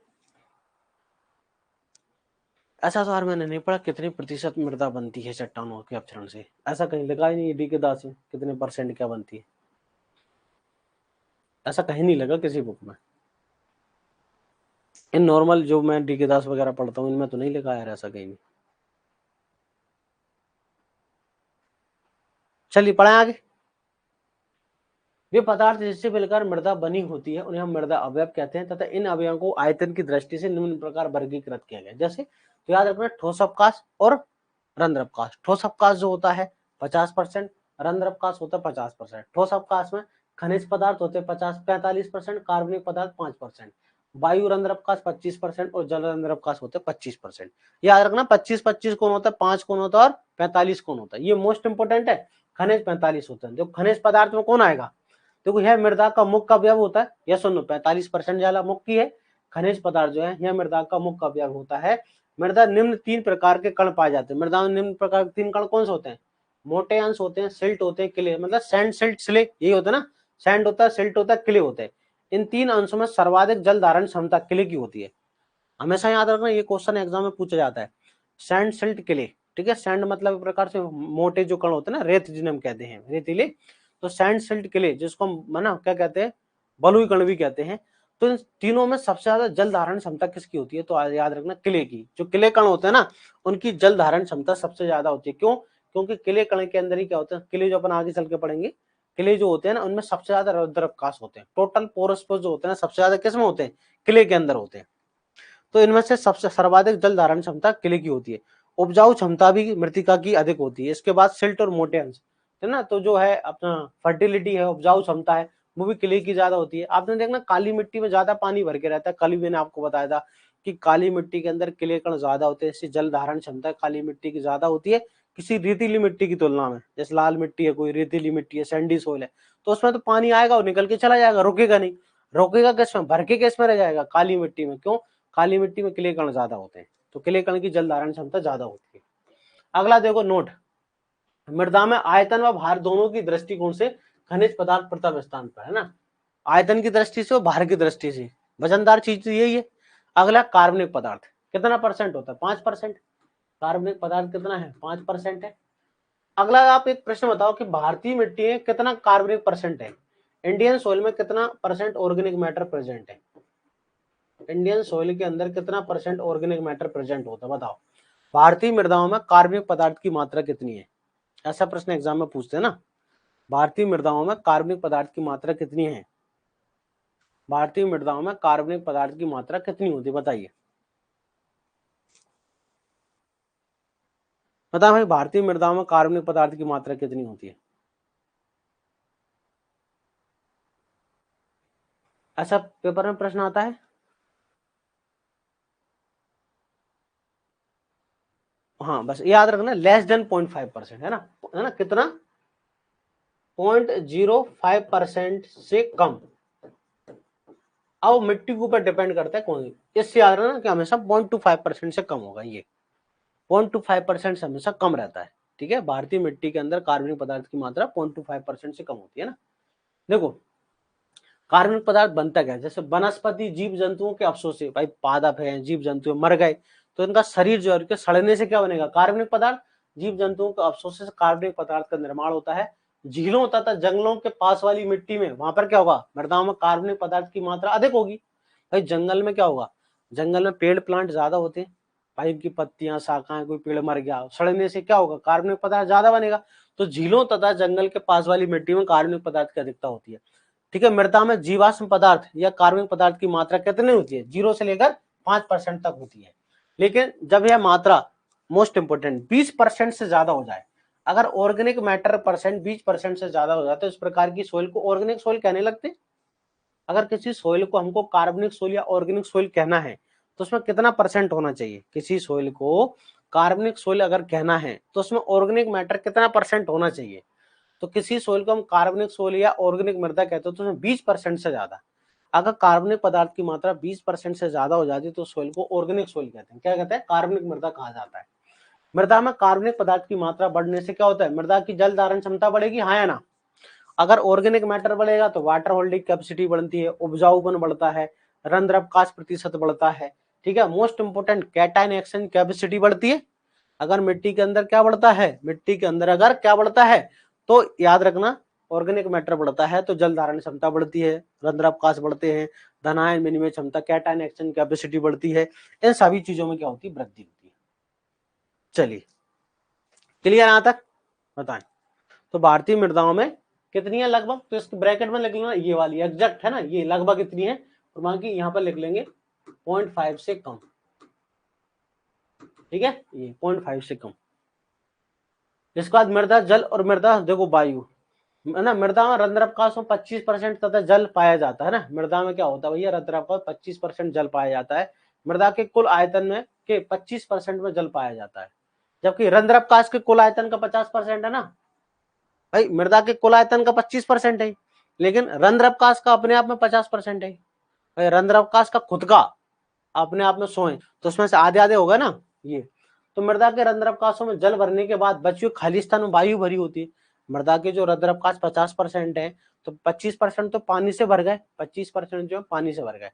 A: ऐसा सर मैंने नहीं पढ़ा कितने प्रतिशत मृदा बनती है चट्टानों के अपक्षरण से, ऐसा कहीं लिखा ही नहीं, डी के दास में कितने परसेंट क्या बनती है, ऐसा कहीं नहीं लगा किसी बुक में। इन नॉर्मल जो मैं डी के दास वगैरह पढ़ता हूँ, इनमें तो नहीं लिखा है ऐसा कहीं नहीं। चलिए पढ़े आगे। वे पदार्थ जिससे मिलकर मृदा बनी होती है, उन्हें हम मृदा अवयव कहते हैं, तथा इन अवयवों को आयतन की दृष्टि से निम्न प्रकार वर्गीकृत किया गया। जैसे, तो याद रखना ठोस अवकाश और रंध्र अवकाश। ठोस अवकाश जो होता है 50%, रंध्र अवकाश होता है 50%। ठोस अवकाश में खनिज पदार्थ होते हैं 45%, कार्बनिक पदार्थ 5%, वायु रंध्र अवकाश 25% और जल रंध्र अवकाश होते हैं 25%। याद रखना 25-25 कौन होता है, 5 कौन होता है और 45 कौन होता है, ये मोस्ट इंपोर्टेंट है। खनिज 45 होते हैं। देखो खनिज पदार्थ में कौन आएगा, देखो यह मृदा का मुख्य अवयव होता है, यह सुनो 45% ज्यादा मुख्य है। खनिज पदार्थ जो है यह मृदा का मुख्य अवयव होता है। मृदा निम्न 3 प्रकार के कण पाए जाते हैं। मृदा में निम्न प्रकार के 3 कण कौन से होते हैं, मोटे अंश होते हैं, सिल्ट होते हैं, क्ले, मतलब सैंड सिल्ट स्ले, यही होता है ना, सैंड होता है, सिल्ट होता है, क्ले होते हैं। इन 3 अंशों में सर्वाधिक जल धारण क्षमता क्ले की होती है। हमेशा याद रखना, ये क्वेश्चन एग्जाम में पूछा जाता है, सैंड सिल्ट क्ले, ठीक है। सैंड मतलब एक प्रकार से मोटे जो कण होते हैं ना, रेत जिन्हें हम कहते हैं, रेतीले, तो सैंड सिल्ट क्ले जिसको हम ना क्या कहते हैं, बलुई कण भी कहते हैं। तो इन तीनों में सबसे ज्यादा जल धारण क्षमता किसकी होती है, तो याद रखना क्ले की। जो क्ले कण होते हैं ना, उनकी जल धारण क्षमता सबसे ज्यादा होती है। क्यों, क्योंकि क्ले कण के अंदर ही क्या होता है, क्ले जो अपन आगे चल के पढ़ेंगे, क्ले जो होते हैं ना, उनमें सबसे ज्यादा रौद्रावकाश होते हैं। टोटल पोरस जो होते हैं सबसे ज्यादा किसमें होते हैं, क्ले के अंदर होते हैं। तो इनमें से सबसे सर्वाधिक जल धारण क्षमता क्ले की होती है। उपजाऊ क्षमता भी मृतिका की अधिक होती है। इसके बाद सिल्ट और मोटे अंश है ना, तो जो है अपना फर्टिलिटी है, उपजाऊ क्षमता है, वो भी क्ले की ज्यादा होती है। आपने देखना काली मिट्टी में ज्यादा पानी भर के रहता है, कल भी मैंने आपको बताया था कि काली मिट्टी के अंदर क्ले कण ज्यादा होते हैं, इससे जल धारण क्षमता काली मिट्टी की ज्यादा होती है किसी रेतीली मिट्टी की तुलना में। जैसे लाल मिट्टी है, कोई रेतीली मिट्टी है, सैंडी सोइल है, तो उसमें तो पानी आएगा और निकल के चला जाएगा, रुकेगा नहीं। रोकेगा किसमें, भर के किसमें रह जाएगा, काली मिट्टी में। क्यों, काली मिट्टी में क्ले कण ज्यादा होते हैं, तो क्ले कण की जल धारण क्षमता ज्यादा होती है। अगला देखो नोट, मृदा में आयतन व भार दोनों की दृष्टिकोण से खनिज पदार्थ प्रथम स्थान पर है ना, आयतन की दृष्टि से और भार की दृष्टि से वजनदार चीज तो यही है। अगला कार्बनिक पदार्थ कितना परसेंट होता है, 5%। कार्बनिक पदार्थ कितना है, 5% है। अगला आप एक प्रश्न बताओ कि भारतीय मिट्टी में कितना कार्बनिक परसेंट है, इंडियन सोइल में कितना परसेंट ऑर्गेनिक मैटर प्रेजेंट है, इंडियन सोइल के अंदर कितना परसेंट ऑर्गेनिक मैटर प्रेजेंट होता है, बताओ। भारतीय मृदाओं में कार्बनिक पदार्थ की मात्रा कितनी है, ऐसा प्रश्न एग्जाम में पूछते हैं ना। भारतीय मृदाओं में कार्बनिक पदार्थ की मात्रा कितनी है, भारतीय मृदाओं में कार्बनिक पदार्थ की मात्रा कितनी होती है, बताइए। बताओ भाई, भारतीय मृदाओं में कार्बनिक पदार्थ की मात्रा कितनी होती है, ऐसा पेपर में प्रश्न आता है। हाँ बस याद रखना, लेस देन 0.5% है ना कितना, 0.05% से कम। अब मिट्टी के ऊपर डिपेंड करता है कौन सी, इससे याद रखना कि हमेशा 0.25% से कम होगा, ये 0.25% से हमेशा कम रहता है, ठीक है। भारतीय मिट्टी के अंदर कार्बनिक पदार्थ की मात्रा 0.25% से कम होती है ना। देखो कार्बनिक पदार्थ बनता क्या है, जैसे वनस्पति जीव जंतुओं के अवशोष से, भाई पादप है, जीव जंतु मर गए, तो इनका शरीर जो है सड़ने से क्या बनेगा, कार्बनिक पदार्थ। जीव जंतुओं के अवशोष से कार्बनिक पदार्थ का निर्माण होता है। झीलों तथा जंगलों के पास वाली मिट्टी में, वहां पर क्या होगा, मृदाओं में कार्बनिक पदार्थ की मात्रा अधिक होगी। भाई जंगल में क्या होगा, जंगल में पेड़ प्लांट ज्यादा होते हैं, भाई उनकी पत्तियां शाखाएं, कोई पेड़ मर गया, सड़ने से क्या होगा, कार्बनिक पदार्थ ज्यादा बनेगा। तो झीलों तथा जंगल के पास वाली मिट्टी में कार्बनिक पदार्थ की अधिकता होती है, ठीक है। मृदा में जीवाश्म पदार्थ या कार्बनिक पदार्थ की मात्रा कितनी होती है, 0 से लेकर 5% तक होती है। लेकिन जब यह मात्रा, मोस्ट इंपोर्टेंट, 20% से ज्यादा हो जाए, अगर ऑर्गेनिक मैटर परसेंट 20% से ज्यादा हो जाता है, इस प्रकार की सोइल को ऑर्गेनिक सोइल कहने लगते हैं। अगर किसी सोइल को हमको कार्बनिक सोइल या ऑर्गेनिक सोइल कहना है, तो उसमें कितना परसेंट होना चाहिए, किसी सोइल को कार्बनिक सोइल अगर कहना है तो उसमें ऑर्गेनिक मैटर कितना परसेंट होना चाहिए। तो किसी सोइल को हम कार्बनिक सोइल या ऑर्गेनिक मृदा कहते हैं, तो उसमें 20% से ज्यादा, अगर कार्बनिक पदार्थ की मात्रा 20% से ज्यादा हो जाती है तो सोइल को ऑर्गेनिक सोइल कहते हैं। क्या कहते हैं, कार्बनिक मृदा कहा जाता है। मृदा में कार्बनिक पदार्थ की मात्रा बढ़ने से क्या होता है, मृदा की जल धारण क्षमता बढ़ेगी, हाँ या ना। अगर ऑर्गेनिक मैटर बढ़ेगा तो वाटर होल्डिंग कैपेसिटी बढ़ती है, उपजाऊपन बढ़ता है, रंध्र अवकाश प्रतिशत बढ़ता है, ठीक है। Most important, cation exchange capacity बढ़ती है। अगर मिट्टी के अंदर क्या बढ़ता है, मिट्टी के अंदर अगर क्या बढ़ता है, तो याद रखना ऑर्गेनिक मैटर बढ़ता है तो जल धारण क्षमता बढ़ती है, रंध्र अवकाश बढ़ते हैं, धनायन विनिमय क्षमता, कैटायन एक्सचेंज कैपेसिटी बढ़ती है। इन सभी चीजों में क्या होती है, वृद्धि होती है। चलिए क्लियर यहां तक, बताएं। तो भारतीय मृदाओं में कितनी है लगभग, तो इसके ब्रैकेट में लिख लेना, ये वाली एग्जैक्ट है ना, ये लगभग इतनी है, और बाकी यहाँ पर लिख लेंगे 0.5 से कम, ठीक है, ये 0.5 से कम। इसके बाद मृदा जल और मृदा देखो वायु है ना, मृदा में रंध्रावकाश में 25% तथा जल पाया जाता है ना। मृदा में क्या होता है भैया, रंध्रावकाश 25% जल पाया जाता है। मृदा के कुल आयतन में के 25% में जल पाया जाता है, जबकि रंध्रावकाश के कुल आयतन का 50% है ना। भाई मृदा के कुल आयतन का 25% है, लेकिन रंध्र अवकाश का अपने आप में 50% है। भाई रंध्र अवकाश का खुद का अपने आप में 100 है, तो उसमें से आधे आधे होगा ना ये। तो मृदा के रंध्र अवकाशों में जल भरने के बाद बची हुई खाली स्थान में वायु भरी होती है। मृदा के जो रंध्र अवकाश 50% है, तो 25% तो पानी से भर गए, 25% जो है पानी से भर गए,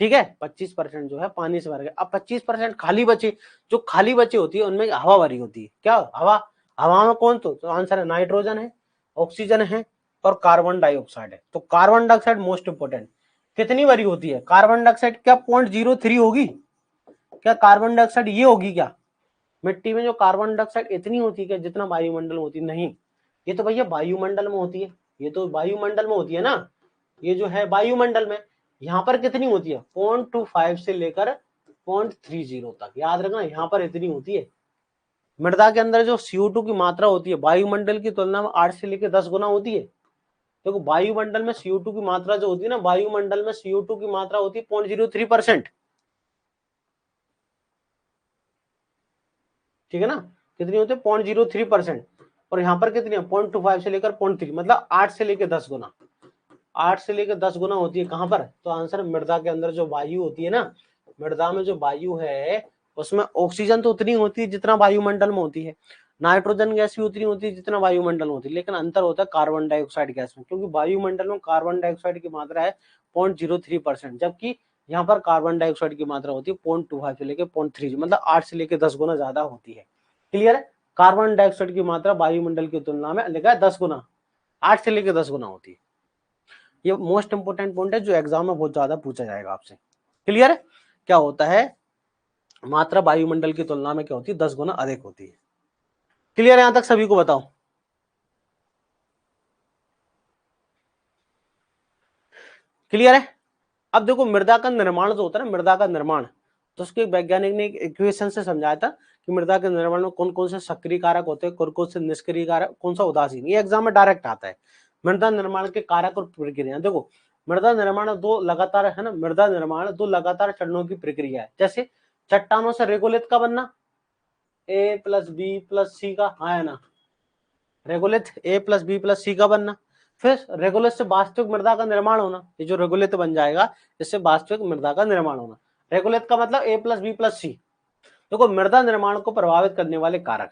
A: ठीक है। 25% जो है पानी से भर गए। अब 25% खाली बचे, जो खाली बची होती है उनमें हवा भरी होती है। क्या हवा? हवा में कौन? तो आंसर है नाइट्रोजन है, ऑक्सीजन है और कार्बन डाइऑक्साइड है। तो कार्बन डाइऑक्साइड मोस्ट इंपोर्टेंट। कितनी भरी होती है कार्बन डाइऑक्साइड? क्या 0.03 होगी? क्या कार्बन डाइऑक्साइड ये होगी क्या? मिट्टी में जो कार्बन डाइऑक्साइड इतनी होती है क्या जितना वायुमंडल में होती है? नहीं, ये तो भैया वायुमंडल में होती है, ये तो वायुमंडल में होती है ना, ये जो है वायुमंडल में। यहाँ पर कितनी होती है? 0.25 से लेकर 0.30 तक, याद रखना यहाँ पर इतनी होती है। मृदा के अंदर जो CO2 की मात्रा होती है वायुमंडल की तुलना में 8 से लेकर 10 गुना होती है। देखो वायुमंडल में CO2 की मात्रा जो होती है ना, वायुमंडल में CO2 की मात्रा होती है 0.03%, ठीक है ना। कितनी होती है? 0.03%। और यहाँ पर कितनी है? 0.25 से लेकर 0.3, मतलब 8 से लेकर 10 गुना, 8 से लेकर 10 गुना होती है। कहां पर? तो आंसर मृदा के अंदर जो वायु होती है ना, मृदा में जो वायु है उसमें ऑक्सीजन तो उतनी होती है जितना वायुमंडल में होती है, नाइट्रोजन गैस भी उतनी होती है जितना वायुमंडल में होती है, लेकिन अंतर होता है कार्बन डाइऑक्साइड गैस में, क्योंकि वायुमंडल में कार्बन डाइऑक्साइड की मात्रा है 0.03%, जबकि यहाँ पर कार्बन डाइऑक्साइड की मात्रा होती है 0.25 से लेकर 0.3, मतलब 8 से लेकर 10 गुना ज्यादा होती है। क्लियर है? कार्बन डाइऑक्साइड की मात्रा वायुमंडल की तुलना में लिखा है 10 गुना, 8 से लेकर 10 गुना होती है। ये मोस्ट इंपोर्टेंट पॉइंट है जो एग्जाम में बहुत ज्यादा पूछा जाएगा आपसे। क्लियर है? क्या होता है? मात्रा वायुमंडल की तुलना में क्या होती है? 10 गुना अधिक होती है। क्लियर है? यहां तक सभी को बताओ। क्लियर है? अब देखो मृदा का निर्माण जो होता है ना, मृदा का निर्माण, तो उसके वैज्ञानिक ने एक इक्वेशन से समझाया था कि मृदा के निर्माण में कौन कौन से सक्रिय कारक होते हैं, कौन कौन से निष्क्रिय कारक, कौन सा उदासीन। ये एग्जाम में डायरेक्ट आता है। मृदा निर्माण के कारक और प्रक्रिया। देखो मृदा निर्माण दो लगातार है ना, मृदा निर्माण दो लगातार चरणों की प्रक्रिया है। जैसे चट्टानों से रेगोलिथ का बनना, A+B+C का, हाँ है ना, रेगोलिथ A+B+C का बनना। फिर रेगोलिथ से वास्तविक मृदा का निर्माण होना, ये जो रेगोलिथ बन जाएगा इससे वास्तविक मृदा का निर्माण होना। रेगोलिथ का मतलब A+B+C। देखो मृदा निर्माण को प्रभावित करने वाले कारक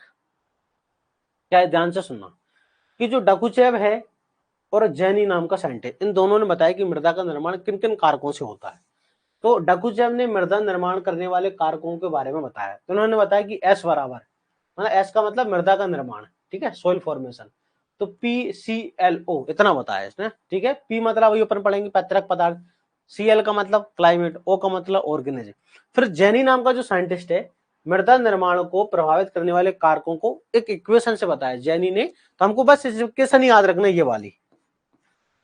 A: क्या है, ध्यान से सुनना, कि जो डकुचेव है और जैनी नाम का साइंटिस्ट, इन दोनों ने बताया कि मृदा का निर्माण किन किन कारकों से होता है। तो डकुचेव ने मृदा निर्माण करने वाले कारकों के बारे में बताया। तो उन्होंने बताया कि S बराबर, मतलब S का मतलब मृदा का निर्माण, ठीक है, सोइल फॉर्मेशन। तो PCLO इतना बताया इसने, ठीक है। P मतलब वही अपन पढ़ेंगे पैतृक पदार्थ, Cl का मतलब क्लाइमेट, O का मतलब ऑर्गेनिज्म। फिर जैनी नाम का जो साइंटिस्ट है, मृदा निर्माण को प्रभावित करने वाले कारकों को एक इक्वेशन से बताया जैनी ने। तो हमको बस इक्वेशन याद रखना ये वाली,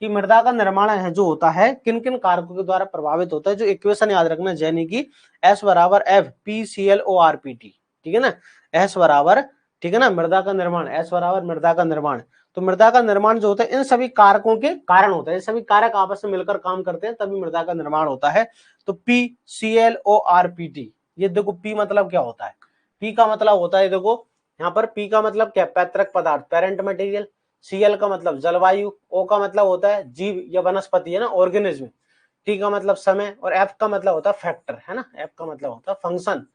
A: कि मृदा का निर्माण है जो होता है किन किन कारकों के द्वारा प्रभावित होता है, जो इक्वेशन याद रखना जैनी की, S बराबर FPCLORPT, ठीक है ना। S बराबर, ठीक है ना, मृदा का निर्माण, S बराबर मृदा का निर्माण। तो मृदा का निर्माण जो होता है इन सभी कारकों के कारण होता है, सभी कारक आपस में मिलकर काम करते हैं तभी मृदा का निर्माण होता है। तो PCLORPT, ये देखो P मतलब क्या होता है, P का मतलब होता है, देखो यहाँ पर P का मतलब क्या, पैतृक पदार्थ, पेरेंट मटेरियल। Cl का मतलब जलवायु, O का मतलब होता है जीव या वनस्पति, है ना, ऑर्गेनिज्म। T का मतलब समय, और F का मतलब होता है फैक्टर, है ना, F का मतलब होता है फंक्शन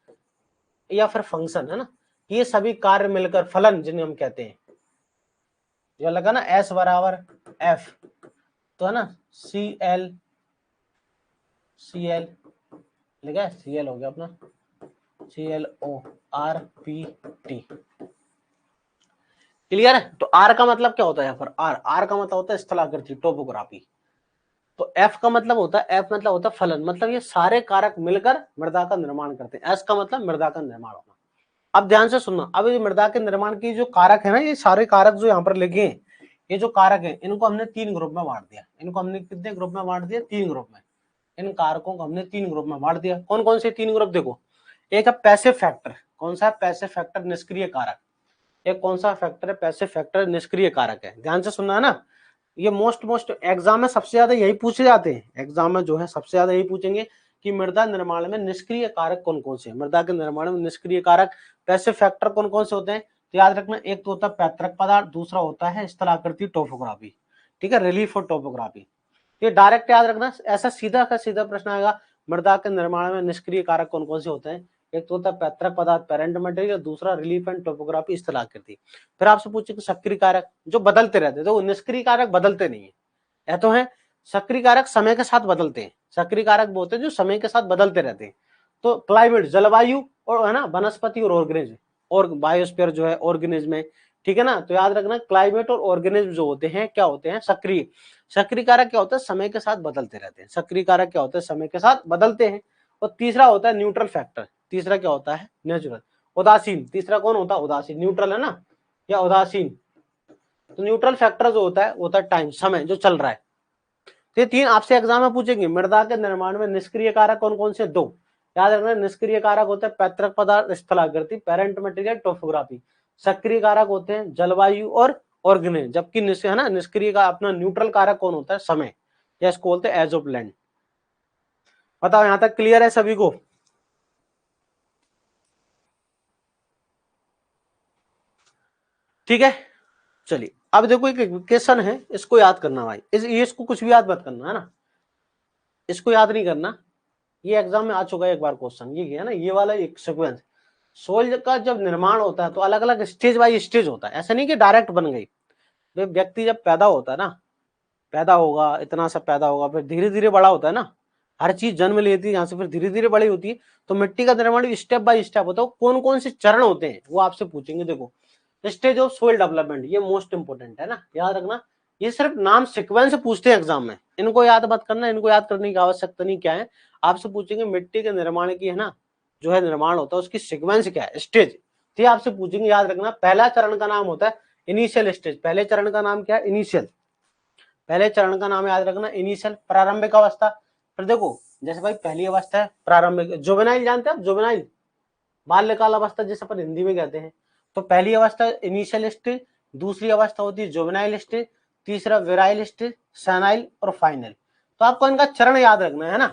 A: या फिर फंक्शन, है ना। ये सभी कार्य मिलकर फलन जिन्हें हम कहते हैं, जो लगा ना S बराबर F, तो है ना Cl, लिखा है Cl हो गया अपना, CLORPT। क्लियर है? तो R का मतलब क्या होता है यहाँ पर, R का मतलब होता है स्थलाकृति, टोपोग्राफी। तो F का मतलब होता है, F मतलब होता है फलन, मतलब ये सारे कारक मिलकर मृदा का निर्माण करते हैं। S का मतलब मृदा का निर्माण होना। अब ध्यान से सुनना, अब ये मृदा के निर्माण की जो कारक है ना, ये सारे कारक जो यहाँ पर लिखे हैं, ये जो कारक है इनको हमने 3 ग्रुप में बांट दिया। इनको हमने कितने ग्रुप में बांट दिया? 3 ग्रुप में। इन कारकों को हमने 3 ग्रुप में बांट दिया। कौन कौन से 3 ग्रुप? देखो एक है पैसिव फैक्टर, कौन सा है? पैसिव फैक्टर, निष्क्रिय कारक। एक कौन सा फैक्टर है? पैसिव फैक्टर, निष्क्रिय कारक है। ध्यान से सुनना है ना, ये मोस्ट एग्जाम में सबसे ज्यादा यही पूछे जाते हैं। एग्जाम में जो है सबसे ज्यादा यही पूछेंगे कि मृदा निर्माण में निष्क्रिय कारक कौन कौन से हैं। मृदा के निर्माण में निष्क्रिय कारक, पैसिव फैक्टर कौन कौन से होते हैं? तो याद रखना, एक तो होता है पैतृक पदार्थ, दूसरा होता है स्थलाकृति टोपोग्राफी, ठीक है, रिलीफ और टोपोग्राफी। ये डायरेक्ट याद रखना, ऐसा सीधा का सीधा प्रश्न आएगा, मृदा के निर्माण में निष्क्रिय कारक कौन कौन से होते हैं, एक तो होता है पैतृक पदार्थ पेरेंट मटेरियल, दूसरा रिलीफ एंड टोपोग्राफी स्थलाकृति। फिर आपसे पूछे कि सक्रिय कारक जो बदलते रहते हैं, तो निष्क्रिय कारक बदलते नहीं है, यह तो है, सक्रिय कारक समय के साथ बदलते हैं, सक्रिय कारक वो होते हैं जो समय के साथ बदलते रहते हैं। तो क्लाइमेट जलवायु और है ना वनस्पति और ऑर्गेनिज्म, और बायोस्फीयर जो है ऑर्गेनिज्म है, ठीक है ना। तो याद रखना क्लाइमेट और ऑर्गेनिज्म जो होते हैं क्या होते हैं, सक्रिय। सक्रिय कारक क्या होता है, समय के साथ बदलते रहते हैं, सक्रिय कारक क्या होता है, समय के साथ बदलते हैं। और तीसरा होता है न्यूट्रल फैक्टर, तीसरा क्या होता है, नेचुरल। उदासीन, तीसरा कौन होता है, उदासीन, न्यूट्रल है ना या उदासीन। तो न्यूट्रल फैक्टर जो होता है टाइम, समय जो चल रहा है। तो ये तीन आपसे एग्जाम में पूछेंगे, मृदा के निर्माण में निष्क्रिय कारक कौन कौन से, दो याद रखना, निष्क्रिय कारक होते हैं पैतृक पदार्थ स्थलाकृति पेरेंट मटेरियल टोपोग्राफी, सक्रिय कारक होते हैं जलवायु और ऑर्गेनिज्म, जबकि है ना निष्क्रिय का अपना न्यूट्रल कारक कौन होता है, समय, या इसको बोलते हैं एज ऑफ लैंड। बताओ यहां तक क्लियर है सभी को? ठीक है, चलिए अब देखो एक इक्वेशन है, इसको याद करना भाई, इसको कुछ भी याद मत करना है ना, इसको याद नहीं करना, ये एग्जाम में आ चुका है एक बार क्वेश्चन, ये है ना, ये वाला एक सीक्वेंस, सोल का जब निर्माण होता है तो अलग अलग स्टेज बाय स्टेज होता है, ऐसा नहीं कि डायरेक्ट बन गई। व्यक्ति जब पैदा होता है ना, पैदा होगा, इतना सा पैदा होगा, फिर धीरे धीरे बड़ा होता है ना, हर चीज जन्म लेती है यहाँ से, फिर धीरे धीरे बड़ी होती है। तो मिट्टी का निर्माण भी स्टेप बाय स्टेप होता है, कौन कौन से चरण होते हैं वो आपसे पूछेंगे। देखो स्टेज ऑफ सोइल डेवलपमेंट, ये मोस्ट इंपोर्टेंट है ना, याद रखना, ये सिर्फ नाम सीक्वेंस पूछते हैं एग्जाम में, इनको याद मत करना, इनको याद करने की आवश्यकता नहीं। क्या है आपसे पूछेंगे, मिट्टी के निर्माण की है ना, जो है निर्माण होता है उसकी सीक्वेंस क्या है, स्टेज, तो आपसे पूछेंगे। याद रखना पहला चरण का नाम होता है इनिशियल स्टेज, पहले चरण का नाम क्या है, इनिशियल, पहले चरण का नाम याद रखना इनिशियल, प्रारंभिक अवस्था। फिर देखो जैसे भाई पहली अवस्था है प्रारंभिक, जुवेनाइल जानते हैं आप, जुवेनाइल बाल्यकाल अवस्था जिसे अपन हिंदी में कहते हैं। तो पहली अवस्था इनिशियल स्टेज, दूसरी अवस्था होती है जुवेनाइल स्टेज, तीसरा विराइल स्टेज, सेनाइल और फाइनल। तो आपको इनका चरण याद रखना है ना,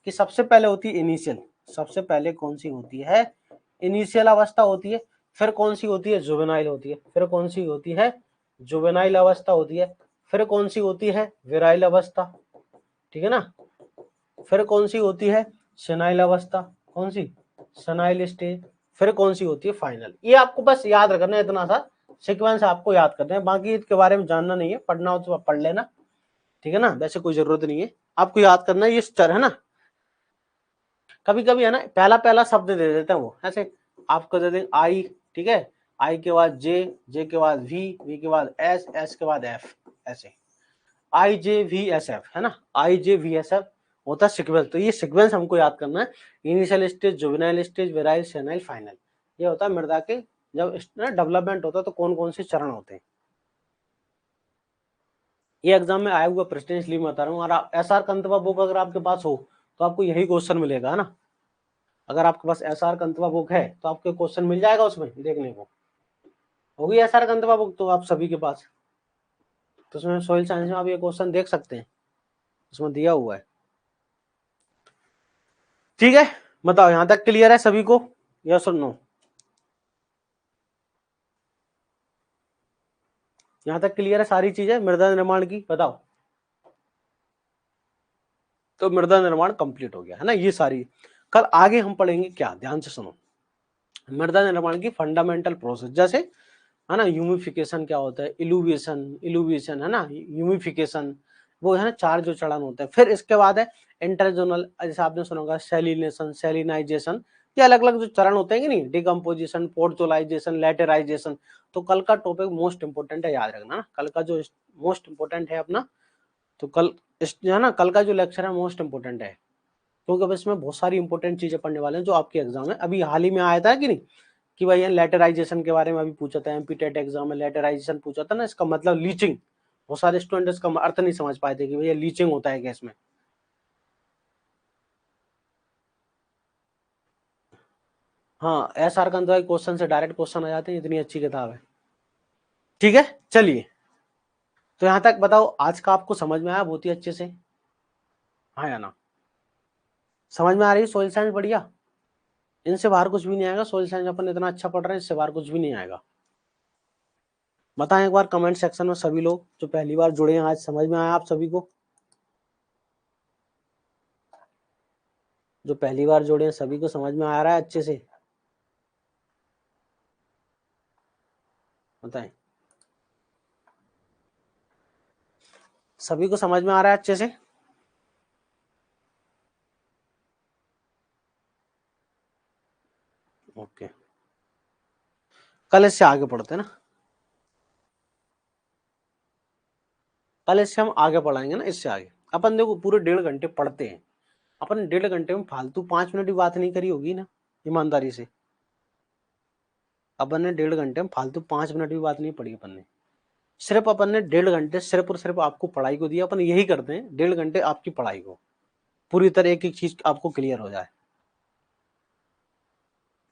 A: कि सबसे पहले होती है इनिशियल, सबसे पहले कौन सी होती है, इनिशियल अवस्था होती है, फिर कौन सी होती है, जुवेनाइल होती है, फिर कौन सी होती है, जुवेनाइल अवस्था होती है, फिर कौन सी होती है, विराइल अवस्था, ठीक है ना, फिर कौन सी होती है, सेनाइल अवस्था, कौन सी, सेनाइल स्टेज, फिर कौन सी होती है, फाइनल। ये आपको बस याद रखना है, इतना सा सीक्वेंस आपको याद करना है, बाकी इसके बारे में जानना नहीं है, पढ़ना हो तो आप पढ़ लेना, ठीक है ना, वैसे कोई जरूरत नहीं है, आपको याद करना है ये चर है ना। कभी कभी है ना पहला पहला शब्द दे देते हैं वो, ऐसे आपको दे देंगे आई, ठीक है, आई के बाद जे, जे के बाद वी, वी के बाद एस, एस के बाद एफ, ऐसे आई जे वी एस एफ है ना, आई जे वी एस एफ होता है सीक्वेंस। तो ये सीक्वेंस हमको याद करना है, initial stage, juvenile stage, विराइल, senile, final, ये होता है मृदा के जब डेवलपमेंट होता है तो कौन कौन से चरण होते हैं। ये एग्जाम में आया हुआ प्रश्न इसलिए मैं बता रहा हूँ, और एस आर कंतवा बुक अगर आपके पास हो तो आपको यही क्वेश्चन मिलेगा, है ना, अगर आपके पास एस आर कंतवा बुक है तो आपको क्वेश्चन मिल जाएगा उसमें देखने को, होगी एस आर कंतवा बुक तो आप सभी के पास, तो उसमें सोइल साइंस में आप ये क्वेश्चन देख सकते हैं, उसमें दिया हुआ है। ठीक है, बताओ यहां तक क्लियर है सभी को, यस और नो? यहां तक क्लियर है सारी चीजें मृदा निर्माण की, बताओ। तो मृदा निर्माण कंप्लीट हो गया है ना, ये सारी। कल आगे हम पढ़ेंगे क्या, ध्यान से सुनो, मृदा निर्माण की फंडामेंटल प्रोसेस, जैसे है ना ह्यूमिफिकेशन क्या होता है, इलुविएशन, इलुविएशन है ना, ह्यूमिफिकेशन, वो है ना चार जो चरण होते हैं। फिर इसके बाद है इंटरजोनल, जैसे आपने सुना होगा सैलिनेशन, सैलिनाइजेशन, ये अलग अलग जो चरण होते हैं कि नहीं, डिकम्पोजिशन, पोर्टोलाइजेशन, लेटेराइजेशन। तो कल का टॉपिक मोस्ट इंपोर्टेंट है, याद रखना ना, कल का जो मोस्ट इंपोर्टेंट है अपना, तो कल है ना, कल का जो लेक्चर है मोस्ट इंपोर्टेंट है, क्योंकि अब इसमें बहुत सारी इंपॉर्टेंट चीजें पढ़ने वाले हैं जो आपके एग्जाम में अभी हाल ही में आया था कि नहीं, कि भाई लेटराइजेशन के बारे में अभी पूछा था, एमपी टेट एग्जाम में लेटराइजेशन पूछा था ना, इसका मतलब लीचिंग, बहुत सारे स्टूडेंट इसका अर्थ नहीं समझ पाए थे कि भैया लीचिंग होता है क्या इसमें। हाँ एस आर का क्वेश्चन से डायरेक्ट क्वेश्चन आ जाते हैं, इतनी अच्छी किताब है। ठीक है, चलिए, तो यहां तक बताओ आज का आपको समझ में आया बहुत ही अच्छे से, हाँ या ना, समझ में आ रही है सोइल साइंस बढ़िया, इनसे बाहर कुछ भी नहीं आएगा, सोइल साइंस अपन इतना अच्छा पढ़ रहे हैं, इससे बाहर कुछ भी नहीं आएगा। बताएं एक बार कमेंट सेक्शन में सभी लोग जो पहली बार जुड़े हैं, आज समझ में आया आप सभी को? जो पहली बार जुड़े हैं सभी को समझ में आ रहा है अच्छे से? बताएं, सभी को समझ में आ रहा है अच्छे से? ओके, कल इससे आगे पढ़ते हैं ना, कल इससे हम आगे पढ़ाएंगे ना, इससे आगे। अपन देखो पूरे 1.5 घंटे पढ़ते हैं, अपन 1.5 घंटे में फालतू 5 मिनट भी बात नहीं करी होगी ना, ईमानदारी से। अपन ने 1.5 घंटे में फालतू 5 मिनट भी बात नहीं पढ़ी अपन ने। सिर्फ अपन ने 1.5 घंटे सिर्फ और सिर्फ आपको पढ़ाई को दिया। अपन यही करते हैं, 1.5 घंटे आपकी पढ़ाई को पूरी तरह एक एक चीज आपको क्लियर हो जाए।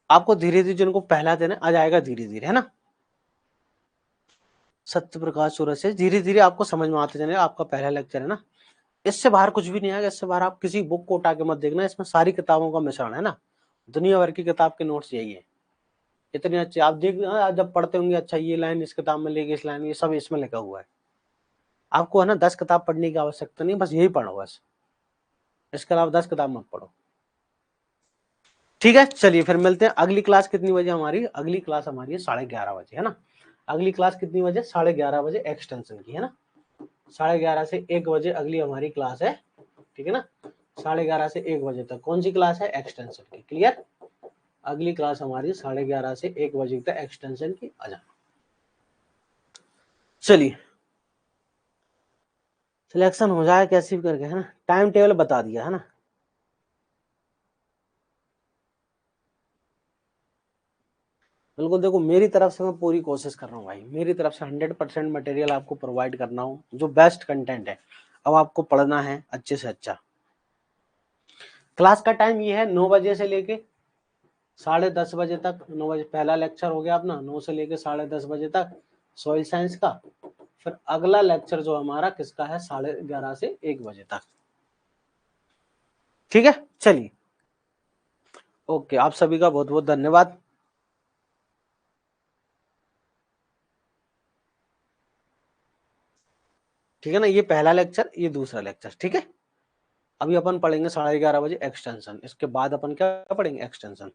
A: आपको धीरे धीरे जिनको पहला दिन आ जाएगा, धीरे धीरे, है ना, सत्य प्रकाश सूरज से धीरे धीरे आपको समझ में आते जाने। आपका पहला लेक्चर है ना, इससे बाहर कुछ भी नहीं आएगा। इससे बाहर आप किसी बुक को उठा के मत देखना, इसमें सारी किताबों का मिश्रण है ना, दुनिया भर की किताब के नोट्स यही है। इतने अच्छे आप देख जब पढ़ते होंगे, अच्छा ये लाइन इस किताब में लेके इस लाइन, ये सब इसमें लिखा हुआ है। आपको है ना 10 किताब पढ़ने की आवश्यकता नहीं, बस यही पढ़ो, बस इसके अलावा 10 किताब मत पढ़ो। ठीक है, चलिए फिर मिलते हैं। अगली क्लास कितनी बजे हमारी? अगली क्लास हमारी है 11:30 बजे, है ना। अगली क्लास कितनी बजे? 11:30 बजे एक्सटेंशन की, है ना। 11:30 से 1 बजे अगली हमारी क्लास है, ठीक है ना। 11:30 से 1 बजे तक कौन सी क्लास है? एक्सटेंशन की। क्लियर? अगली क्लास हमारी 11:30 से 1 बजे तक एक्सटेंशन की। आ जाना। चलिए सिलेक्शन हो जाए कैसे भी करके, है ना। टाइम टेबल बता दिया, है ना। बिल्कुल, देखो मेरी तरफ से मैं पूरी कोशिश कर रहा हूँ भाई, मेरी तरफ से 100% मटेरियल आपको प्रोवाइड करना हूँ, जो बेस्ट कंटेंट है। अब आपको पढ़ना है अच्छे से अच्छा। क्लास का टाइम ये है 9 बजे से लेके 10:30 बजे तक। 9 बजे पहला लेक्चर हो गया अपना, 9 से लेके 10:30 बजे तक सॉइल साइंस का। फिर अगला लेक्चर जो हमारा किसका है? 11:30 से 1 बजे तक। ठीक है, चलिए ओके, आप सभी का बहुत बहुत धन्यवाद। ठीक है ना, ये पहला लेक्चर, ये दूसरा लेक्चर, ठीक है। अभी अपन पढ़ेंगे 11:30 बजे एक्सटेंशन, इसके बाद अपन क्या पढ़ेंगे? एक्सटेंशन।